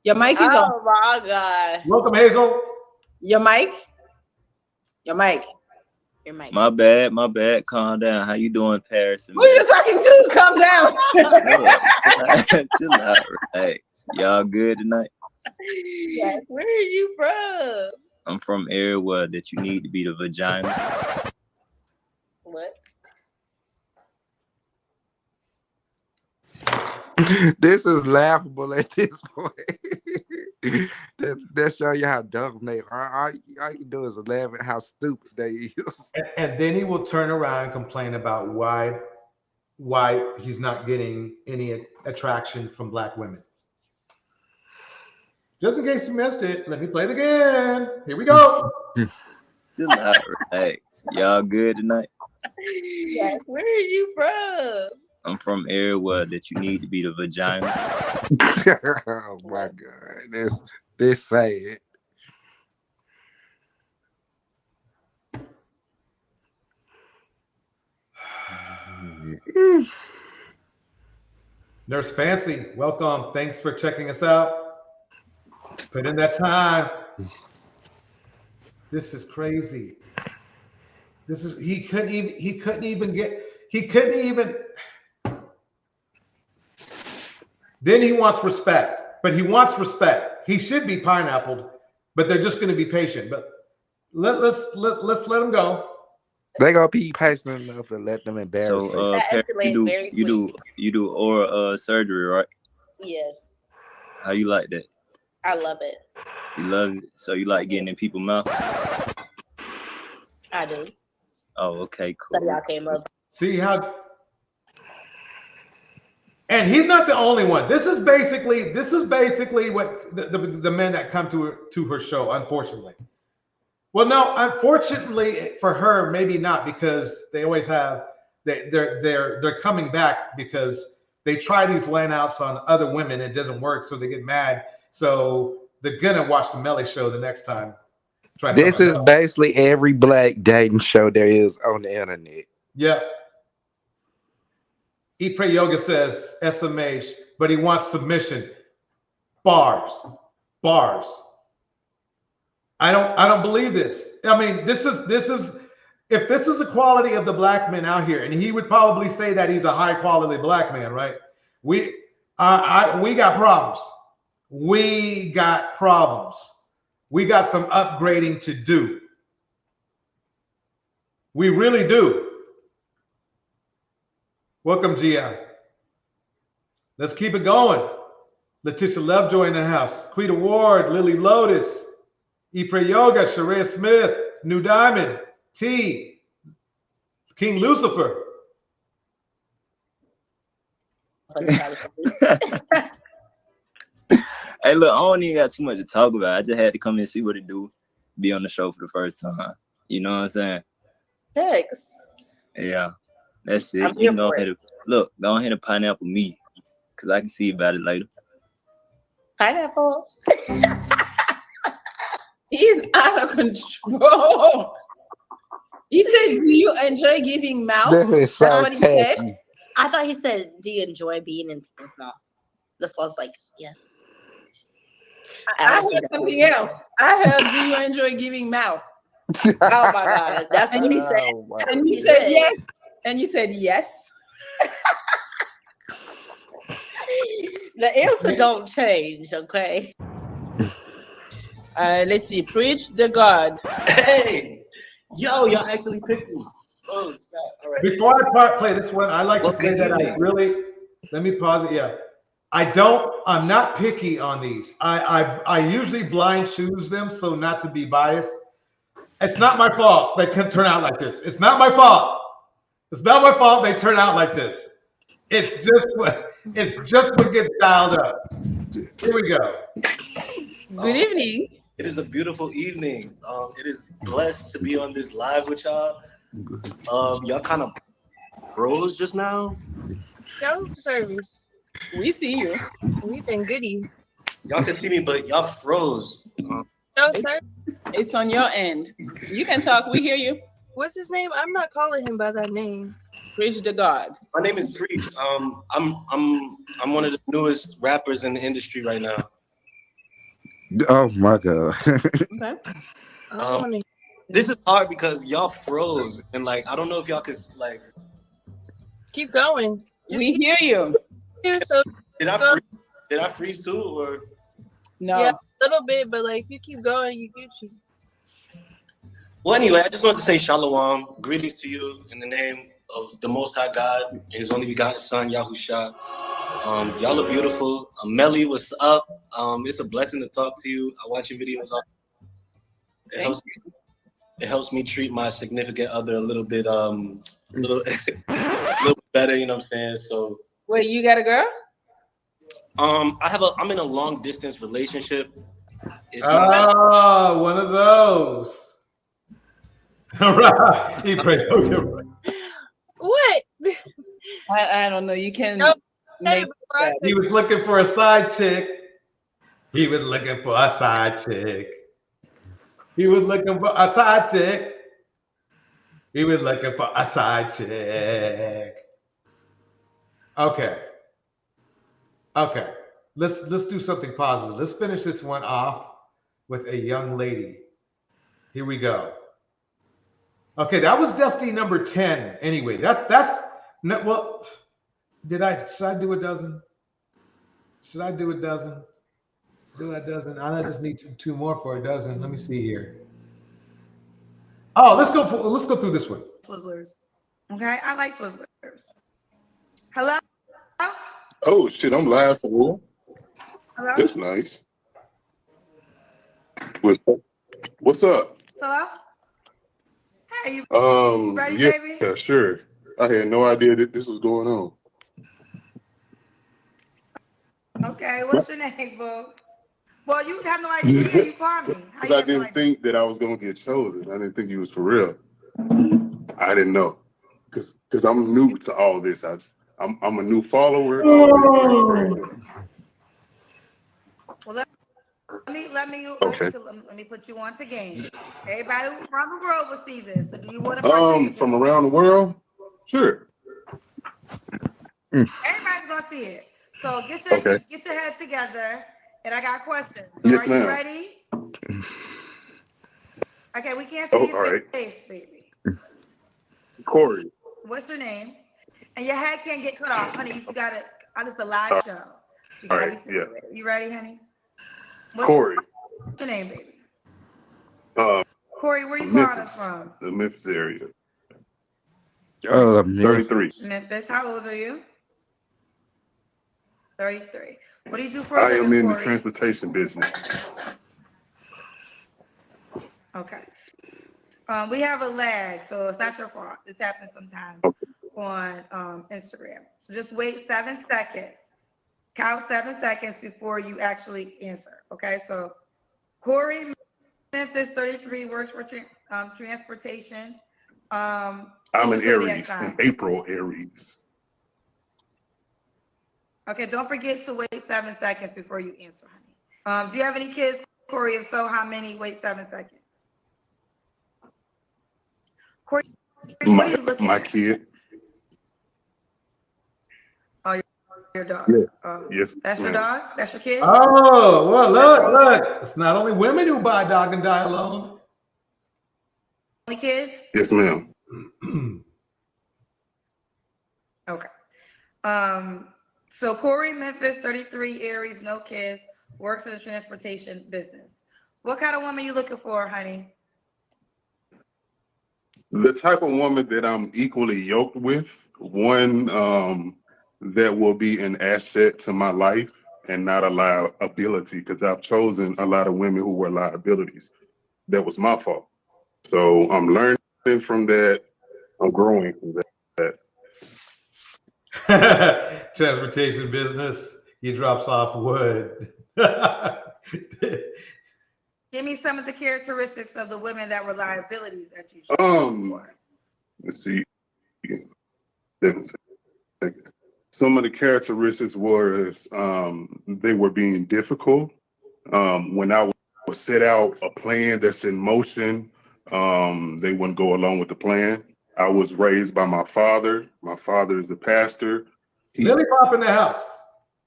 Speaker 13: Your mic is on.
Speaker 5: Oh my God.
Speaker 2: Welcome, Hazel.
Speaker 13: Your mic.
Speaker 11: My bad. Calm down. How you doing, Paris?
Speaker 13: Who are you talking to? Calm down.
Speaker 11: Chill out, relax. Y'all good tonight?
Speaker 5: Yes. Where are you from?
Speaker 11: I'm from everywhere that you need to be the vagina.
Speaker 5: What?
Speaker 20: This is laughable at this point. that show you how dumb they are. All you do is laugh at how stupid they is.
Speaker 2: And then he will turn around and complain about why he's not getting any attraction from black women. Just in case you missed it, let me play it again. Here we go.
Speaker 11: Chill out, relax. Y'all good tonight?
Speaker 5: Yes. Where are you from?
Speaker 11: I'm from everywhere that you need to be the vagina.
Speaker 20: Oh my God, this sad.
Speaker 2: Nurse Fancy, welcome. Thanks for checking us out. Put in that time. This is crazy. He couldn't even. Then he wants respect, but he wants respect. He should be pineappled, but they're just going to be patient. But let's let him go.
Speaker 20: They gonna be patient enough to let them embarrass.
Speaker 11: So, you do oral surgery, right?
Speaker 5: Yes.
Speaker 11: How you like that?
Speaker 5: I love it.
Speaker 11: You love it. So you like getting in people's mouth?
Speaker 5: I do.
Speaker 11: Oh, okay, cool.
Speaker 5: So y'all came up.
Speaker 2: See how. And he's not the only one. This is basically what the men that come to her show, unfortunately. Well, no, unfortunately for her, maybe not, because they always have they're coming back because they try these layouts on other women, it doesn't work, so they get mad. So they're gonna watch the Melli show the next time.
Speaker 20: This is basically every black dating show there is on the internet.
Speaker 2: Yeah. Eat Pray Yoga says SMH, but he wants submission. Bars. I don't believe this. I mean, this is if this is the quality of the black men out here, and he would probably say that he's a high quality black man, right? We got problems. We got some upgrading to do. We really do. Welcome, Gia. Let's keep it going. Letitia Lovejoy in the house. Quita Ward, Lily Lotus, Ipre Yoga, Sharaya Smith, New Diamond, T, King Lucifer.
Speaker 11: Hey, look, I don't even got too much to talk about. I just had to come and see what it do. Be on the show for the first time. You know what I'm saying?
Speaker 9: Thanks.
Speaker 11: Yeah, that's it.
Speaker 9: I'm
Speaker 11: You
Speaker 9: here
Speaker 11: go
Speaker 9: for
Speaker 11: ahead and look. Go ahead and pineapple me, cause I can see about it later.
Speaker 9: Pineapple.
Speaker 13: He's out of control. He said, "Do you enjoy giving mouth?"
Speaker 12: That is
Speaker 13: That's
Speaker 12: so
Speaker 13: what he said.
Speaker 12: tacky.
Speaker 9: I thought he said, "Do you enjoy being in people's mouth?" That's why I was like, "Yes."
Speaker 13: I heard something else. I heard, "Do you enjoy giving mouth?"
Speaker 9: Oh my God, that's
Speaker 13: And
Speaker 9: what he
Speaker 13: you-
Speaker 9: said.
Speaker 13: And you said yes. And you said yes.
Speaker 9: The answer don't change, okay?
Speaker 13: Let's see. Preach the God.
Speaker 14: Hey, yo, y'all actually picked me. Oh, snap. All right.
Speaker 2: Before I play this one, I like to say that I really, let me pause it. Yeah. I'm not picky on these. I usually blind choose them so not to be biased. It's not my fault they can turn out like this. It's not my fault. It's not my fault they turn out like this. It's just what gets dialed up. Here we go.
Speaker 13: Good evening.
Speaker 14: It is a beautiful evening. It is blessed to be on this live with y'all. Y'all kind of froze just now.
Speaker 10: No service.
Speaker 13: We see you.
Speaker 10: We've been goody.
Speaker 14: Y'all can see me, but y'all froze.
Speaker 10: No, sir.
Speaker 13: It's on your end. You can talk. We hear you.
Speaker 10: What's his name? I'm not calling him by that name.
Speaker 13: Preach the God.
Speaker 14: My name is Preach. I'm one of the newest rappers in the industry right now.
Speaker 12: Oh my God.
Speaker 13: Okay.
Speaker 14: This is hard because y'all froze and like I don't know if y'all could like
Speaker 10: Keep going.
Speaker 13: We hear you.
Speaker 10: So
Speaker 14: did I freeze too or
Speaker 13: no?
Speaker 10: Yeah, a little bit, but like if you keep going, you get you.
Speaker 14: Well, anyway, I just want to say shalom, greetings to you in the name of the Most High God and His only begotten Son, Yahusha. Y'all are beautiful. Melli, what's up? It's a blessing to talk to you. I watch your videos. It helps me treat my significant other a little bit, little better. You know what I'm saying? So.
Speaker 13: Wait, you got a girl?
Speaker 14: I'm in a long distance relationship.
Speaker 2: One of those. All right. He prayed. Okay, right.
Speaker 10: What?
Speaker 13: I don't know. You can.
Speaker 2: He was looking for a side chick. He was looking for a side chick. He was looking for a side chick. He was looking for a side chick. Okay. Okay. Let's do something positive. Let's finish this one off with a young lady. Here we go. Okay, that was Dusty number 10. Anyway, that's no, well. Should I do a dozen? Should I do a dozen? Do a dozen? I just need two more for a dozen. Let me see here. Oh, let's go through this one.
Speaker 16: Twizzlers. Okay, I like Twizzlers. Hello?
Speaker 6: Oh shit, I'm live for real.
Speaker 16: Hello?
Speaker 6: That's nice. What's up?
Speaker 16: Hello? Hey, you ready,
Speaker 6: Yeah,
Speaker 16: baby?
Speaker 6: yeah, sure. I had no idea that this was going on.
Speaker 16: Okay, what's your name, boo? Well, you have no idea. You called me. How
Speaker 6: Because
Speaker 16: you
Speaker 6: I
Speaker 16: have no
Speaker 6: didn't
Speaker 16: idea?
Speaker 6: think that I was gonna get chosen. I didn't think you was for real. I didn't know. Because I'm new to all this. I'm a new follower.
Speaker 16: Well, let me put you on to game. Everybody around the world will see this. So do you want to participate?
Speaker 6: From around the world? Sure.
Speaker 16: Everybody's gonna see it. So get your head together, and I got questions. So
Speaker 6: Yes,
Speaker 16: are
Speaker 6: ma'am.
Speaker 16: you ready? Okay, we can't see your face, baby.
Speaker 6: Corey.
Speaker 16: What's your name? And your head can't get cut off, honey. You gotta. This is a live show. You gotta be situated. You ready, honey?
Speaker 6: Corey.
Speaker 16: What's your name, baby?
Speaker 6: Corey,
Speaker 16: where you calling us from?
Speaker 6: The Memphis area.
Speaker 12: 33.
Speaker 16: Memphis. How old are you? 33. What do you do for a
Speaker 6: I
Speaker 16: living,
Speaker 6: am in the
Speaker 16: Corey?
Speaker 6: transportation business.
Speaker 16: Okay. We have a lag, so it's not your fault. This happens sometimes on Instagram. So just wait 7 seconds. Count 7 seconds before you actually answer. Okay, so Corey, Memphis, 33, works for transportation.
Speaker 17: I'm an Aries, an April Aries.
Speaker 16: Okay, don't forget to wait 7 seconds before you answer, honey. Do you have any kids, Corey? If so, how many? Wait 7 seconds. Corey, what are you looking
Speaker 17: My
Speaker 16: at?
Speaker 17: kid.
Speaker 16: Oh, your dog.
Speaker 17: Yes.
Speaker 16: Oh,
Speaker 17: Yes.
Speaker 16: that's your dog? That's your kid?
Speaker 2: Oh, well, look. It's not only women who buy dog and die alone.
Speaker 16: Only kid?
Speaker 17: Yes, ma'am.
Speaker 16: Okay. So Corey, Memphis, 33, Aries, no kids, works in the transportation business. What kind of woman you looking for, honey?
Speaker 17: The type of woman that I'm equally yoked with, one that will be an asset to my life and not a liability, because I've chosen a lot of women who were liabilities. That was my fault. So I'm learning from that. I'm growing from that.
Speaker 2: Transportation business. He drops off wood.
Speaker 16: Give me some of the characteristics of the women that were liabilities that you chose.
Speaker 17: Let's see. 7 seconds. Some of the characteristics was they were being difficult. When I would set out a plan that's in motion, they wouldn't go along with the plan. I was raised by my father. My father is a pastor.
Speaker 2: Melli pop in the house.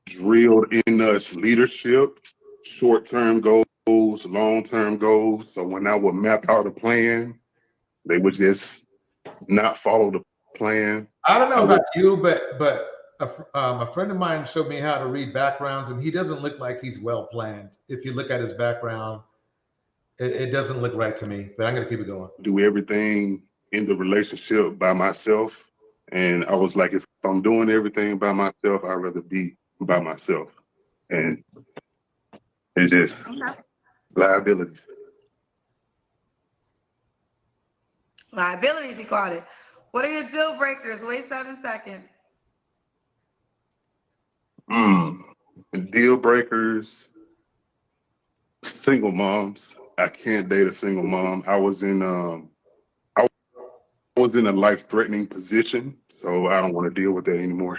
Speaker 17: Drilled in us leadership, short-term goals, long-term goals. So when I would map out a plan, they would just not follow the plan.
Speaker 2: I don't know about you, but a friend of mine showed me how to read backgrounds, and he doesn't look like he's well planned. If you look at his background, it doesn't look right to me. But I'm gonna keep it going.
Speaker 17: Do everything in the relationship by myself, and I was like, if I'm doing everything by myself, I'd rather be by myself, and it's just liabilities.
Speaker 16: Liabilities, you called it. What are your deal breakers? Wait 7 seconds.
Speaker 17: Deal breakers, single moms. I can't date a single mom. I was in a life-threatening position, so I don't want to deal with that anymore.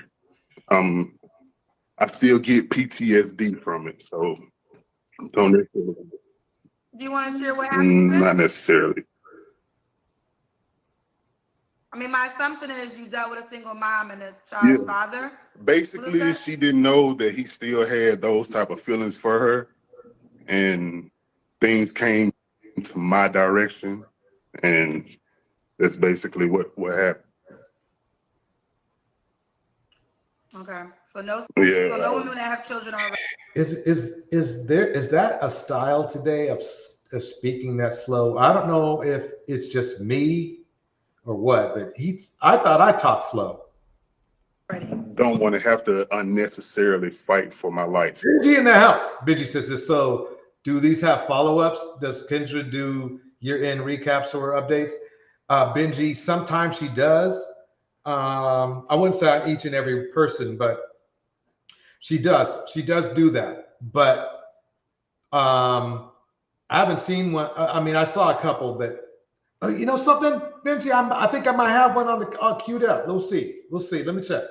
Speaker 17: I still get PTSD from it, so don't.
Speaker 16: Do you want to share what happened?
Speaker 17: Not necessarily.
Speaker 16: I mean, my assumption is you dealt with a single mom and a child's father.
Speaker 17: Basically, she didn't know that he still had those type of feelings for her, and things came to my direction, and that's basically what happened.
Speaker 16: Okay, so no women that have children already.
Speaker 2: Is that a style today of speaking that slow? I don't know if it's just me or what, but I thought I talked slow.
Speaker 17: Don't want to have to unnecessarily fight for my life.
Speaker 2: Benji in the house. Benji says this. So do these have follow-ups? Does Kendra do year-end recaps or updates? Benji, sometimes she does. I wouldn't say on each and every person, but she does. She does do that. But I haven't seen one. I mean, I saw a couple, but you know something, Benji? I think I might have one on the queued up. We'll see. We'll see. Let me check.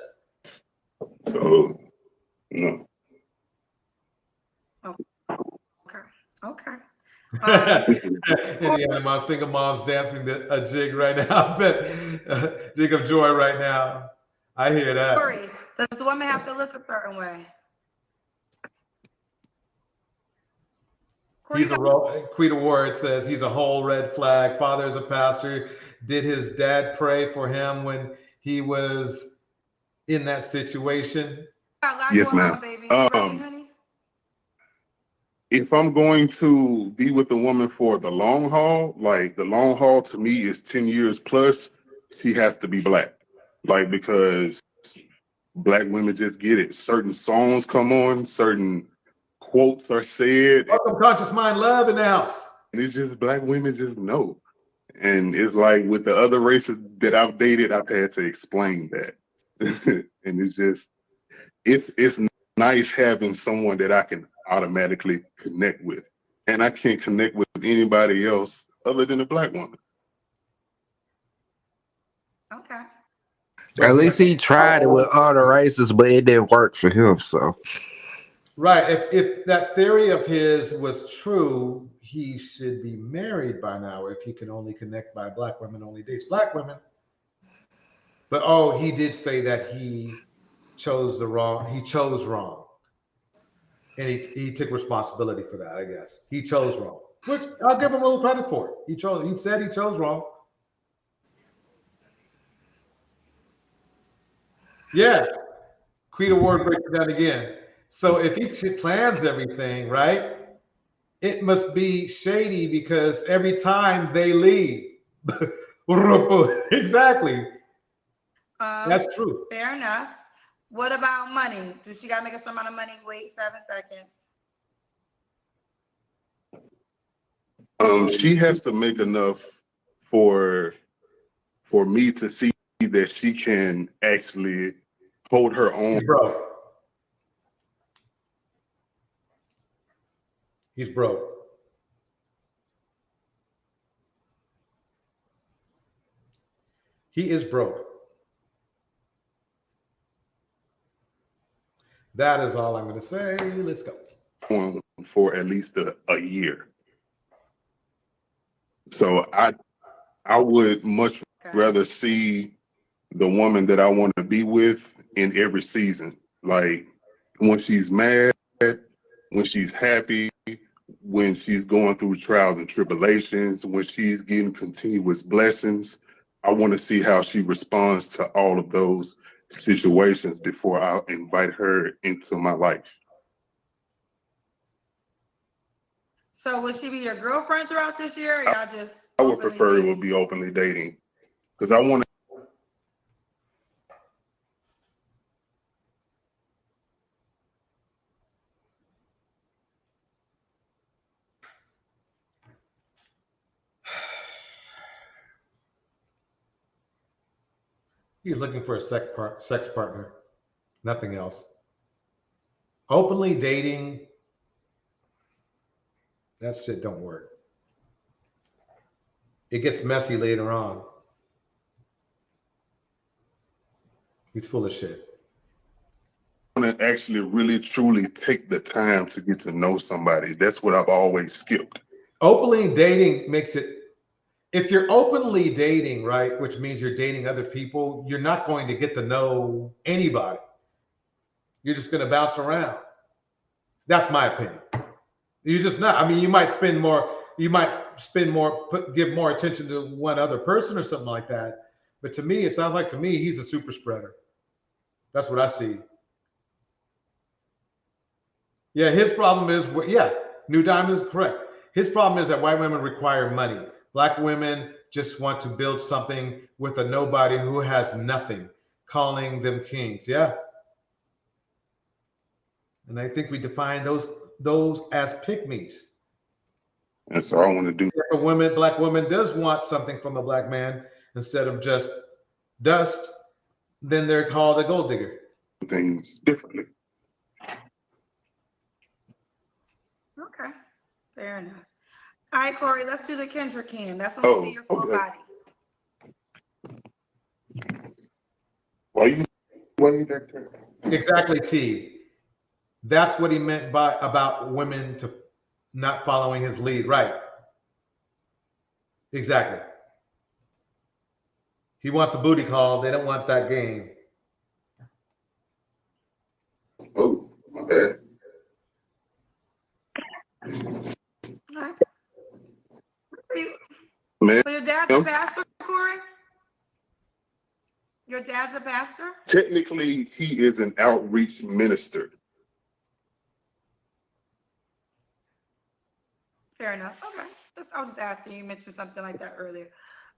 Speaker 17: So, no.
Speaker 16: Okay.
Speaker 2: Indiana, my single mom's dancing a jig right now, but jig of joy right now. I hear that.
Speaker 16: Sorry, does the woman have to look a certain way?
Speaker 2: He's a Quita Ward says he's a whole red flag. Father is a pastor. Did his dad pray for him when he was in that situation?
Speaker 17: Yes, ma'am. If I'm going to be with a woman for the long haul, like the long haul to me is 10 years plus, she has to be black. Like, because black women just get it. Certain songs come on, certain quotes are said.
Speaker 2: Welcome, Conscious Mind Love in the house.
Speaker 17: And it's just black women just know. And it's like with the other races that I've dated, I've had to explain that. And it's nice having someone that I can automatically connect with. And I can't connect with anybody else other than a black woman.
Speaker 16: Okay.
Speaker 20: At least he tried it with other races, but it didn't work for him. So,
Speaker 2: right. If that theory of his was true, he should be married by now. If he can only connect by black women, only dates black women. But he did say that he chose wrong, and he took responsibility for that. I guess he chose wrong, which I'll give him a little credit for. He said he chose wrong. Yeah, Creed Award breaks it down again. So if he plans everything right, it must be shady because every time they leave, exactly. That's true.
Speaker 16: Fair enough. What about money? Does she gotta make a certain amount of money? Wait 7 seconds.
Speaker 17: She has to make enough for me to see that she can actually hold her own.
Speaker 2: He's broke. He is broke. That is all I'm going to say. Let's go.
Speaker 17: For at least a year. So I would much rather see the woman that I want to be with in every season. Like when she's mad, when she's happy, when she's going through trials and tribulations, when she's getting continuous blessings. I want to see how she responds to all of those situations before I invite her into my life.
Speaker 16: So will she be your girlfriend throughout this year, or y'all just?
Speaker 17: I would prefer it would be openly dating because I want to.
Speaker 2: He's looking for a sex partner, nothing else. Openly dating, that shit don't work. It gets messy later on. He's full of shit.
Speaker 17: I want to actually really truly take the time to get to know somebody. That's what I've always skipped.
Speaker 2: Openly dating makes it, if you're openly dating, right, which means you're dating other people, you're not going to get to know anybody. You're just going to bounce around. That's my opinion. You're just not. I mean, you might give more attention to one other person or something like that. But to me, it sounds like he's a super spreader. That's what I see. Yeah, his problem is, New Diamond is correct. His problem is that white women require money. Black women just want to build something with a nobody who has nothing, calling them kings. Yeah. And I think we define those as pygmies.
Speaker 17: And so I want to do.
Speaker 2: If a black woman does want something from a black man instead of just dust, then they're called a gold digger.
Speaker 17: Things differently.
Speaker 16: Okay, fair enough. All right, Corey, let's do the Kendra cam. That's when we see your full body.
Speaker 17: Why you
Speaker 2: Exactly, T. That's what he meant about women to not following his lead, right? Exactly. He wants a booty call. They don't want that game.
Speaker 17: Oh, my bad.
Speaker 16: So your dad's a pastor, Corey? Your dad's a pastor?
Speaker 17: Technically, he is an outreach minister.
Speaker 16: Fair enough. Okay. I was just asking. You mentioned something like that earlier.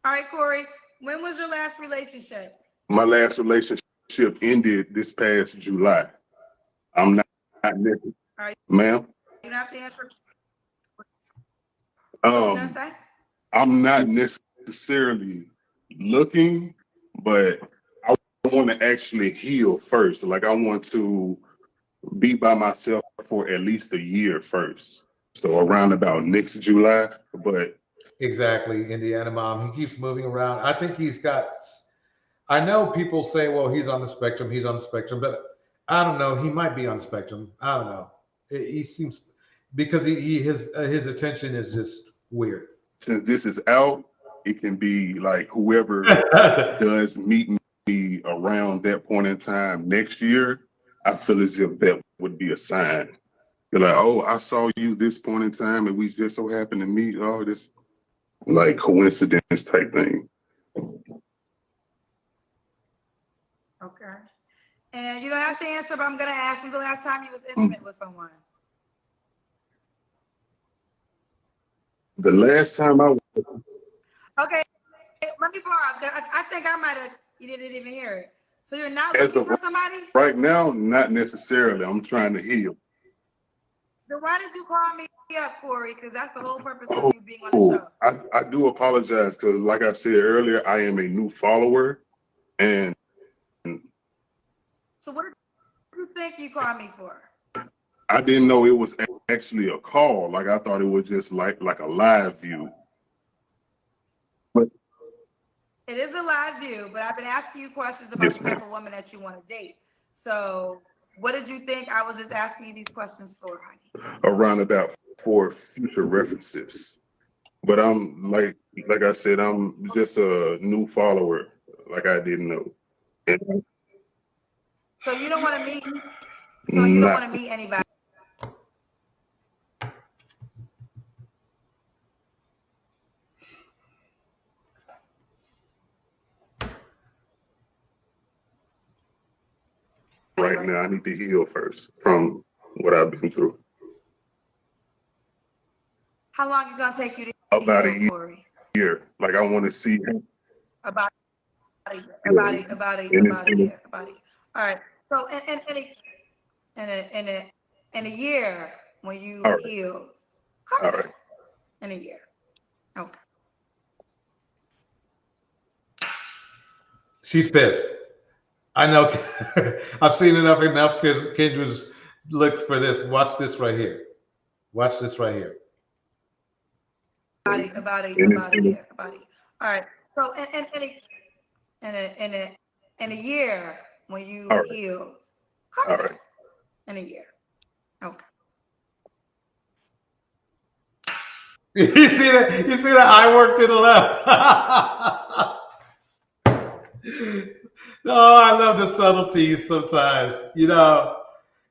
Speaker 16: All right, Corey, when was your last relationship?
Speaker 17: My last relationship ended this past July. I'm not necessarily, ma'am.
Speaker 16: You don't have to answer.
Speaker 17: I'm not necessarily looking, but I want to actually heal first. Like I want to be by myself for at least a year first. So around about next July, but
Speaker 2: Exactly, Indiana mom. He keeps moving around. I think he's got. I know people say, "Well, he's on the spectrum. He's on the spectrum," but I don't know. He might be on the spectrum. I don't know. He seems because his attention is just weird.
Speaker 17: since this is out, it can be like whoever does meet me around that point in time next year. I feel as if that would be a sign. You're like, oh, I saw you this point in time, and we just so happened to meet. Oh, this like coincidence type thing.
Speaker 16: Okay. And you don't have to answer, but I'm gonna ask you the last time you was intimate with someone.
Speaker 17: The last time I was.
Speaker 16: Okay, let me pause. I think I might have. You didn't even hear it. So you're not
Speaker 17: As
Speaker 16: looking
Speaker 17: of
Speaker 16: for somebody?
Speaker 17: right now, not necessarily. I'm trying to heal.
Speaker 16: Then why did you call me up, Corey? Because that's the whole purpose of you being on the show.
Speaker 17: I do apologize because, like I said earlier, I am a new follower, and
Speaker 16: So what did you think you called me for?
Speaker 17: I didn't know it was actually a call. Like I thought it was just like a live view. But
Speaker 16: It is a live view, but I've been asking you questions about
Speaker 17: yes,
Speaker 16: the type
Speaker 17: ma'am.
Speaker 16: of woman that you want to date. So what did you think I was just asking you these questions for, honey?
Speaker 17: Around about for future references. But I'm like I said, I'm just a new follower. Like I didn't know. And
Speaker 16: So you don't want to meet. So you don't
Speaker 17: not
Speaker 16: want to meet anybody.
Speaker 17: right now. I need to heal first from what I've been through.
Speaker 16: How long is it gonna take you to
Speaker 17: About
Speaker 16: heal,
Speaker 17: a
Speaker 16: Corey?
Speaker 17: year. Like I want to see
Speaker 16: About a year.
Speaker 17: Yeah.
Speaker 16: About a year. About a year. All right. So in a year when you
Speaker 17: All right.
Speaker 16: healed,
Speaker 17: All right.
Speaker 16: in a year. Okay.
Speaker 2: She's pissed. I know. I've seen enough because Kendra looks for this. Watch this right here. Watch this right here.
Speaker 16: About a year. All right. So in a year when you
Speaker 17: All right.
Speaker 16: healed,
Speaker 17: All right.
Speaker 16: in a year. Okay.
Speaker 2: You see that? You see that eye work to the left. Oh, I love the subtleties sometimes. You know,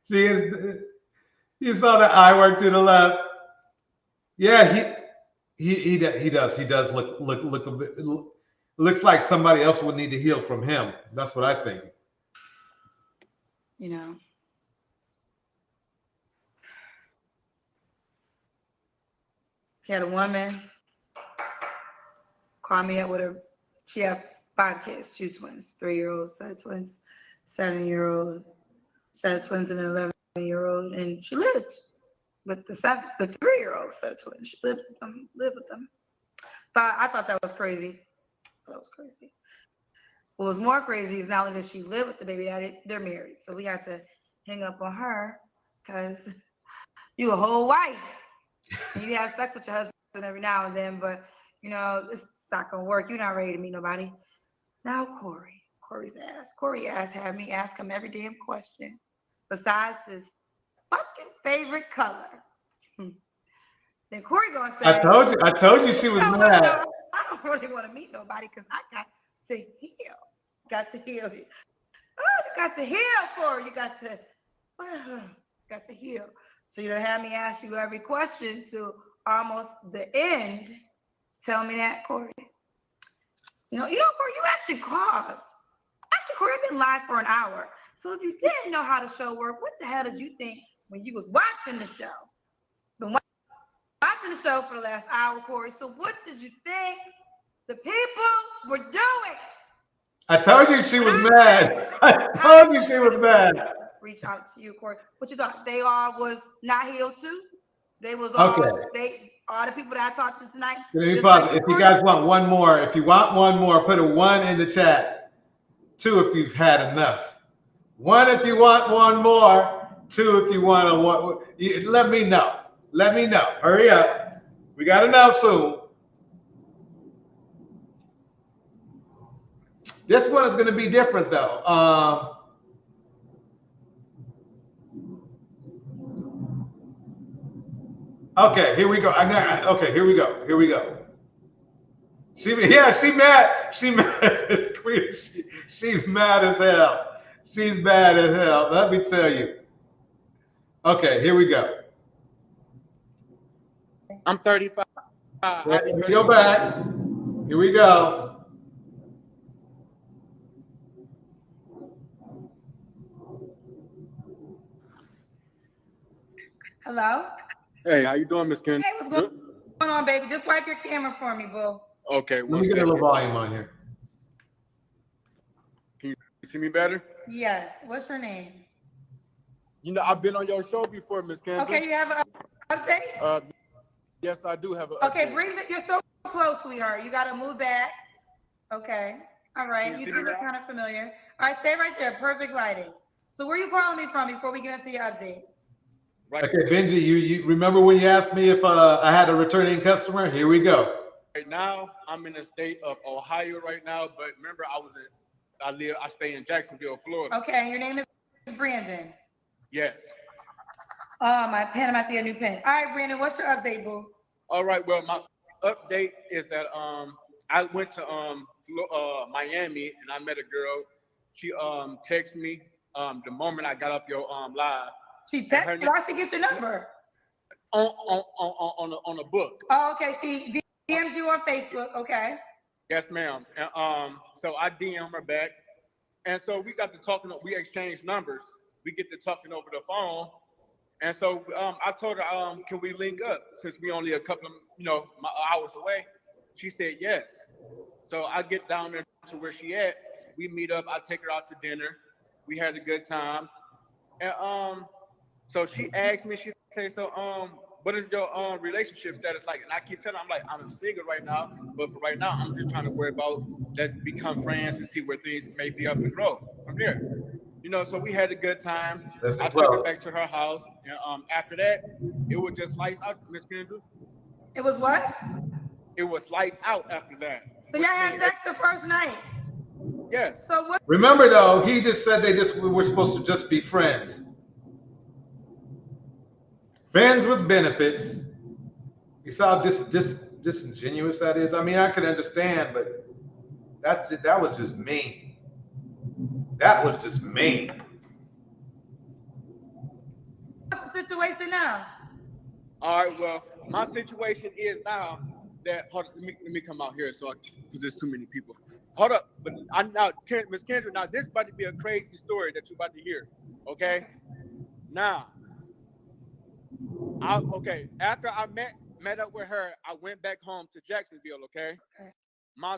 Speaker 2: she is. You saw that eye work to the left. Yeah, he does. He does look a bit. Looks like somebody else would need to heal from him. That's what I think.
Speaker 16: You know. He had a woman call me up with her. She had 5 kids, 2 twins, 3-year-old set of twins, 7-year-old set of twins, and an 11-year-old. And she lived with the 3-year-old set of twins. She lived with them. I thought that was crazy. That was crazy. What was more crazy is not only that she lived with the baby daddy, they're married. So we had to hang up on her because you a whole wife. And you have sex with your husband every now and then, but you know, it's not gonna work. You're not ready to meet nobody. Now Corey's ass. Corey had me ask him every damn question besides his fucking favorite color. Then Corey gonna say,
Speaker 2: I told you she was mad.
Speaker 16: No, I don't really want to meet nobody because I got to heal. Got to heal. Oh, you got to heal, Corey. You got to heal. So you don't have me ask you every question to almost the end. Tell me that, Corey. You know, Corey, you actually called. Actually, Corey, I've been live for an hour. So if you didn't know how the show worked, what the hell did you think when you was watching the show? Been watching the show for the last hour, Corey. So what did you think the people were doing?
Speaker 2: I told you she was mad. I told you she was mad.
Speaker 16: Reach out to you, Corey. What you thought? They all was not healed too? They was all all the people that I talked to tonight.
Speaker 2: Let me pause. If you guys want one more, put a 1 in the chat. 2 if you've had enough. 1 if you want one more. 2 if you want to. Let me know. Let me know. Hurry up. We got to know soon. This one is going to be different though. Okay, here we go. Okay, here we go. Here we go. She mad. She mad. She's mad as hell. She's mad as hell. Let me tell you. Okay, here we go.
Speaker 3: I'm 35.
Speaker 2: Go back. Here we go.
Speaker 16: Hello?
Speaker 3: Hey, how you doing, Miss Kendra?
Speaker 16: Hey, what's going on, baby? Just wipe your camera for me, boo.
Speaker 3: Okay,
Speaker 2: Let me get a little volume on here.
Speaker 3: Can you see me better?
Speaker 16: Yes. What's your name?
Speaker 3: You know, I've been on your show before, Miss Kendra.
Speaker 16: Okay, you have an update?
Speaker 3: Yes, I do have an
Speaker 16: Okay,
Speaker 3: update.
Speaker 16: you're so close, sweetheart. You got to move back. Okay. All right.
Speaker 3: Can you
Speaker 16: You
Speaker 3: see
Speaker 16: do
Speaker 3: me
Speaker 16: look
Speaker 3: now?
Speaker 16: kind of familiar. All right, stay right there. Perfect lighting. So where are you calling me from before we get into your update?
Speaker 3: Right.
Speaker 2: Okay, Benji, you remember when you asked me if I had a returning customer? Here we go.
Speaker 3: Right now, I'm in the state of Ohio right now, but remember, I stay in Jacksonville, Florida.
Speaker 16: Okay, your name is Brandon.
Speaker 3: Yes.
Speaker 16: My pen, I'm at the new pen. All right, Brandon, what's your update, boo?
Speaker 3: All right. Well, my update is that I went to Miami and I met a girl. She texted me the moment I got off your live.
Speaker 16: She texted you. Why she get your number?
Speaker 3: On a book.
Speaker 16: Oh, okay. She DM'd you on Facebook. Okay.
Speaker 3: Yes, ma'am. And so I DM her back, and so we got to talking. We exchanged numbers. We get to talking over the phone, and so I told her, can we link up since we only a couple of hours away? She said yes. So I get down there to where she at. We meet up. I take her out to dinner. We had a good time, and so she asked me. She said, so what is your relationship status like? And I keep telling her, I'm like, I'm single right now, but for right now, I'm just trying to worry about let's become friends and see where things may be up and grow from there. You know, so we had a good time. I took her back to her house, and after that, it was just lights out, Miss Kendra.
Speaker 16: It was what?
Speaker 3: It was lights out after that.
Speaker 16: So y'all had sex the first night?
Speaker 3: Yes.
Speaker 16: So what?
Speaker 2: Remember though, he just said we were supposed to just be friends. Friends with benefits. You saw how disingenuous that is? I mean, I could understand, but that was just mean. That was just mean.
Speaker 16: What's the situation now?
Speaker 3: All right, well, my situation is now that, hold on, let me come out here because there's too many people. Hold up, but Miss Kendra, now this about to be a crazy story that you're about to hear, okay? Now, after I met up with her, I went back home to Jacksonville, okay? My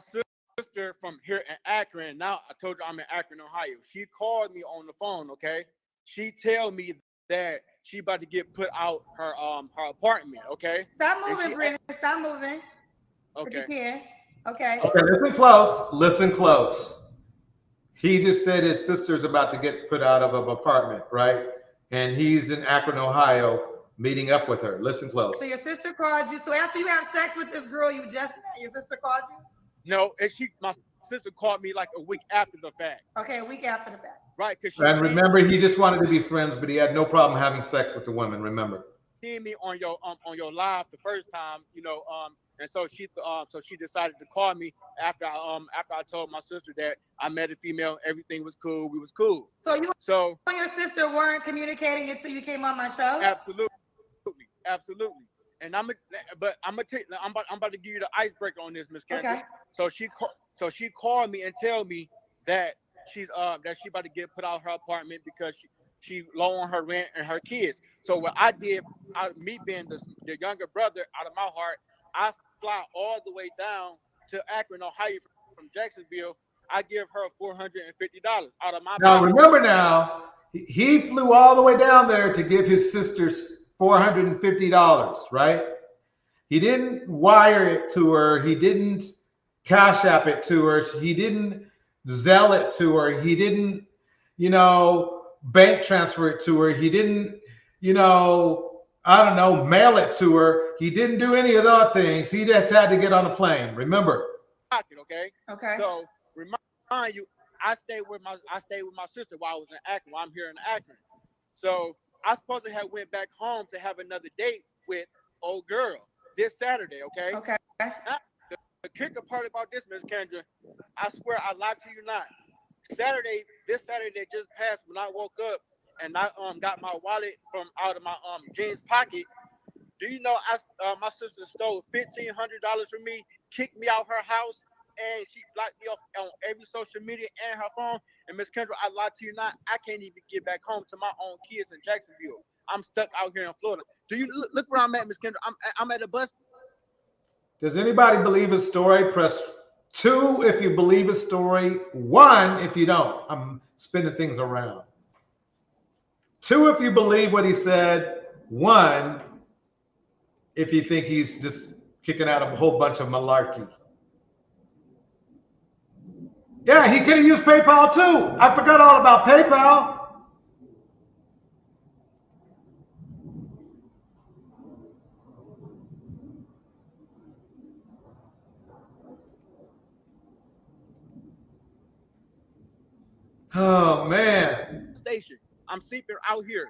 Speaker 3: sister from here in Akron, now I told you I'm in Akron, Ohio. She called me on the phone, okay? She tell me that she about to get put out her apartment, okay?
Speaker 16: Stop moving, Brandon. Stop moving.
Speaker 3: Okay.
Speaker 16: If you can. Okay.
Speaker 2: Okay, listen close. Listen close. He just said his sister's about to get put out of an apartment, right? And he's in Akron, Ohio, meeting up with her. Listen close.
Speaker 16: So your sister called you. So after you have sex with this girl you just met, your sister called you?
Speaker 3: No, and my sister called me like a week after the fact.
Speaker 16: Okay, a week after the fact.
Speaker 3: Right, because
Speaker 2: And remember, he just wanted to be friends, but he had no problem having sex with the women. Remember.
Speaker 3: Seeing me on your live the first time, and so she decided to call me after I told my sister that I met a female, everything was cool, we was cool.
Speaker 16: So you and your sister weren't communicating until you came on my show?
Speaker 3: Absolutely. And I'm about to give you the icebreaker on this, Miss Kendra.
Speaker 16: Okay.
Speaker 3: So she called me and tell me that she about to get put out her apartment because she low on her rent and her kids. So what I did, me being the younger brother, out of my heart, I fly all the way down to Akron, Ohio from Jacksonville. I give her $450 out of my
Speaker 2: Now
Speaker 3: pocket.
Speaker 2: remember, now he flew all the way down there to give his sister $450, right? He didn't wire it to her. He didn't cash app it to her. He didn't Zelle it to her. He didn't, bank transfer it to her. He didn't, I don't know, mail it to her. He didn't do any of those things. He just had to get on a plane. Remember?
Speaker 3: Okay.
Speaker 16: Okay.
Speaker 3: So remind you, I stayed with my sister while I was in Akron. While I'm here in Akron. So I supposed to have went back home to have another date with old girl this Saturday. Okay.
Speaker 16: Okay.
Speaker 3: Now, the kicker part about this, Miss Kendra, I swear I lied to you not. This Saturday that just passed, when I woke up and I got my wallet from out of my jeans pocket. Do you know my sister stole $1,500 from me, kicked me out her house, and she blocked me off on every social media and her phone. And Miss Kendra, I lied to you not, I can't even get back home to my own kids in Jacksonville. I'm stuck out here in Florida. Do you look where I'm at, Miss Kendra? I'm at a bus.
Speaker 2: Does anybody believe his story? Press 2 if you believe his story. 1 if you don't. I'm spinning things around. 2 if you believe what he said. 1 if you think he's just kicking out a whole bunch of malarkey. Yeah, he could have used PayPal too. I forgot all about PayPal. Oh man.
Speaker 3: Station. I'm sleeping out here.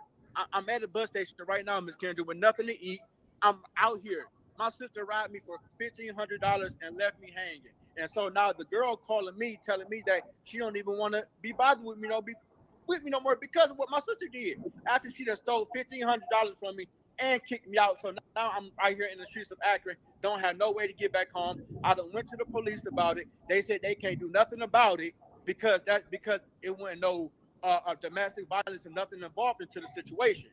Speaker 3: I'm at a bus station right now, Miss Kendra, with nothing to eat. I'm out here. My sister robbed me for $1,500 and left me hanging. And so now the girl calling me, telling me that she don't even want to be bothered with me, no more because of what my sister did. After she done stole $1,500 from me and kicked me out. So now I'm right here in the streets of Akron. Don't have no way to get back home. I done went to the police about it. They said they can't do nothing about it because it wasn't no domestic violence and nothing involved into the situation.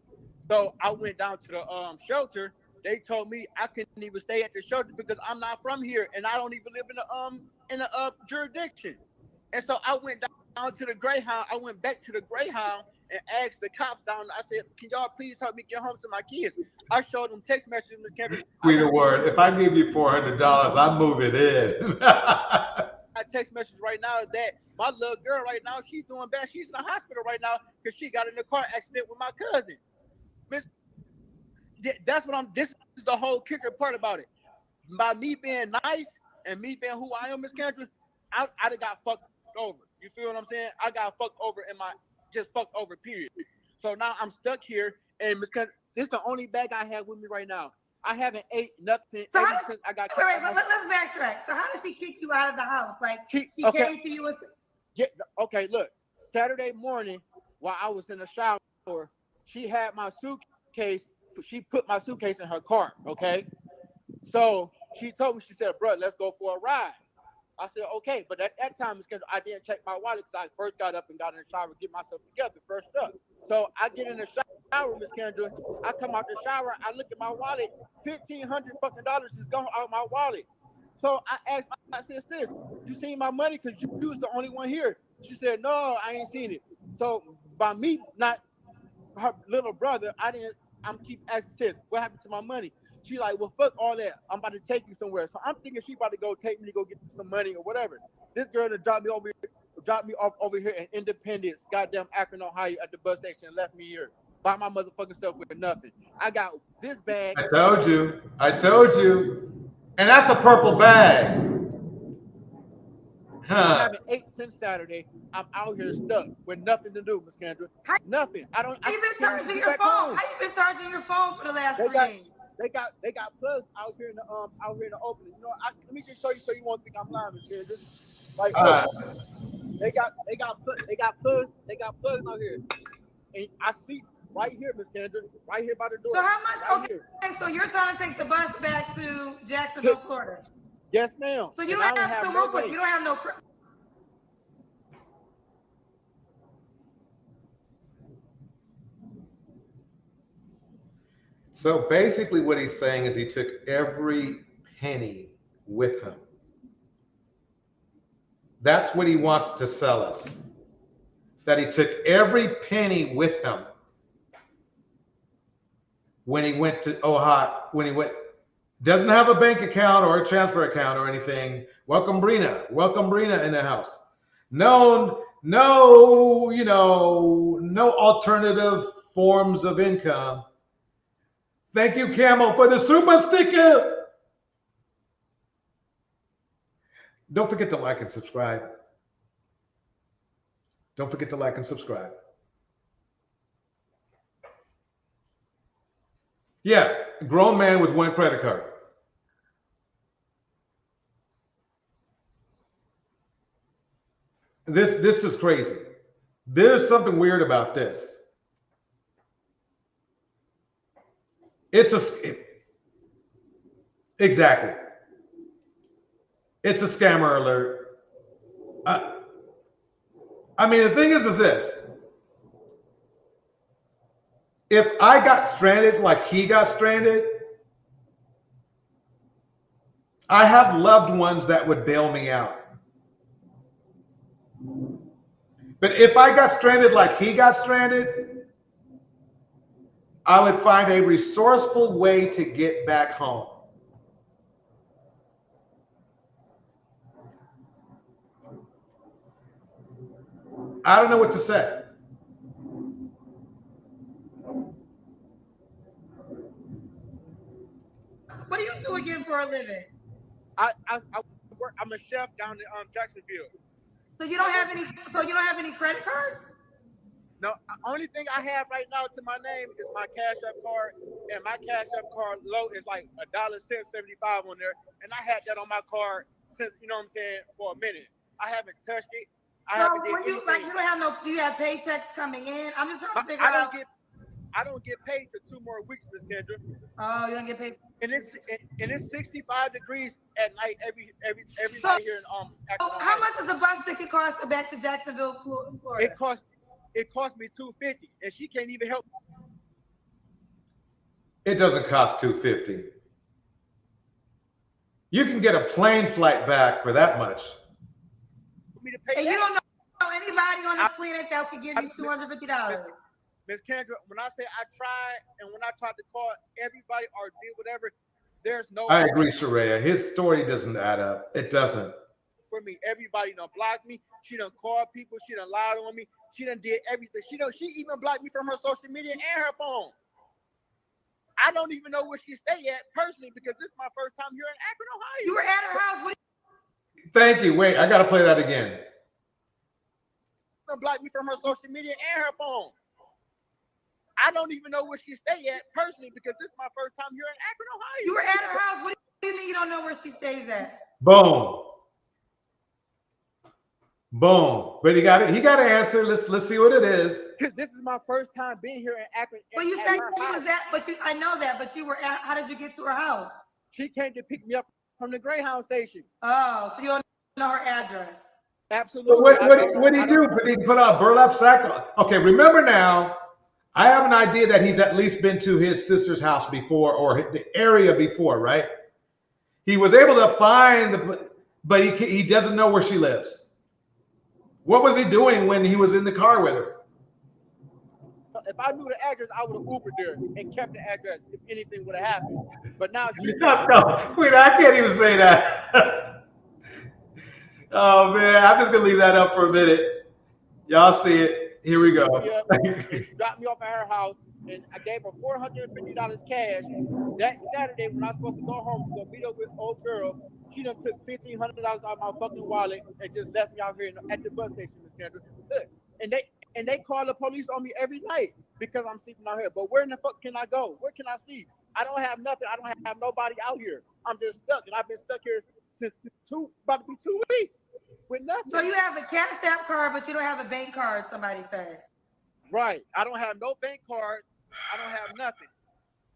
Speaker 3: So I went down to the shelter. They told me I couldn't even stay at the shelter because I'm not from here and I don't even live in the jurisdiction. And so I went down to the Greyhound. I went back to the Greyhound and asked the cops down. I said, "Can y'all please help me get home to my kids?" I showed them text messages, Miss Kendra.
Speaker 2: Read a word. If I give you $400, I'm moving in.
Speaker 3: I text message right now that my little girl right now, she's doing bad. She's in the hospital right now because she got in a car accident with my cousin. This is the whole kicker part about it. By me being nice and me being who I am, Miss Kendra, I got fucked over. You feel what I'm saying? I got fucked over just fucked over, period. So now I'm stuck here, and Miss Kendra, this is the only bag I have with me right now. I haven't ate nothing since I got.
Speaker 16: Wait, let's backtrack. So how did she kick you out of the house? Like she came to you and said,
Speaker 3: yeah, okay, look. Saturday morning, while I was in the shower, she had my suitcase. She put my suitcase in her car. Okay, so she told me, she said, "Bro, let's go for a ride." I said, "Okay," but at that time, I didn't check my wallet because I first got up and got in the shower to get myself together first up. So I get in the shower, Miss Kendra. I come out the shower. I look at my wallet. $1,500 is gone out of my wallet. So I asked, I said, "Sis, you seen my money? Because you was the only one here." She said, "No, I ain't seen it." So by me not her little brother, I'm keep asking, "Sis, what happened to my money?" She like, "Well, fuck all that. I'm about to take you somewhere." So I'm thinking she about to go take me to go get some money or whatever. This girl that dropped me off over here in Independence, goddamn Akron, Ohio, at the bus station and left me here by my motherfucking self with nothing. I got this bag.
Speaker 2: I told you. And that's a purple bag.
Speaker 3: I haven't ate since Saturday. I'm out here stuck with nothing to do, Miss Kendra. Nothing.
Speaker 16: How you been charging your phone? How you been charging your phone for the last 3 days?
Speaker 3: They got plugs out here in the opening. You know, let me just show you so you won't think I'm lying, Miss Kendra. Like they got plugs out here, and I sleep right here, Miss Kendra, right here by the door.
Speaker 16: So how much?
Speaker 3: Right
Speaker 16: Okay, so you're trying to take the bus back to Jacksonville, Florida?
Speaker 3: Yes, ma'am.
Speaker 16: So you don't have so real quick. You don't have no.
Speaker 2: So basically what he's saying is he took every penny with him. That's what he wants to sell us. That he took every penny with him when he went to Ohio, doesn't have a bank account or a transfer account or anything. Welcome Brina in the house. Known no, no alternative forms of income. Thank you, Camel, for the super sticker. Don't forget to like and subscribe. Don't forget to like and subscribe. Yeah, grown man with one credit card. This is crazy. There's something weird about this. Exactly. It's a scammer alert. I mean, the thing is this. If I got stranded like he got stranded, I have loved ones that would bail me out. But if I got stranded like he got stranded, I would find a resourceful way to get back home. I don't know what to say.
Speaker 16: What do you do again for a living?
Speaker 3: I work. I'm a chef down in Jacksonville.
Speaker 16: So you don't have any. So you don't have any credit cards?
Speaker 3: No. Only thing I have right now to my name is my Cash App card, and my Cash App card low is like $1.75 on there, and I had that on my card since what I'm saying for a minute. I haven't touched it. I haven't did anything.
Speaker 16: Like you don't have no. Do you have paychecks coming in? I'm just trying to figure out.
Speaker 3: I don't get paid for 2 more weeks, Miss Kendra.
Speaker 16: Oh, you don't get paid.
Speaker 3: And it's 65 degrees at night every
Speaker 16: So,
Speaker 3: night here in
Speaker 16: So how much does a bus ticket cost back to Jacksonville, Florida?
Speaker 3: It cost me $250, and she can't even help.
Speaker 2: It doesn't cost $250. You can get a plane flight back for that much.
Speaker 16: And you don't know anybody on this planet that could give you $250.
Speaker 3: Miss Kendra, when I say I tried, and when I tried to call everybody or do whatever, there's no.
Speaker 2: I agree, Sharaya. His story doesn't add up. It doesn't.
Speaker 3: For me, everybody done blocked me. She done called people. She done lied on me. She done did everything. She even blocked me from her social media and her phone. I don't even know where she stay at personally because this is my first time here in Akron, Ohio.
Speaker 16: You were at her house.
Speaker 2: Thank you. Wait, I got to play that again.
Speaker 3: She done blocked me from her social media and her phone. I don't even know where she stay at personally because this is my first time here in Akron, Ohio.
Speaker 16: You were at her house. What do you mean you don't know where she stays at?
Speaker 2: Boom. Boom. But he got it. He got an answer. Let's see what it is.
Speaker 3: This is my first time being here in Akron.
Speaker 16: But you said she was at. But I know that. But you were at. How did you get to her house?
Speaker 3: She came to pick me up from the Greyhound station.
Speaker 16: Oh, so you don't know her address?
Speaker 3: Absolutely.
Speaker 2: What did he do? Did he put a burlap sack? Okay, remember now. I have an idea that he's at least been to his sister's house before or the area before, right? He was able to find but he doesn't know where she lives. What was he doing when he was in the car with her?
Speaker 3: If I knew the address, I would have Ubered there and kept the address if anything would have happened. But now
Speaker 2: No, Queen, I can't even say that. Oh man, I'm just gonna leave that up for a minute. Y'all see it. Here we go.
Speaker 3: Dropped me off at her house, and I gave her $450 cash. That Saturday, when I was supposed to go home to go meet up with old girl, she done took $1,500 out of my fucking wallet and just left me out here at the bus station, Miss Kendra. Look, and they call the police on me every night because I'm sleeping out here. But where in the fuck can I go? Where can I sleep? I don't have nothing. I don't have nobody out here. I'm just stuck, and I've been stuck here since about to be 2 weeks. With nothing.
Speaker 16: So you have a Cash App card, but you don't have a bank card, somebody said.
Speaker 3: Right. I don't have no bank card. I don't have nothing.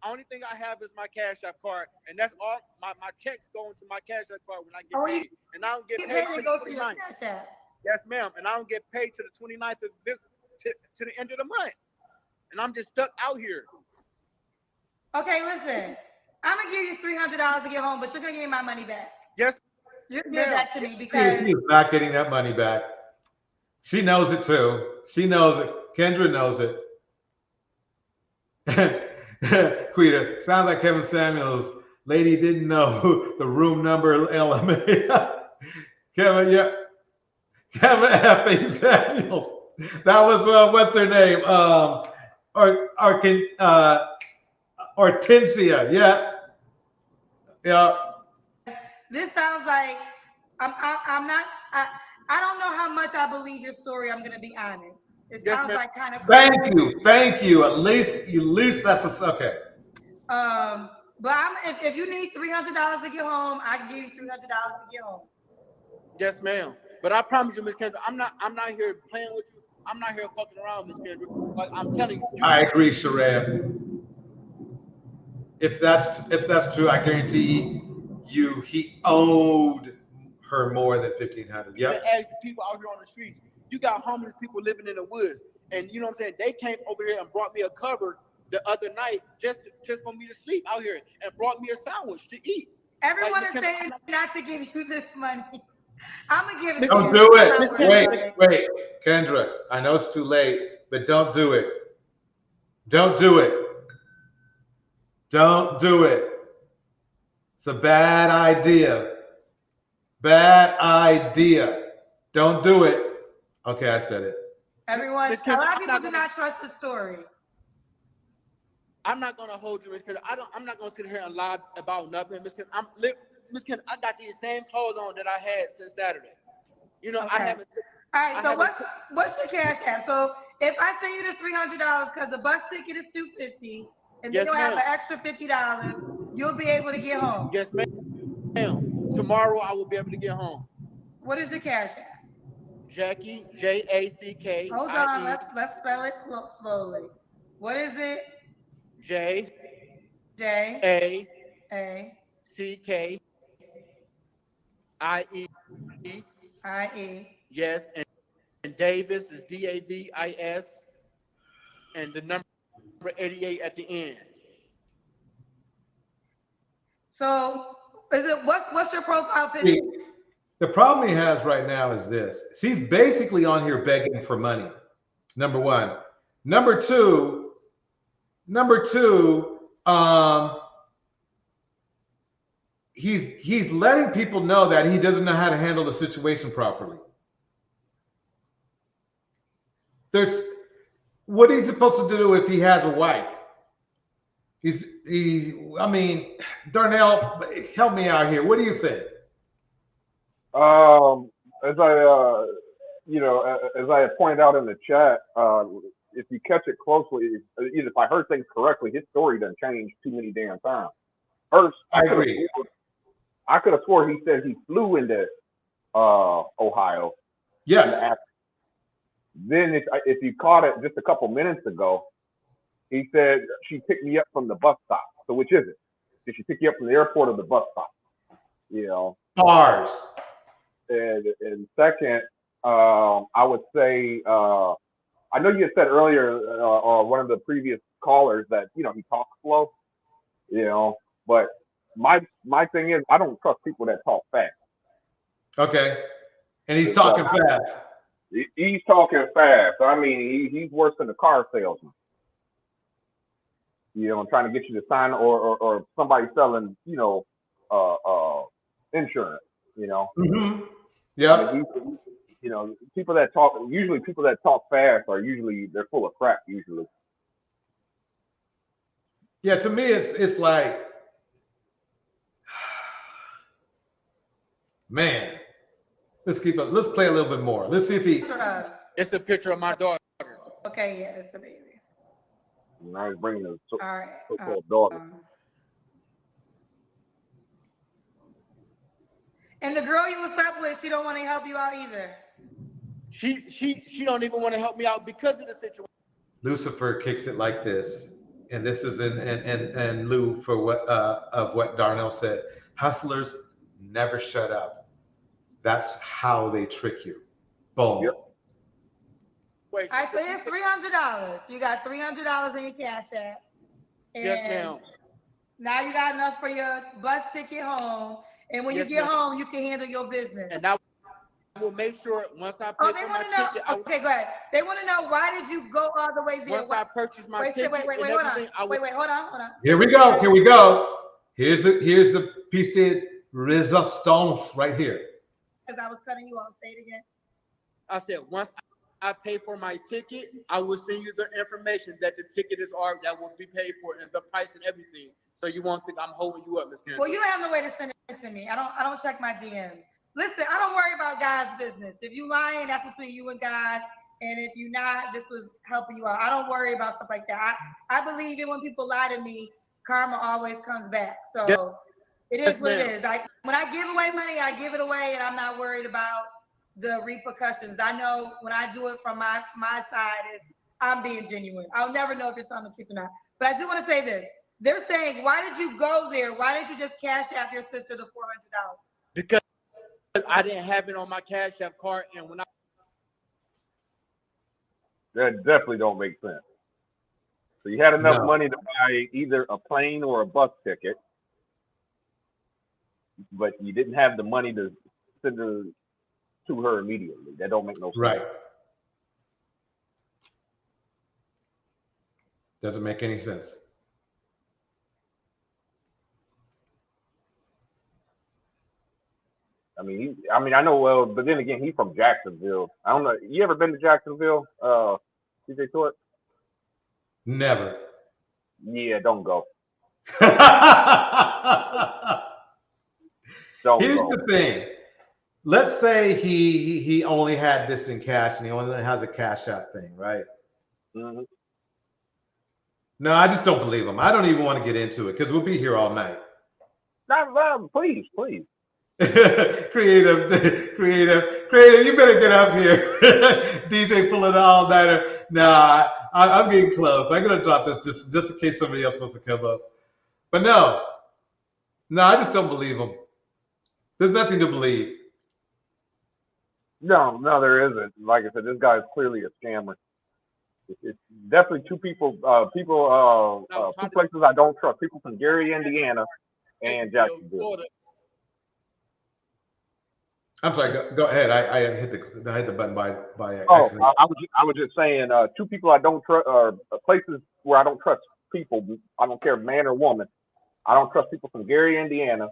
Speaker 3: Only thing I have is my Cash App card, and that's all. My checks go into my Cash App card when I get paid, and I don't get paid to the 29th. Yes, ma'am. And I don't get paid to the 29th of this to the end of the month, and I'm just stuck out here.
Speaker 16: Okay, listen. I'm gonna give you $300 to get home, but you're gonna give me my money back.
Speaker 3: Yes.
Speaker 16: You give that to me because
Speaker 2: She's not getting that money back. She knows it too. She knows it. Kendra knows it. Quita, sounds like Kevin Samuels. Lady didn't know the room number element. Kevin, yeah. Kevin F. Samuels. That was what's her name? Hortensia. Yeah. Yeah.
Speaker 16: This sounds like I'm not. I don't know how much I believe your story. I'm gonna be honest. It sounds like kind of.
Speaker 2: Thank you. At least that's okay.
Speaker 16: But if you need $300 to get home, I can give you $300 to get home.
Speaker 3: Yes, ma'am. But I promise you, Miss Kendra, I'm not here playing with you. I'm not here fucking around, Miss Kendra. Like I'm telling you.
Speaker 2: I agree, Sharad. If that's true, I guarantee you he owed her more than $1,500. Yep.
Speaker 3: Ask the people out here on the streets. You got homeless people living in the woods, and you know what I'm saying. They came over here and brought me a cover the other night just for me to sleep out here, and brought me a sandwich to eat.
Speaker 16: Everyone is saying not to give you this money. I'm gonna give it.
Speaker 2: Don't do it. Wait, Kendra. I know it's too late, but don't do it. Don't do it. Don't do it. It's a bad idea. Bad idea. Don't do it. Okay, I said it.
Speaker 16: Everyone, a lot of people do not trust the story.
Speaker 3: I'm not gonna hold you, Miss Kendra. I'm not gonna sit here and lie about nothing, Miss Kendra. Miss Kendra, I got these same clothes on that I had since Saturday. You know, I haven't.
Speaker 16: All right. So what's your cash app? So if I send you the $300 because the bus ticket is $250, and then you'll have an extra $50, you'll be able to get home.
Speaker 3: Yes, ma'am. Tomorrow I will be able to get home.
Speaker 16: What is your cash app?
Speaker 3: Jackie, J-A-C-K.
Speaker 16: Hold on, let's spell it slowly. What is it?
Speaker 3: J
Speaker 16: A
Speaker 3: C-K I-E. Yes, and Davis is D-A-V-I-S, and the number 88 at the end.
Speaker 16: So what's your profile picture?
Speaker 2: The problem he has right now is this. He's basically on here begging for money. Number one. Number two, he's letting people know that he doesn't know how to handle the situation properly. What is he supposed to do if he has a wife? Darnell, help me out here. What do you think?
Speaker 18: As I pointed out in the chat, if you catch it closely, if I heard things correctly, his story doesn't change too many damn times. First,
Speaker 2: I agree.
Speaker 18: I could have swore he said he flew into Ohio.
Speaker 2: Yes.
Speaker 18: Then if you caught it just a couple minutes ago, he said she picked me up from the bus stop. So which is it? Did she pick you up from the airport or the bus stop?
Speaker 2: Bars.
Speaker 18: And second, I would say, I know you had said earlier, or one of the previous callers, that he talks slow, but my thing is, I don't trust people that talk fast.
Speaker 2: Okay, and he's talking fast.
Speaker 18: He's talking fast. I mean, he's worse than a car salesman. Trying to get you to sign, or somebody selling, insurance.
Speaker 2: Mm-hmm. Yeah.
Speaker 18: People that talk fast are usually, they're full of crap usually.
Speaker 2: Yeah, to me it's like, man, let's play a little bit more. Let's see if he.
Speaker 3: It's a picture of my daughter.
Speaker 16: Okay, yeah, it's a baby.
Speaker 18: Now he's bringing the
Speaker 16: so-called
Speaker 18: daughter.
Speaker 16: And the girl you was up with, she don't want to help you out either.
Speaker 3: She don't even want to help me out because of the situation.
Speaker 2: Lucifer kicks it like this, and this is in lieu for what Darnell said. Hustlers never shut up. That's how they trick you. Boom.
Speaker 18: Yep.
Speaker 16: Wait, all right, so here's $300. You got $300 in your cash app.
Speaker 3: Yes, ma'am.
Speaker 16: Now you got enough for your bus ticket home. And when you get home, you can handle your business.
Speaker 3: And I will make sure once I pay for my ticket.
Speaker 16: Okay, go ahead. They want to know, why did you go all the way there?
Speaker 3: Once I purchase my ticket,
Speaker 16: hold on.
Speaker 2: Here we go. Here's the piece de resistance right here.
Speaker 16: Because I was cutting you off. Say it again.
Speaker 3: I said, once I pay for my ticket, I will send you the information that the ticket is already that will be paid for and the price and everything. So you won't think I'm holding you up, Miss Kendra.
Speaker 16: Well, you don't have no way to send it to me. I don't check my DMs. Listen, I don't worry about God's business. If you lying, that's between you and God. And if you're not, this was helping you out. I don't worry about stuff like that. I believe it when people lie to me, karma always comes back. So it is what it is. When I give away money, I give it away, and I'm not worried about the repercussions. I know when I do it from my side is I'm being genuine. I'll never know if you're telling the truth or not. But I do want to say this. They're saying, why did you go there? Why didn't you just cash app your sister the $400?
Speaker 3: Because I didn't have it on my Cash App card, and when
Speaker 18: That definitely don't make sense. So you had enough money to buy either a plane or a bus ticket, but you didn't have the money to send her to her immediately. That don't make no sense.
Speaker 2: Right. Doesn't make any sense.
Speaker 18: I mean, I know well, but then again, he's from Jacksonville. I don't know. You ever been to Jacksonville, DJ Tort?
Speaker 2: Never.
Speaker 18: Yeah, don't go.
Speaker 2: Here's the thing. Let's say he only had this in cash and he only has a Cash App thing, right?
Speaker 18: Mm-hmm.
Speaker 2: No, I just don't believe him. I don't even want to get into it because we'll be here all night.
Speaker 18: No, please.
Speaker 2: creative. You better get up here. DJ pulling an all-nighter. Nah, I'm getting close. I'm gonna drop this just in case somebody else wants to come up. But no, I just don't believe him. There's nothing to believe.
Speaker 18: No, there isn't. Like I said, this guy is clearly a scammer. It's definitely two people, two places I don't trust. People from Gary, Indiana, and Jacksonville.
Speaker 2: I'm sorry. Go ahead. I hit the button by
Speaker 18: accident. I was just saying two people I don't trust, or places where I don't trust people. I don't care man or woman. I don't trust people from Gary, Indiana,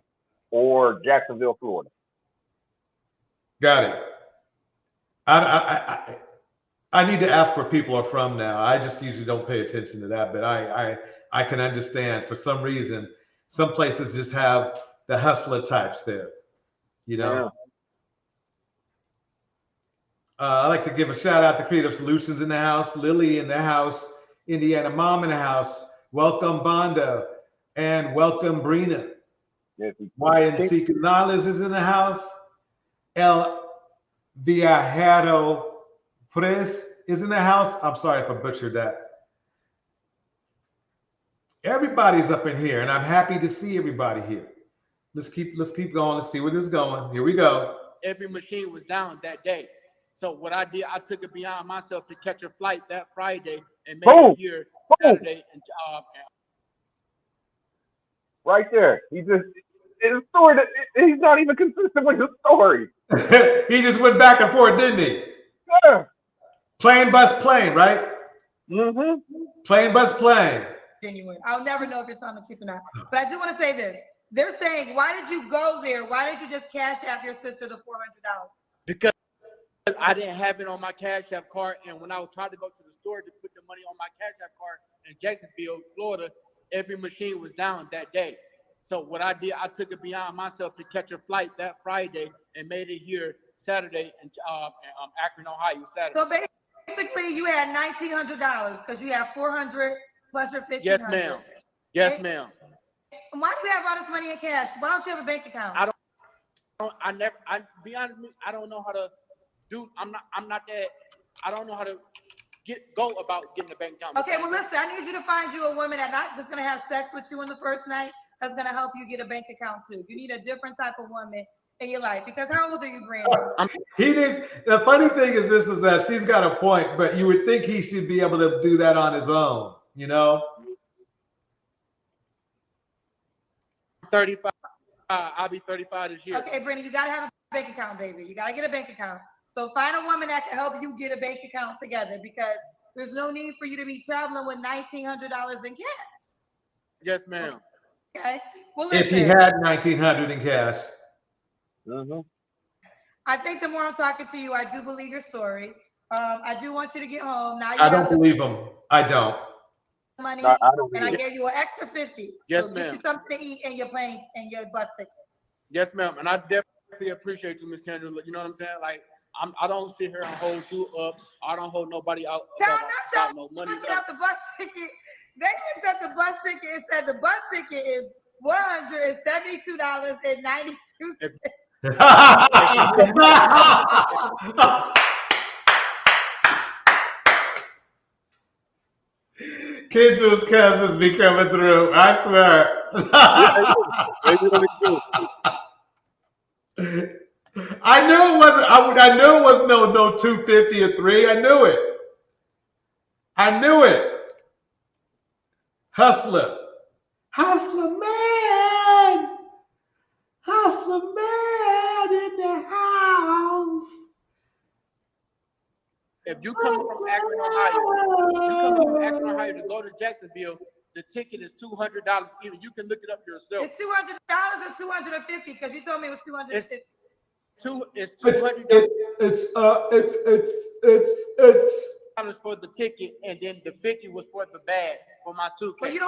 Speaker 18: or Jacksonville, Florida.
Speaker 2: Got it. I need to ask where people are from now. I just usually don't pay attention to that, but I can understand for some reason some places just have the hustler types there. You know.
Speaker 18: Yeah.
Speaker 2: I'd like to give a shout out to Creative Solutions in the house, Lily in the house, Indiana Mom in the house. Welcome Vonda and welcome Brina.
Speaker 18: Yes,
Speaker 2: YNC Canales is in the house. El Viajero Pres is in the house. I'm sorry if I butchered that. Everybody's up in here, and I'm happy to see everybody here. Let's keep going. Let's see where this is going. Here we go.
Speaker 3: every machine was down that day. So what I did, I took it beyond myself to catch a flight that Friday and make it here Saturday. And
Speaker 18: right there, his story. He's not even consistent with his story.
Speaker 2: He just went back and forth, didn't he?
Speaker 18: Yeah.
Speaker 2: Plane, bus, plane, right?
Speaker 18: Mm-hmm.
Speaker 2: Plane, bus, plane.
Speaker 16: Genuine. I'll never know if you're telling the truth or not. But I do want to say this. They're saying, why did you go there? Why didn't you just cash app your sister the $400?
Speaker 3: Because I didn't have it on my Cash App card, and when I was trying to go to the store to put the money on my Cash App card in Jacksonville, Florida, every machine was down that day. So what I did, I took it beyond myself to catch a flight that Friday and made it here Saturday in Akron, Ohio, Saturday.
Speaker 16: So basically, you had $1,900 because you have $400 plus your $1,500.
Speaker 3: Yes, ma'am. Yes, ma'am.
Speaker 16: Why do you have all this money in cash? Why don't you have a bank account?
Speaker 3: Be honest with me, I don't know how to do. I'm not that. I don't know how to go about getting a bank account.
Speaker 16: Okay, well, listen, I need you to find you a woman that's not just gonna have sex with you on the first night. That's gonna help you get a bank account too. You need a different type of woman in your life. Because how old are you, Brandon?
Speaker 2: The funny thing is this, is that she's got a point, but you would think he should be able to do that on his own, you know?
Speaker 3: 35. I'll be 35 this year.
Speaker 16: Okay, Brandon, you gotta have a bank account, baby. You gotta get a bank account. So find a woman that can help you get a bank account together, because there's no need for you to be traveling with $1,900 in cash.
Speaker 3: Yes, ma'am.
Speaker 16: Okay. Well,
Speaker 2: if he had $1,900 in cash.
Speaker 18: Mm-hmm.
Speaker 16: I think the more I'm talking to you, I do believe your story. I do want you to get home. Now you
Speaker 2: I
Speaker 16: have
Speaker 2: don't
Speaker 16: the
Speaker 2: believe him. I don't.
Speaker 16: money,
Speaker 18: I don't
Speaker 16: and I
Speaker 18: either.
Speaker 16: gave you an extra 50.
Speaker 3: Yes,
Speaker 16: So get
Speaker 3: ma'am.
Speaker 16: you something to eat and your planes and your bus ticket.
Speaker 3: Yes, ma'am. And I definitely appreciate you, Miss Kendra. You know what I'm saying? Like, I don't sit here and hold you up. I don't hold nobody out about no money.
Speaker 16: Looking up the bus ticket. They looked up the bus ticket and said the bus ticket is $172.92.
Speaker 2: Kendra's cousins be coming through. I swear. I knew it wasn't. I knew it was no 250 or 3. I knew it. I knew it. Hustler, hustler man, hustler man in the house.
Speaker 3: If you come from Akron, Ohio, to go to Jacksonville, the ticket is $200. Even you can look it up yourself.
Speaker 16: It's $200 or $250 because you told me it was $250.
Speaker 3: It's $200.
Speaker 2: It's
Speaker 3: for the ticket, and then the 50 was for the bag for my suitcase.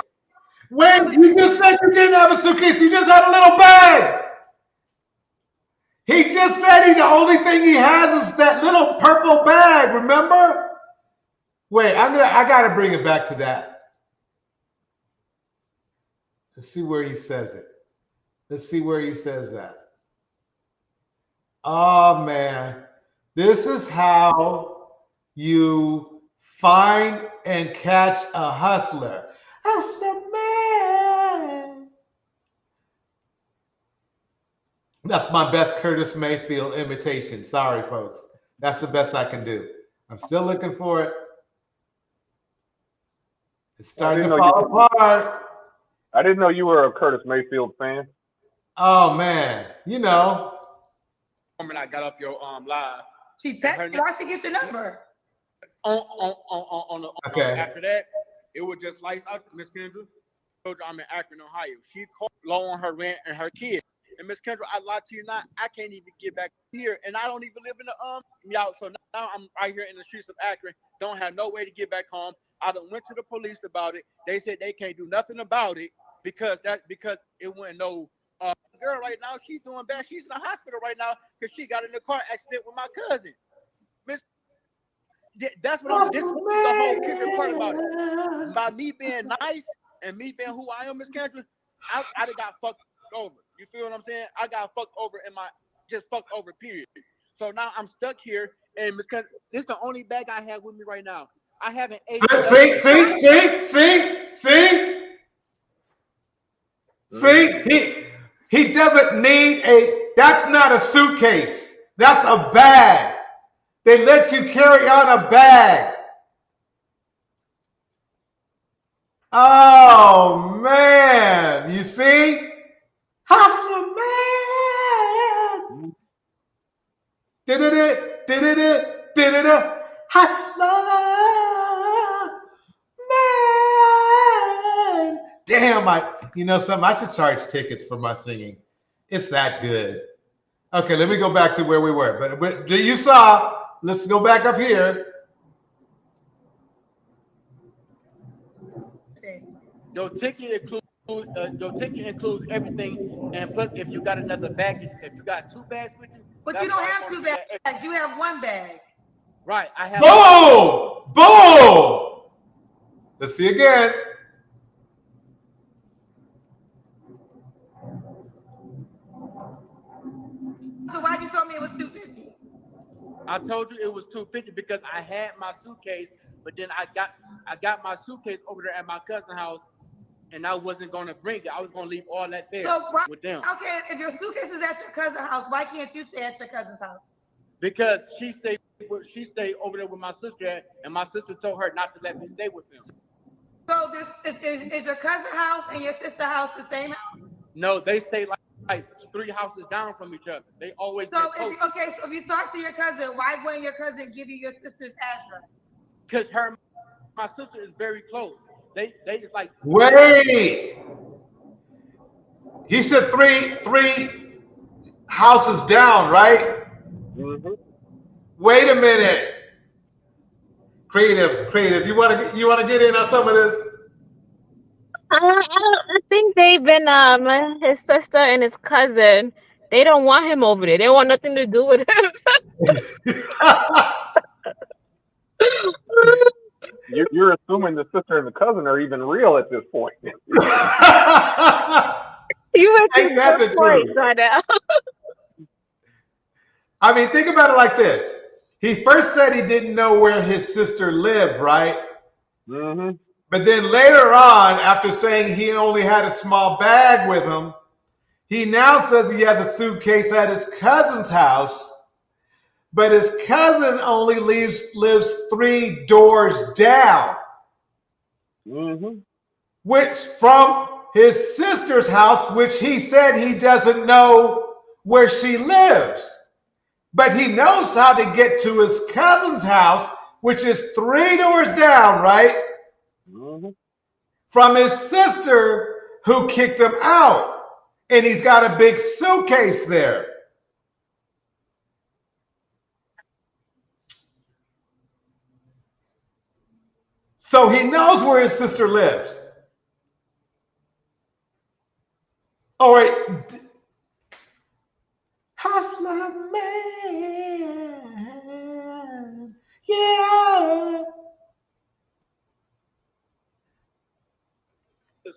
Speaker 2: When you just said you didn't have a suitcase, you just had a little bag. He just said the only thing he has is that little purple bag. Remember? Wait, I gotta bring it back to that. Let's see where he says it. Let's see where he says that. Oh man, this is how you find and catch a hustler. Hustler man. That's my best Curtis Mayfield imitation. Sorry, folks. That's the best I can do. I'm still looking for it. It's starting to fall apart.
Speaker 18: I didn't know you were a Curtis Mayfield fan.
Speaker 2: Oh man, you know.
Speaker 3: When I got off your live,
Speaker 16: she texted you. I should get your number.
Speaker 2: Okay.
Speaker 3: After that, it was just lights out. Miss Kendra told you I'm in Akron, Ohio. She called low on her rent and her kid. And Miss Kendra, I lied to you not. I can't even get back here, and I don't even live in the So now I'm right here in the streets of Akron. Don't have no way to get back home. I done went to the police about it. They said they can't do nothing about it because it wasn't no girl right now. She's doing bad. She's in the hospital right now because she got in a car accident with my cousin. That's what this is the whole kicker part about it. By me being nice and me being who I am, Miss Kendra, I got fucked over. You feel what I'm saying? I got fucked over just fucked over, period. So now I'm stuck here, and Miss Kendra, this is the only bag I have with me right now. I haven't ate.
Speaker 2: See, he doesn't need that's not a suitcase. That's a bag. They let you carry on a bag. Oh man, you see? Hustler man. Hustler man. Damn, you know something? I should charge tickets for my singing. It's that good. Okay, let me go back to where we were. But you saw, let's go back up here.
Speaker 3: Your ticket includes everything, and plus if you got another baggage, if you got 2 bags with you.
Speaker 16: But you don't have 2 bags. You have 1 bag.
Speaker 3: Right. I have.
Speaker 2: Boom! Boom! Let's see again.
Speaker 16: So why'd you tell me it was $250?
Speaker 3: I told you it was $250 because I had my suitcase, but then I got my suitcase over there at my cousin's house, and I wasn't going to bring it. I was going to leave all that there with them.
Speaker 16: Okay, if your suitcase is at your cousin's house, why can't you stay at your cousin's house?
Speaker 3: Because she stayed over there with my sister, and my sister told her not to let me stay with them.
Speaker 16: So is your cousin's house and your sister's house the same house?
Speaker 3: No, they stay like 3 houses down from each other. They always
Speaker 16: so if you talk to your cousin, why wouldn't your cousin give you your sister's address?
Speaker 3: Because my sister is very close. They just like
Speaker 2: wait. He said three houses down, right?
Speaker 18: Mm-hmm.
Speaker 2: Wait a minute. Creative. You want to get in on some of this?
Speaker 10: I think they've been his sister and his cousin. They don't want him over there. They want nothing to do with him.
Speaker 18: You're assuming the sister and the cousin are even real at this point.
Speaker 10: You
Speaker 2: Ain't that the truth?
Speaker 10: right now.
Speaker 2: I mean, think about it like this. He first said he didn't know where his sister lived, right?
Speaker 18: Mm-hmm.
Speaker 2: But then later on, after saying he only had a small bag with him, he now says he has a suitcase at his cousin's house, but his cousin only lives 3 doors down.
Speaker 18: Mm-hmm.
Speaker 2: Which from his sister's house, which he said he doesn't know where she lives. But he knows how to get to his cousin's house, which is 3 doors down, right?
Speaker 18: Mm-hmm.
Speaker 2: From his sister who kicked him out. And he's got a big suitcase there. So he knows where his sister lives. All right. Hustler man. Yeah.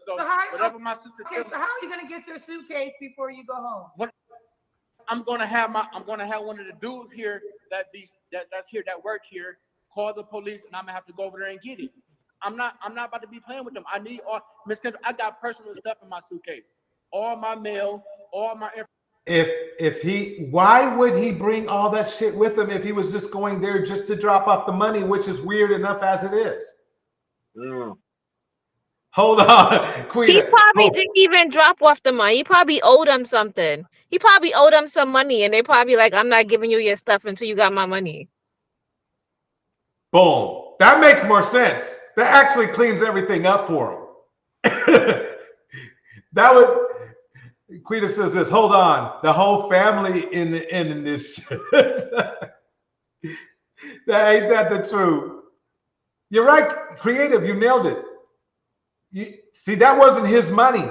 Speaker 3: So whatever my sister tells
Speaker 16: So how are you gonna get your suitcase before you go home?
Speaker 3: What I'm gonna have one of the dudes here that's here that work here call the police, and I'm gonna have to go over there and get it. I'm not about to be playing with them. I need all Miss Kendra, I got personal stuff in my suitcase, all my mail, all my information.
Speaker 2: Why would he bring all that shit with him if he was just going there just to drop off the money, which is weird enough as it is? Hold on, Queen.
Speaker 10: He probably didn't even drop off the money. He probably owed him something. He probably owed him some money, and they probably like, I'm not giving you your stuff until you got my money.
Speaker 2: Boom. That makes more sense. That actually cleans everything up for him. That would. Quita says this. Hold on. The whole family in this shit. Ain't that the truth? You're right, Creative. You nailed it. See, that wasn't his money.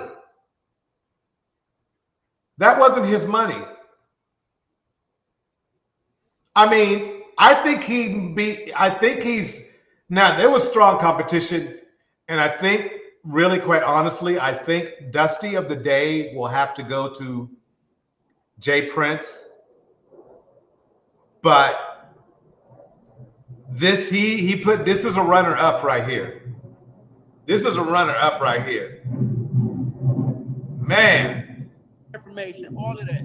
Speaker 2: That wasn't his money. I mean, I think he's now there was strong competition, and I think really quite honestly, I think Dusty of the day will have to go to Jay Prince. But this he put this is a runner up right here. This is a runner up right here. Man.
Speaker 3: Information, all of that.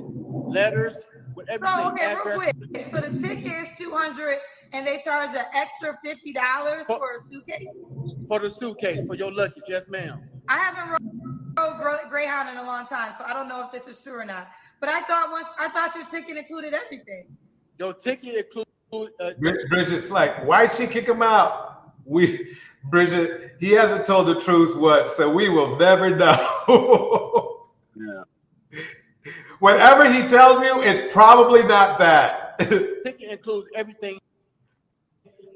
Speaker 3: Letters with everything.
Speaker 16: So, okay, real quick. So the ticket is $200 and they charge an extra $50 for a suitcase?
Speaker 3: For the suitcase, for your luggage, yes, ma'am.
Speaker 16: I haven't rode Greyhound in a long time, so I don't know if this is true or not. But I thought your ticket included everything.
Speaker 3: Your ticket includes
Speaker 2: Bridget's like, why'd she kick him out? Bridget, he hasn't told the truth so we will never know.
Speaker 18: Yeah.
Speaker 2: Whatever he tells you, it's probably not that.
Speaker 3: The ticket includes everything.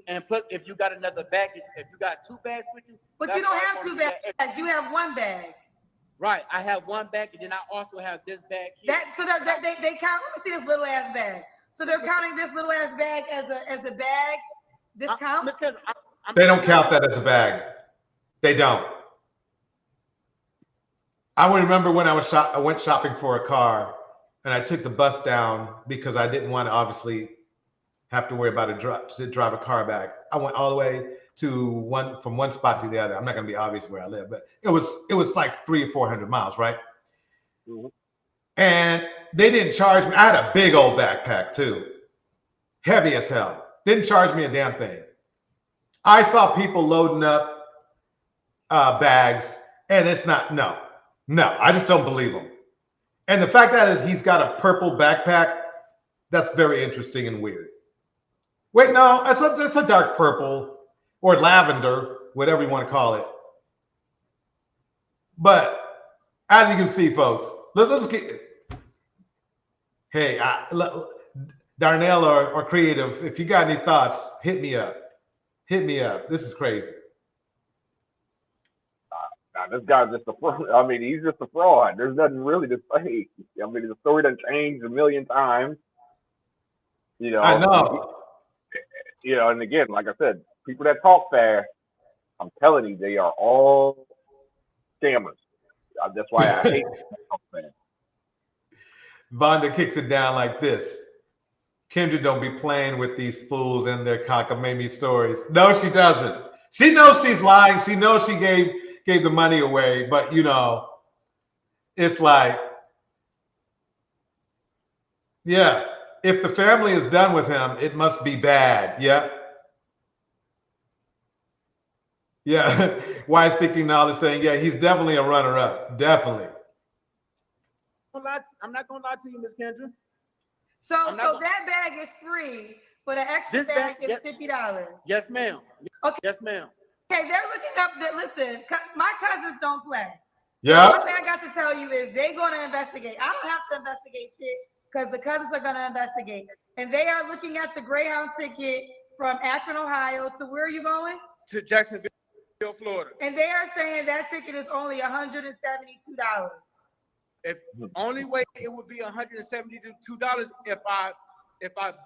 Speaker 3: And plus, if you got another bag, if you got 2 bags with you.
Speaker 16: But you don't have 2 bags. You have 1 bag.
Speaker 3: Right. I have 1 bag, and then I also have this bag here.
Speaker 16: So they count. Let me see this little ass bag. So they're counting this little ass bag as a bag. This counts.
Speaker 2: They don't count that as a bag. They don't. I remember when I went shopping for a car, and I took the bus down because I didn't want to obviously have to worry about to drive a car back. I went all the way from one spot to the other. I'm not going to be obvious where I live, but it was like 300 or 400 miles, right? Mm-hmm. And they didn't charge me. I had a big old backpack too, heavy as hell. Didn't charge me a damn thing. I saw people loading up bags, and it's not, no, I just don't believe them. And the fact that is he's got a purple backpack, that's very interesting and weird. Wait, no, it's a dark purple or lavender, whatever you want to call it. But as you can see, folks, let's get. Hey, Darnell or Creative, if you got any thoughts, hit me up. Hit me up. This is crazy.
Speaker 18: Now, this guy's just a fraud. I mean, he's just a fraud. There's nothing really to say. I mean, the story done changed a million times. You know,
Speaker 2: I know.
Speaker 18: And again, like I said, people that talk fast, I'm telling you, they are all scammers. That's why I hate talk fast.
Speaker 2: Vonda kicks it down like this. Kendra don't be playing with these fools and their cockamamie stories. No, she doesn't. She knows she's lying. She knows she gave the money away, but it's like, yeah, if the family is done with him, it must be bad. Yeah. Yeah. Why Seeking Knowledge saying, yeah, he's definitely a runner-up. Definitely.
Speaker 3: I'm not gonna lie to you, Miss Kendra.
Speaker 16: So that bag is free, but an extra bag is $50.
Speaker 3: Yes, ma'am.
Speaker 16: Okay.
Speaker 3: Yes, ma'am.
Speaker 16: Okay, they're looking up. Listen, my cousins don't play.
Speaker 2: Yeah.
Speaker 16: So one thing I got to tell you is they're going to investigate. I don't have to investigate shit because the cousins are going to investigate, and they are looking at the Greyhound ticket from Akron, Ohio, to where are you going?
Speaker 3: To Jacksonville, Florida.
Speaker 16: And they are saying that ticket is only $172.
Speaker 3: If only way it would be $172 if I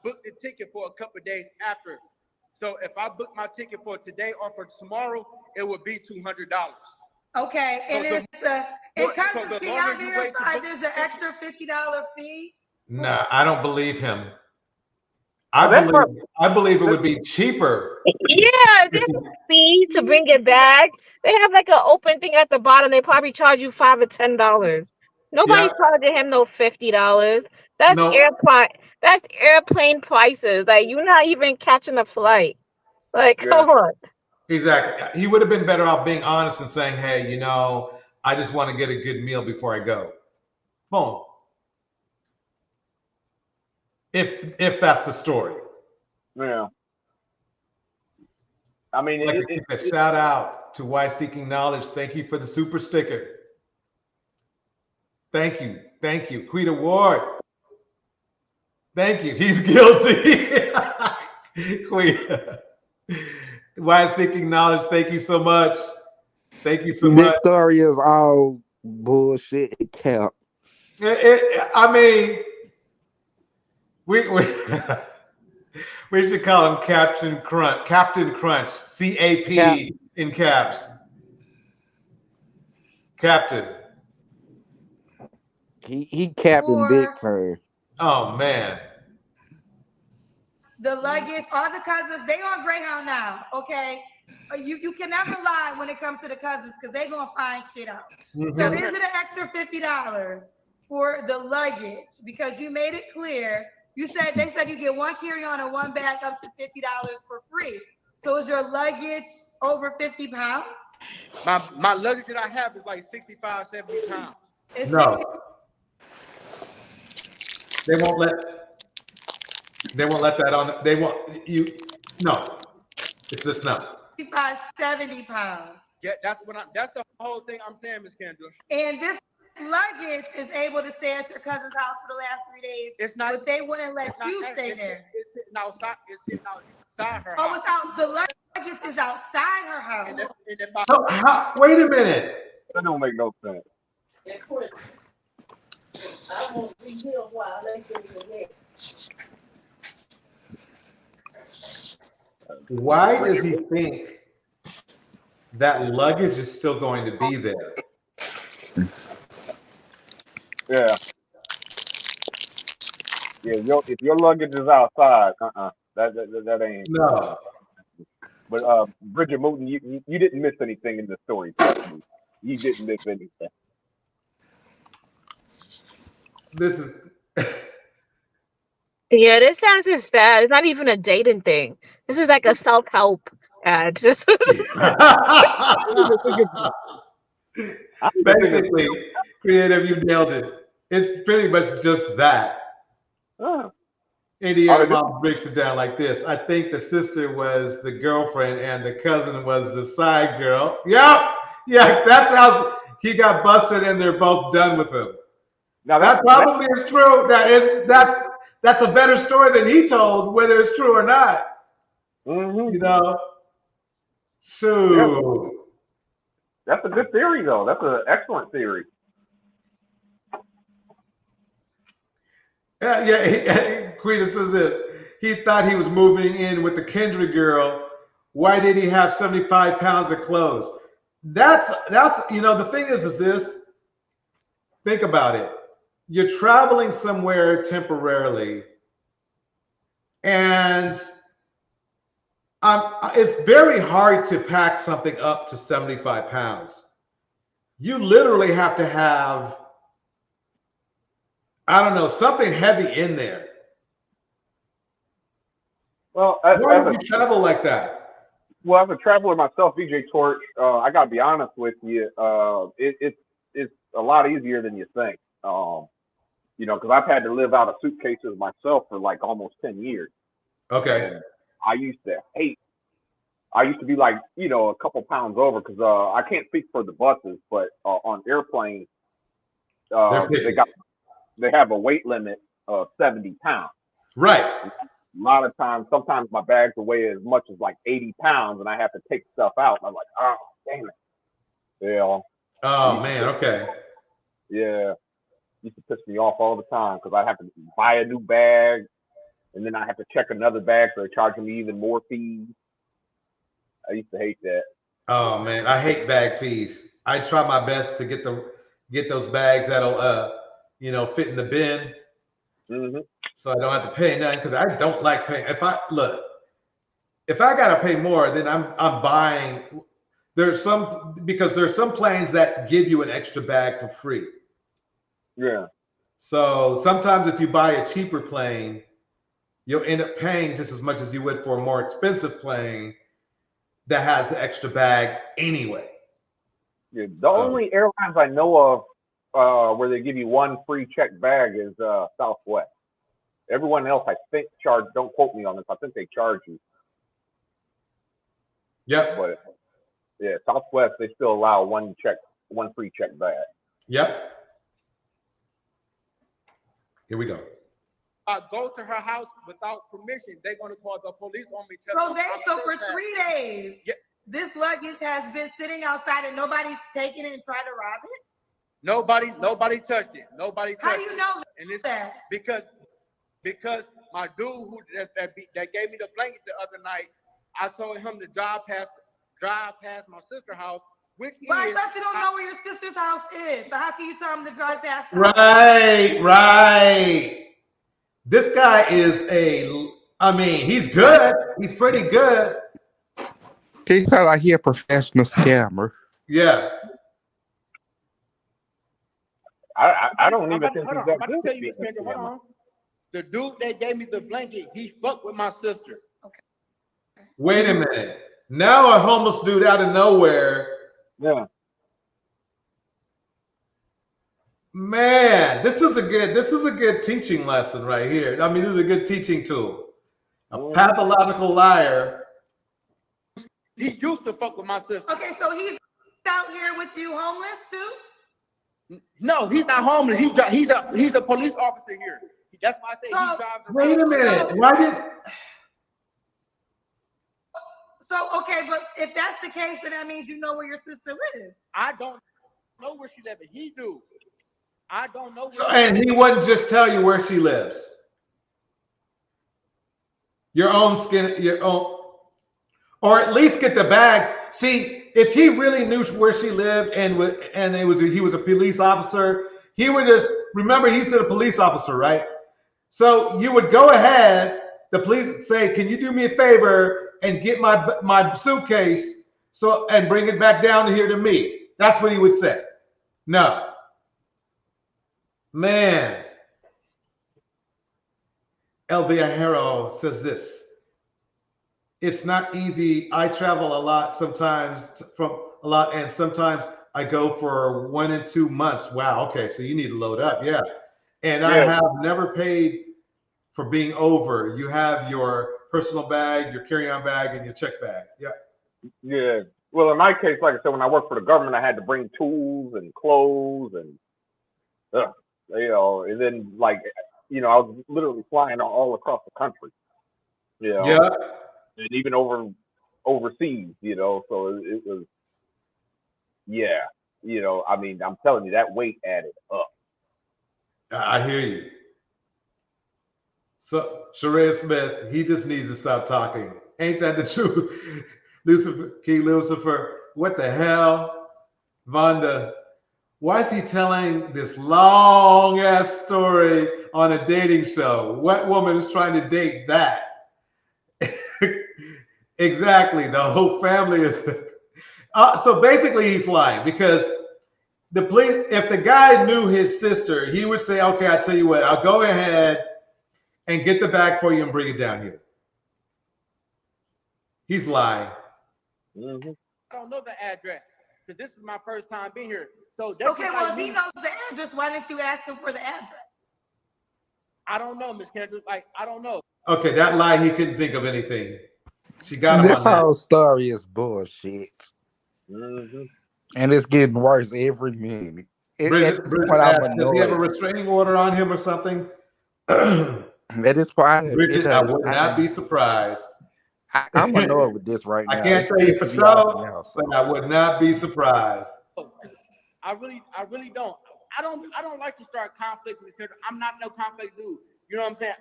Speaker 3: booked the ticket for a couple of days after. So if I book my ticket for today or for tomorrow, it would be $200.
Speaker 16: Okay, and
Speaker 3: So
Speaker 16: it comes. Can y'all verify there's an extra $50 fee?
Speaker 2: Nah, I don't believe him. I believe it would be cheaper.
Speaker 10: Yeah, there's a fee to bring it back. They have like an open thing at the bottom. They probably charge you $5 or $10. Nobody charging him no $50. That's That's airplane prices. Like you're not even catching a flight. Like, come on.
Speaker 2: Exactly. He would have been better off being honest and saying, "Hey, I just want to get a good meal before I go." Boom. If that's the story.
Speaker 18: Yeah. I mean,
Speaker 2: a shout out to Why Seeking Knowledge. Thank you for the super sticker. Thank you. Quita Ward. Thank you. He's guilty. Quita. Why Seeking Knowledge. Thank you so much. Thank you so much.
Speaker 20: This story is all bullshit and cap.
Speaker 2: I mean, we should call him Captain Crunch, CAP in caps. Captain.
Speaker 20: He capping big time.
Speaker 2: Oh man.
Speaker 16: The luggage, all the cousins, they on Greyhound now. Okay, you can never lie when it comes to the cousins because they gonna find shit out.
Speaker 2: Mm-hmm.
Speaker 16: So is it an extra $50 for the luggage because you made it clear? They said you get one carry-on and one bag up to $50 for free. So is your luggage over 50 pounds?
Speaker 3: My luggage that I have is like 65, 70 pounds.
Speaker 2: No. They won't let that on. They won't you. No, it's just no.
Speaker 16: 65, 70 pounds.
Speaker 3: Yeah, that's the whole thing I'm saying, Miss Kendra.
Speaker 16: And this luggage is able to stay at your cousin's house for the last 3 days.
Speaker 3: It's not,
Speaker 16: but they wouldn't let you stay there.
Speaker 3: It's sitting outside. It's sitting outside her house.
Speaker 16: Oh, it's out. The luggage is outside her house.
Speaker 2: Wait a minute.
Speaker 18: That don't make no sense.
Speaker 13: I won't be here a while.
Speaker 2: Why does he think that luggage is still going to be there?
Speaker 18: Yeah. If your luggage is outside, that ain't.
Speaker 2: No.
Speaker 18: But Bridget Moulton, you didn't miss anything in the story. You didn't miss anything.
Speaker 2: This is.
Speaker 10: Yeah, this sounds just sad. It's not even a dating thing. This is like a self-help ad. Just
Speaker 2: basically, Creative, you nailed it. It's pretty much just that. Indiana Mom breaks it down like this. I think the sister was the girlfriend and the cousin was the side girl. Yep. Yeah, that's how he got busted and they're both done with him. Now that probably is true. that's a better story than he told, whether it's true or not.
Speaker 18: Mm-hmm.
Speaker 2: You know. So
Speaker 18: that's a good theory, though. That's an excellent theory.
Speaker 2: Yeah. Queen says this. He thought he was moving in with the Kendra girl. Why did he have 75 pounds of clothes? That's the thing is this. Think about it. You're traveling somewhere temporarily, and it's very hard to pack something up to 75 pounds. You literally have to have, I don't know, something heavy in there.
Speaker 18: Well,
Speaker 2: why would you travel like that?
Speaker 18: Well, as a traveler myself, DJ Torch, I gotta be honest with you. It's a lot easier than you think. Because I've had to live out of suitcases myself for like almost 10 years.
Speaker 2: Okay.
Speaker 18: And I used to be like, a couple pounds over because I can't speak for the buses, but on airplanes, they have a weight limit of 70 pounds.
Speaker 2: Right.
Speaker 18: A lot of times, sometimes my bags will weigh as much as like 80 pounds and I have to take stuff out. And I'm like, oh, damn it.
Speaker 2: Oh, man. Okay.
Speaker 18: Yeah. Used to piss me off all the time because I have to buy a new bag and then I have to check another bag, so they're charging me even more fees. I used to hate that.
Speaker 2: Oh man, I hate bag fees. I try my best to get those bags that'll fit in the bin, so I don't have to pay nothing because I don't like paying. If I gotta pay more, then I'm buying. There's some planes that give you an extra bag for free.
Speaker 18: Yeah.
Speaker 2: So sometimes if you buy a cheaper plane, you'll end up paying just as much as you would for a more expensive plane that has the extra bag anyway.
Speaker 18: Yeah, the only airlines I know of where they give you one free checked bag is Southwest. Everyone else, I think, don't quote me on this, I think they charge you.
Speaker 2: Yep.
Speaker 18: But yeah, Southwest, they still allow one free checked bag.
Speaker 2: Yep. Here we go.
Speaker 3: Go to her house without permission. They're going to call the police on me.
Speaker 16: So for 3 days, this luggage has been sitting outside and nobody's taken it and tried to rob it?
Speaker 3: Nobody touched it. Nobody touched it.
Speaker 16: How do you know
Speaker 3: and it's
Speaker 16: that?
Speaker 3: Because my dude that gave me the blanket the other night, I told him to drive past my sister's house, which
Speaker 16: but I thought you don't know where your sister's house is. So how can you tell him to drive past?
Speaker 2: Right. This guy is he's good. He's pretty good.
Speaker 20: He sounds like he a professional scammer.
Speaker 2: Yeah.
Speaker 18: I don't even think he's that
Speaker 3: I'm
Speaker 18: good.
Speaker 3: tell you this, Kendra, hold on. The dude that gave me the blanket, he fucked with my sister.
Speaker 16: Okay.
Speaker 2: Wait a minute. Now a homeless dude out of nowhere.
Speaker 18: Yeah.
Speaker 2: Man, this is a good teaching lesson right here. I mean, this is a good teaching tool. A pathological liar.
Speaker 3: He used to fuck with my sister.
Speaker 16: Okay, so he's out here with you homeless too?
Speaker 3: No, he's not homeless. He's a police officer here. That's why I say he drives around.
Speaker 2: Wait a minute. Why did?
Speaker 16: So okay, but if that's the case, then that means you know where your sister lives.
Speaker 3: I don't know where she lives. He do. I don't know.
Speaker 2: And he wouldn't just tell you where she lives. Your own skin, or at least get the bag. See, if he really knew where she lived and he was a police officer, he would just remember he's a police officer, right? So you would go ahead. The police would say, "Can you do me a favor and get my suitcase and bring it back down here to me?" That's what he would say. No. Man. El Viajero says this. It's not easy. I travel a lot sometimes and sometimes I go for 1 and 2 months. Wow. Okay. So you need to load up. Yeah. And I have never paid for being over. You have your personal bag, your carry-on bag, and your check bag. Yeah.
Speaker 18: Yeah. Well, in my case, like I said, when I worked for the government, I had to bring tools and clothes and, and then like you know, I was literally flying all across the country, you know,
Speaker 2: Yeah,
Speaker 18: and even overseas, you know. So it was, yeah, you know. I mean, I'm telling you, that weight added up.
Speaker 2: I hear you. So Sheree Smith, he just needs to stop talking. Ain't that the truth? Lucifer, what the hell? Vonda, why is he telling this long ass story on a dating show? What woman is trying to date that? Exactly. The whole family is. So basically, he's lying because the police. If the guy knew his sister, he would say, "Okay, I tell you what, I'll go ahead and get the bag for you and bring it down here." He's lying.
Speaker 18: Mm-hmm.
Speaker 3: I don't know the address because this is my first time being here. So that's
Speaker 16: okay, well, if he knows the address, why didn't you ask him for the address?
Speaker 3: I don't know, Miss Kendra. Like, I don't know.
Speaker 2: Okay, that lie, he couldn't think of anything. She got him
Speaker 20: This
Speaker 2: on that.
Speaker 20: whole story is bullshit.
Speaker 18: Mm-hmm.
Speaker 20: And it's getting worse every minute.
Speaker 2: Bridget asked, does he have a restraining order on him or something?
Speaker 20: At this point,
Speaker 2: Bridget, I would not be surprised.
Speaker 20: I'm annoyed with this right now.
Speaker 2: I can't tell you for sure, but I would not be surprised.
Speaker 3: I really don't. I don't like to start conflicts, Miss Kendra. I'm not no conflict dude. You know what I'm saying?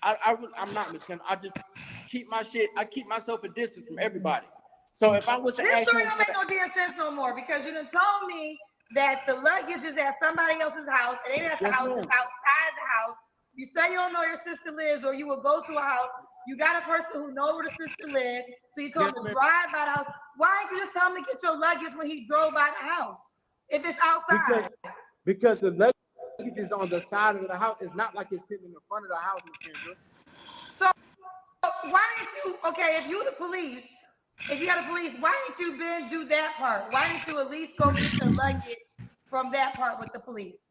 Speaker 3: I'm not, Miss Kendra. I just keep my shit. I keep myself a distance from everybody. So if I was to
Speaker 16: this
Speaker 3: ask
Speaker 16: story
Speaker 3: you,
Speaker 16: don't make no damn sense no more because you done told me that the luggage is at somebody else's house. It ain't at the house. It's outside the house. You say you don't know where your sister lives, or you will go to a house. You got a person who knows where the sister lives, so you told him to drive by the house. Why didn't you just tell him to get your luggage when he drove by the house? If it's outside.
Speaker 3: because the luggage is on the side of the house. It's not like it's sitting in the front of the house, Miss Kendra.
Speaker 16: So why didn't you? Okay, if you the police, if you got the police, why didn't you then do that part? Why didn't you at least go get the luggage from that part with the police?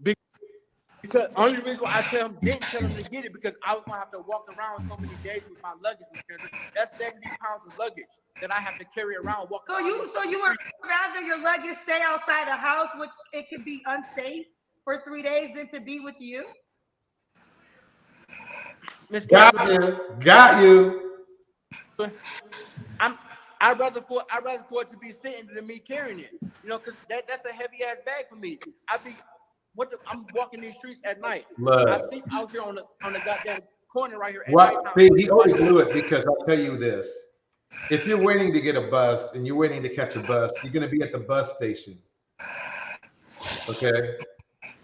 Speaker 3: Because only reason why I didn't tell him to get it because I was gonna have to walk around so many days with my luggage, Miss Kendra. That's 70 pounds of luggage that I have to carry around.
Speaker 16: So you would rather your luggage stay outside the house, which it could be unsafe for 3 days, than to be with you?
Speaker 2: Got you.
Speaker 3: I'd rather for it to be sitting than me carrying it. You know, because that's a heavy ass bag for me. I'm walking these streets at night.
Speaker 2: Look.
Speaker 3: I sleep out here on the goddamn corner right here at
Speaker 2: What?
Speaker 3: nighttime.
Speaker 2: See, he already blew it because I'll tell you this. If you're waiting to get a bus and you're waiting to catch a bus, you're going to be at the bus station. Okay?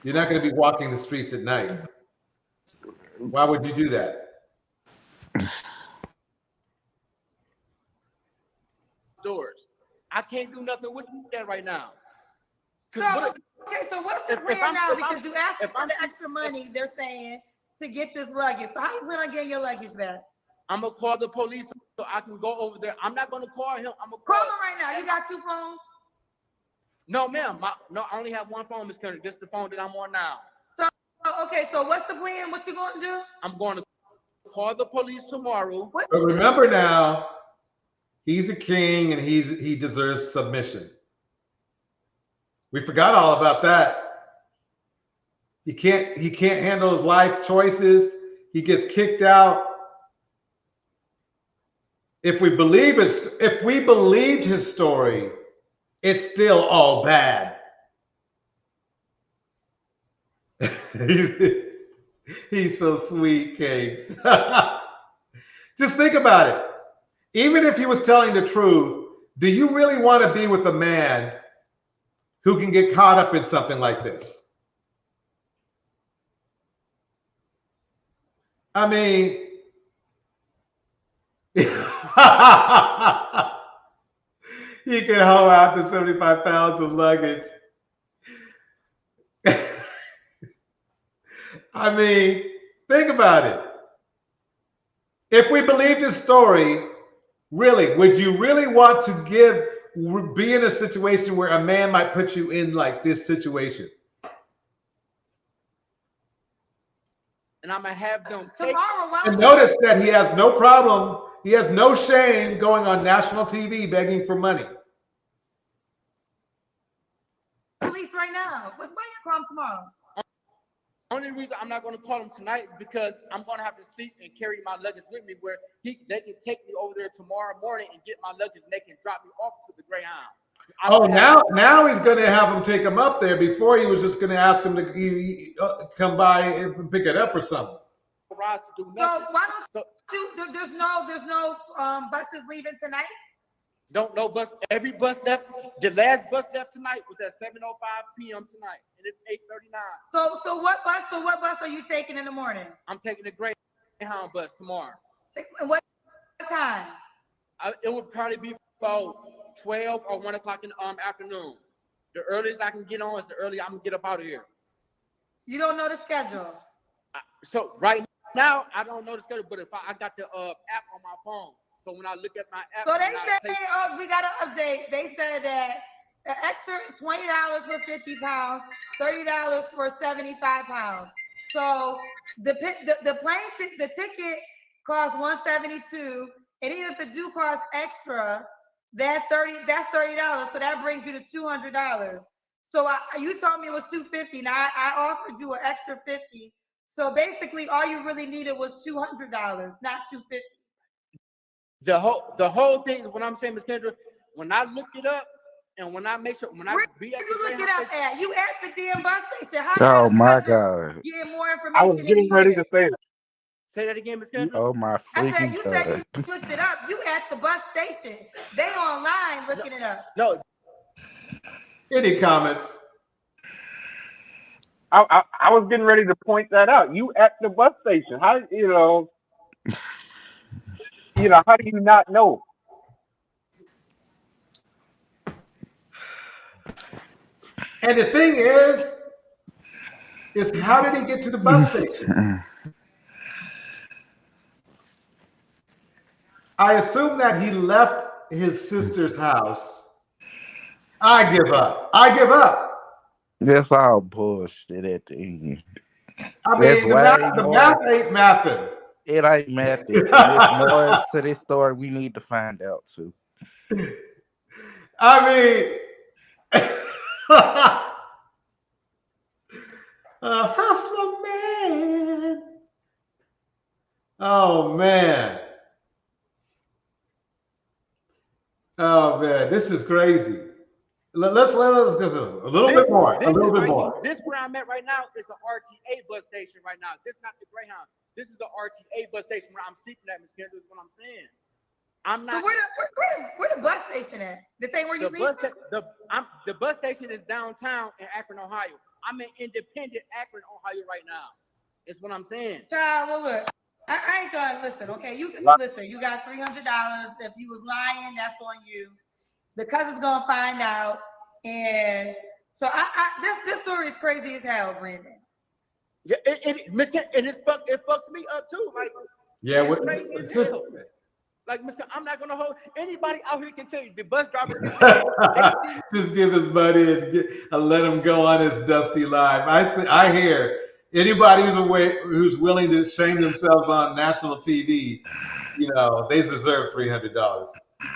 Speaker 2: You're not going to be walking the streets at night. Why would you do that?
Speaker 3: Doors. I can't do nothing with that right now.
Speaker 16: So what's the plan now? Because you asked for the extra money, they're saying, to get this luggage. So how you plan on getting your luggage back?
Speaker 3: I'm gonna call the police so I can go over there. I'm not gonna call him. I'm gonna
Speaker 16: call him right now. You got 2 phones?
Speaker 3: No, ma'am. No, I only have 1 phone, Miss Kendra. This is the phone that I'm on now.
Speaker 16: So okay, so what's the plan? What you gonna do?
Speaker 3: I'm going to call the police tomorrow.
Speaker 2: But remember now, he's a king and he deserves submission. We forgot all about that. He can't handle his life choices. He gets kicked out. If we believed his story, it's still all bad. He's so sweet, Case. Just think about it. Even if he was telling the truth, do you really want to be with a man who can get caught up in something like this? I mean, he can hoe out the 75 pounds of luggage. I mean, think about it. If we believed his story, really, would you really want to be in a situation where a man might put you in like this situation?
Speaker 3: And I'm gonna have them
Speaker 16: tomorrow.
Speaker 2: And notice that he has no problem. He has no shame going on national TV begging for money.
Speaker 16: Police right now. Why you call him tomorrow?
Speaker 3: only reason I'm not going to call him tonight is because I'm going to have to sleep and carry my luggage with me where they can take me over there tomorrow morning and get my luggage and they can drop me off to the Greyhound.
Speaker 2: Now he's going to have him take him up there. Before he was just going to ask him to come by and pick it up or something.
Speaker 16: So why don't there's no buses leaving tonight?
Speaker 3: No bus. Every bus left. The last bus left tonight was at 7:05 p.m. tonight, and it's 8:39.
Speaker 16: So what bus are you taking in the morning?
Speaker 3: I'm taking the Greyhound bus tomorrow.
Speaker 16: What time?
Speaker 3: It would probably be about 12 or 1 o'clock in the afternoon. The earliest I can get on is the earliest I'm gonna get up out of here.
Speaker 16: You don't know the schedule.
Speaker 3: So right now I don't know the schedule, but if I got the app on my phone. So when I look at my app,
Speaker 16: so they say, we got an update. They said that the extra is $20 for 50 pounds, $30 for 75 pounds. So the ticket costs $172, and even if the do costs extra, that's $30. So that brings you to $200. So you told me it was $250. Now I offered you an extra $50. So basically, all you really needed was $200, not $250.
Speaker 3: The whole thing is what I'm saying, Ms. Kendra. When I look it up and when I make sure when I be at the
Speaker 16: look it up at you at the damn bus station.
Speaker 12: Oh my God!
Speaker 16: Getting more information.
Speaker 18: I was getting ready to say that.
Speaker 3: Say that again, Ms. Kendra.
Speaker 12: Oh my freaking
Speaker 16: you
Speaker 12: God!
Speaker 16: said you looked it up. You at the bus station. They online looking it up.
Speaker 3: No.
Speaker 2: Any comments?
Speaker 18: I was getting ready to point that out. You at the bus station. How how do you not know?
Speaker 2: And the thing is how did he get to the bus station? I assume that he left his sister's house. I give up.
Speaker 12: That's all bullshit at the end.
Speaker 2: I mean, the math ain't mathing.
Speaker 12: It ain't mathing. There's more to this story we need to find out too.
Speaker 2: I mean, hustler man. Oh man, this is crazy. Let's go a little bit more.
Speaker 3: This where I'm at right now is an RTA bus station right now. This is not the Greyhound. This is the RTA bus station where I'm sleeping at, Ms. Kendra, is what I'm saying. I'm not.
Speaker 16: So where the bus station at? This ain't where you leave?
Speaker 3: The bus station is downtown in Akron, Ohio. I'm in independent Akron, Ohio right now. Is what I'm saying.
Speaker 16: Child, well look, I ain't gonna listen, okay? You listen, you got $300. If you was lying, that's on you. The cousin's gonna find out. And so this story is crazy as hell, Brandon.
Speaker 3: Yeah, it fucks me up too. Like,
Speaker 2: yeah,
Speaker 3: it's just like, I'm not gonna hold anybody out here can tell you the bus drivers
Speaker 2: just give his buddy and let him go on his dusty life. I hear anybody who's willing to shame themselves on national TV, they deserve $300.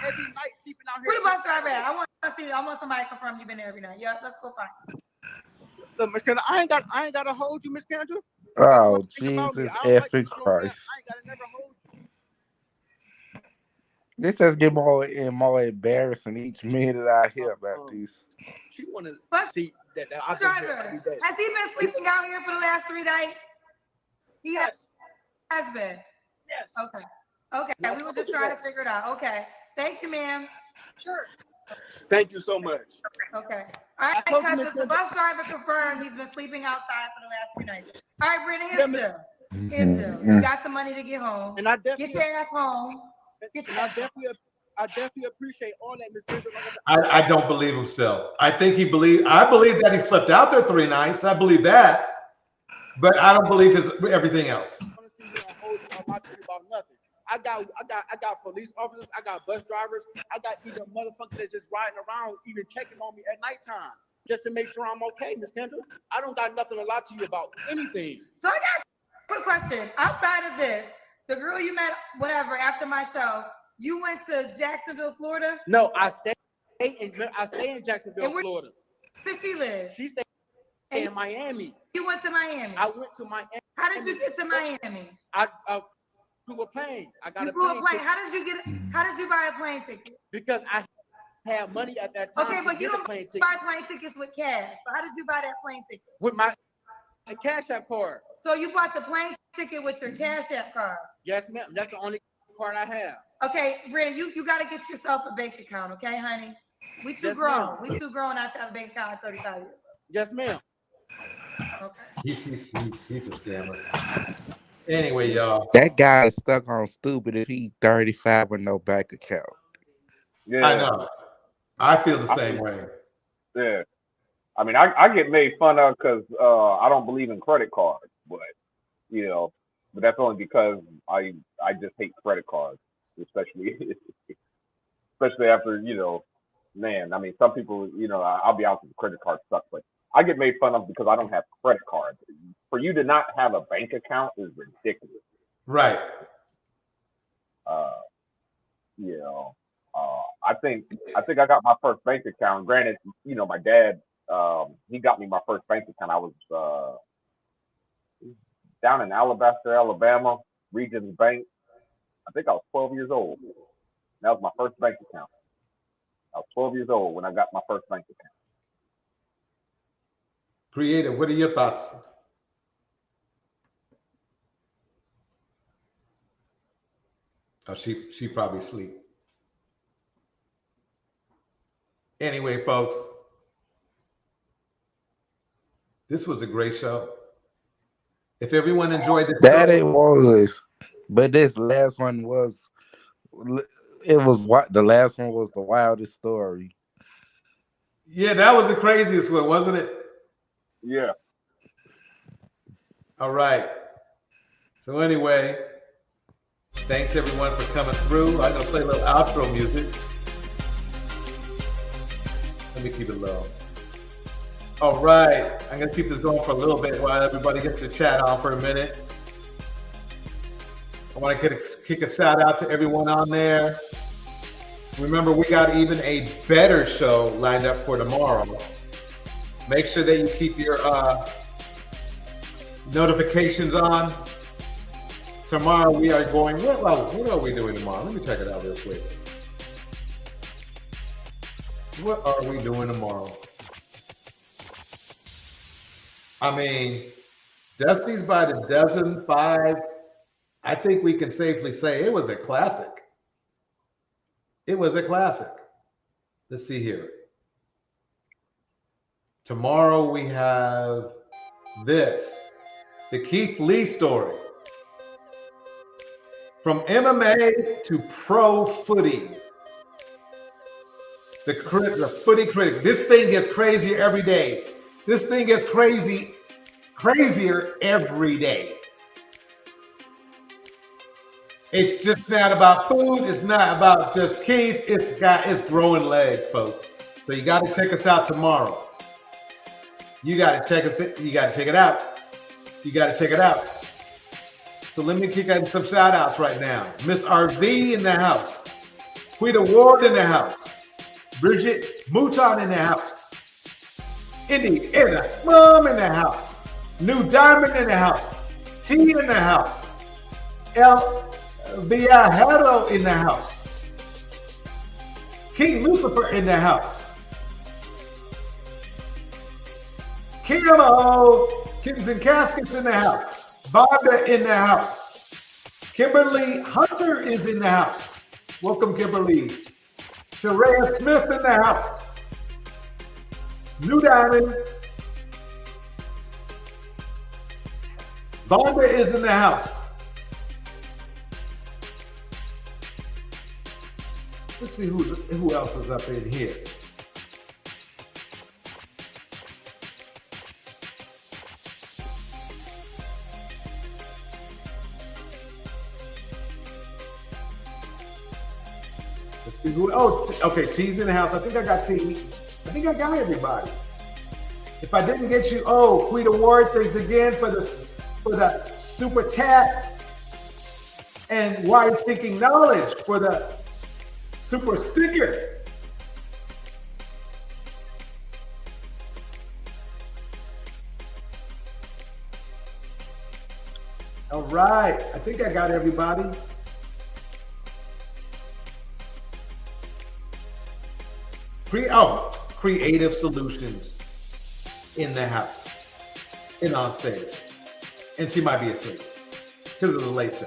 Speaker 3: Every night sleeping out here.
Speaker 16: Where the bus driver at? I want somebody to confirm you've been there every night. Yeah, let's go find him.
Speaker 3: Look, Miss Kendra, I ain't gotta hold you, Miss Kendra.
Speaker 12: Oh, Jesus effing Christ.
Speaker 3: I ain't gotta never hold you.
Speaker 12: This just get more and more embarrassing each minute I hear about this.
Speaker 3: She wanna see that
Speaker 16: driver. Has he been sleeping out here for the last 3 nights? He has been. Yes. Okay. We were just trying to figure it out. Okay. Thank you, ma'am.
Speaker 3: Sure. Thank you so much.
Speaker 16: Okay. All right, because the bus driver confirmed he's been sleeping outside for the last 3 nights. All right, Brandon, here's still. You got the money to get home.
Speaker 3: And I definitely
Speaker 16: get your ass home.
Speaker 3: I definitely appreciate all that, Ms. Kendra.
Speaker 2: I don't believe him still. I believe that he slept out there 3 nights. I believe that. But I don't believe everything else.
Speaker 3: I got police officers, I got bus drivers, I got even motherfuckers that just riding around, even checking on me at nighttime, just to make sure I'm okay, Miss Kendra. I don't got nothing to lie to you about anything.
Speaker 16: So I got a quick question. Outside of this, the girl you met, whatever, after my show, you went to Jacksonville, Florida?
Speaker 3: No, I stay in Jacksonville, Florida.
Speaker 16: Where does she live?
Speaker 3: She stays in Miami.
Speaker 16: You went to Miami.
Speaker 3: I went to Miami.
Speaker 16: How did you get to Miami?
Speaker 3: I flew a plane. I got
Speaker 16: You
Speaker 3: a
Speaker 16: flew
Speaker 3: plane.
Speaker 16: a plane.
Speaker 3: Ticket.
Speaker 16: How did you buy a plane ticket?
Speaker 3: Because I had money at that time.
Speaker 16: Okay, but you don't
Speaker 3: buy
Speaker 16: plane tickets with cash. So how did you buy that plane ticket?
Speaker 3: With my Cash App card.
Speaker 16: So you bought the plane ticket with your Cash App card?
Speaker 3: Yes, ma'am. That's the only card I have.
Speaker 16: Okay, Brandon, you got to get yourself a bank account, okay, honey? We too grown. We too grown not to have a bank account at 35 years old.
Speaker 3: Yes, ma'am.
Speaker 16: Okay.
Speaker 2: He's a scammer. Anyway, y'all.
Speaker 20: That guy is stuck on stupid if he 35 with no bank account.
Speaker 18: Yeah.
Speaker 2: I know. I feel the same way.
Speaker 18: Yeah. I mean, I get made fun of because I don't believe in credit cards, but that's only because I just hate credit cards, especially after man. I mean, some people, I'll be honest with you, credit cards suck, but I get made fun of because I don't have credit cards. For you to not have a bank account is ridiculous.
Speaker 2: Right.
Speaker 18: I think I got my first bank account. Granted, my dad, he got me my first bank account. I was down in Alabaster, Alabama, Regions Bank. I think I was 12 years old. That was my first bank account. I was 12 years old when I got my first bank account.
Speaker 2: Creative, what are your thoughts? Oh, she probably sleep. Anyway, folks, this was a great show. If everyone enjoyed this,
Speaker 20: That it was, but this last one was. It was what the last one was the wildest story.
Speaker 2: Yeah, that was the craziest one, wasn't it?
Speaker 18: Yeah.
Speaker 2: All right. So anyway, thanks everyone for coming through. I'm gonna play a little outro music. Let me keep it low. All right, I'm gonna keep this going for a little bit while everybody gets their chat on for a minute. I want to kick a shout out to everyone on there. Remember, we got even a better show lined up for tomorrow. Make sure that you keep your notifications on. Tomorrow we are going, what are we doing tomorrow? Let me check it out real quick. What are we doing tomorrow? I mean, Dusties by the Dozen 5. I think we can safely say it was a classic. It was a classic. Let's see here. Tomorrow we have this, the Keith Lee story. From MMA to pro footy. The footy critic. This thing gets crazier every day. This thing gets crazier every day. It's just not about food. It's not about just Keith. It's growing legs, folks. So you got to check us out tomorrow. You got to check it out. You got to check it out. So let me kick out some shout outs right now. Miss RV in the house. Quita Ward in the house. Bridget Mouton in the house. Indiana Mom in the house. New Diamond in the house. T in the house. El Viajero in the house. King Lucifer in the house. Kimo, Kittens and Caskets in the house. Bobda in the house. Kimberly Hunter is in the house. Welcome, Kimberly. Sharaya Smith in the house. New Diamond. Vonda is in the house. Let's see who else is up in here. Let's see who. Oh, okay. T's in the house. I think I got T. I think I got everybody. If I didn't get you, Queen Award, thanks again for the super chat, and Wise Thinking Knowledge for the super sticker. All right. I think I got everybody. Creative solutions in the house and on stage. And she might be asleep because of the late show.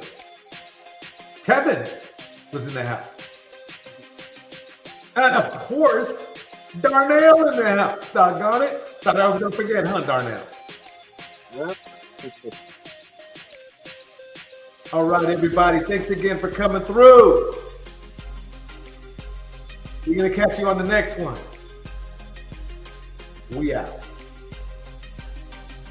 Speaker 2: Tevin was in the house. And of course, Darnell in the house. Doggone it. Thought I was going to forget, huh, Darnell?
Speaker 18: Yep.
Speaker 2: All right, everybody. Thanks again for coming through. We're going to catch you on the next one. We out.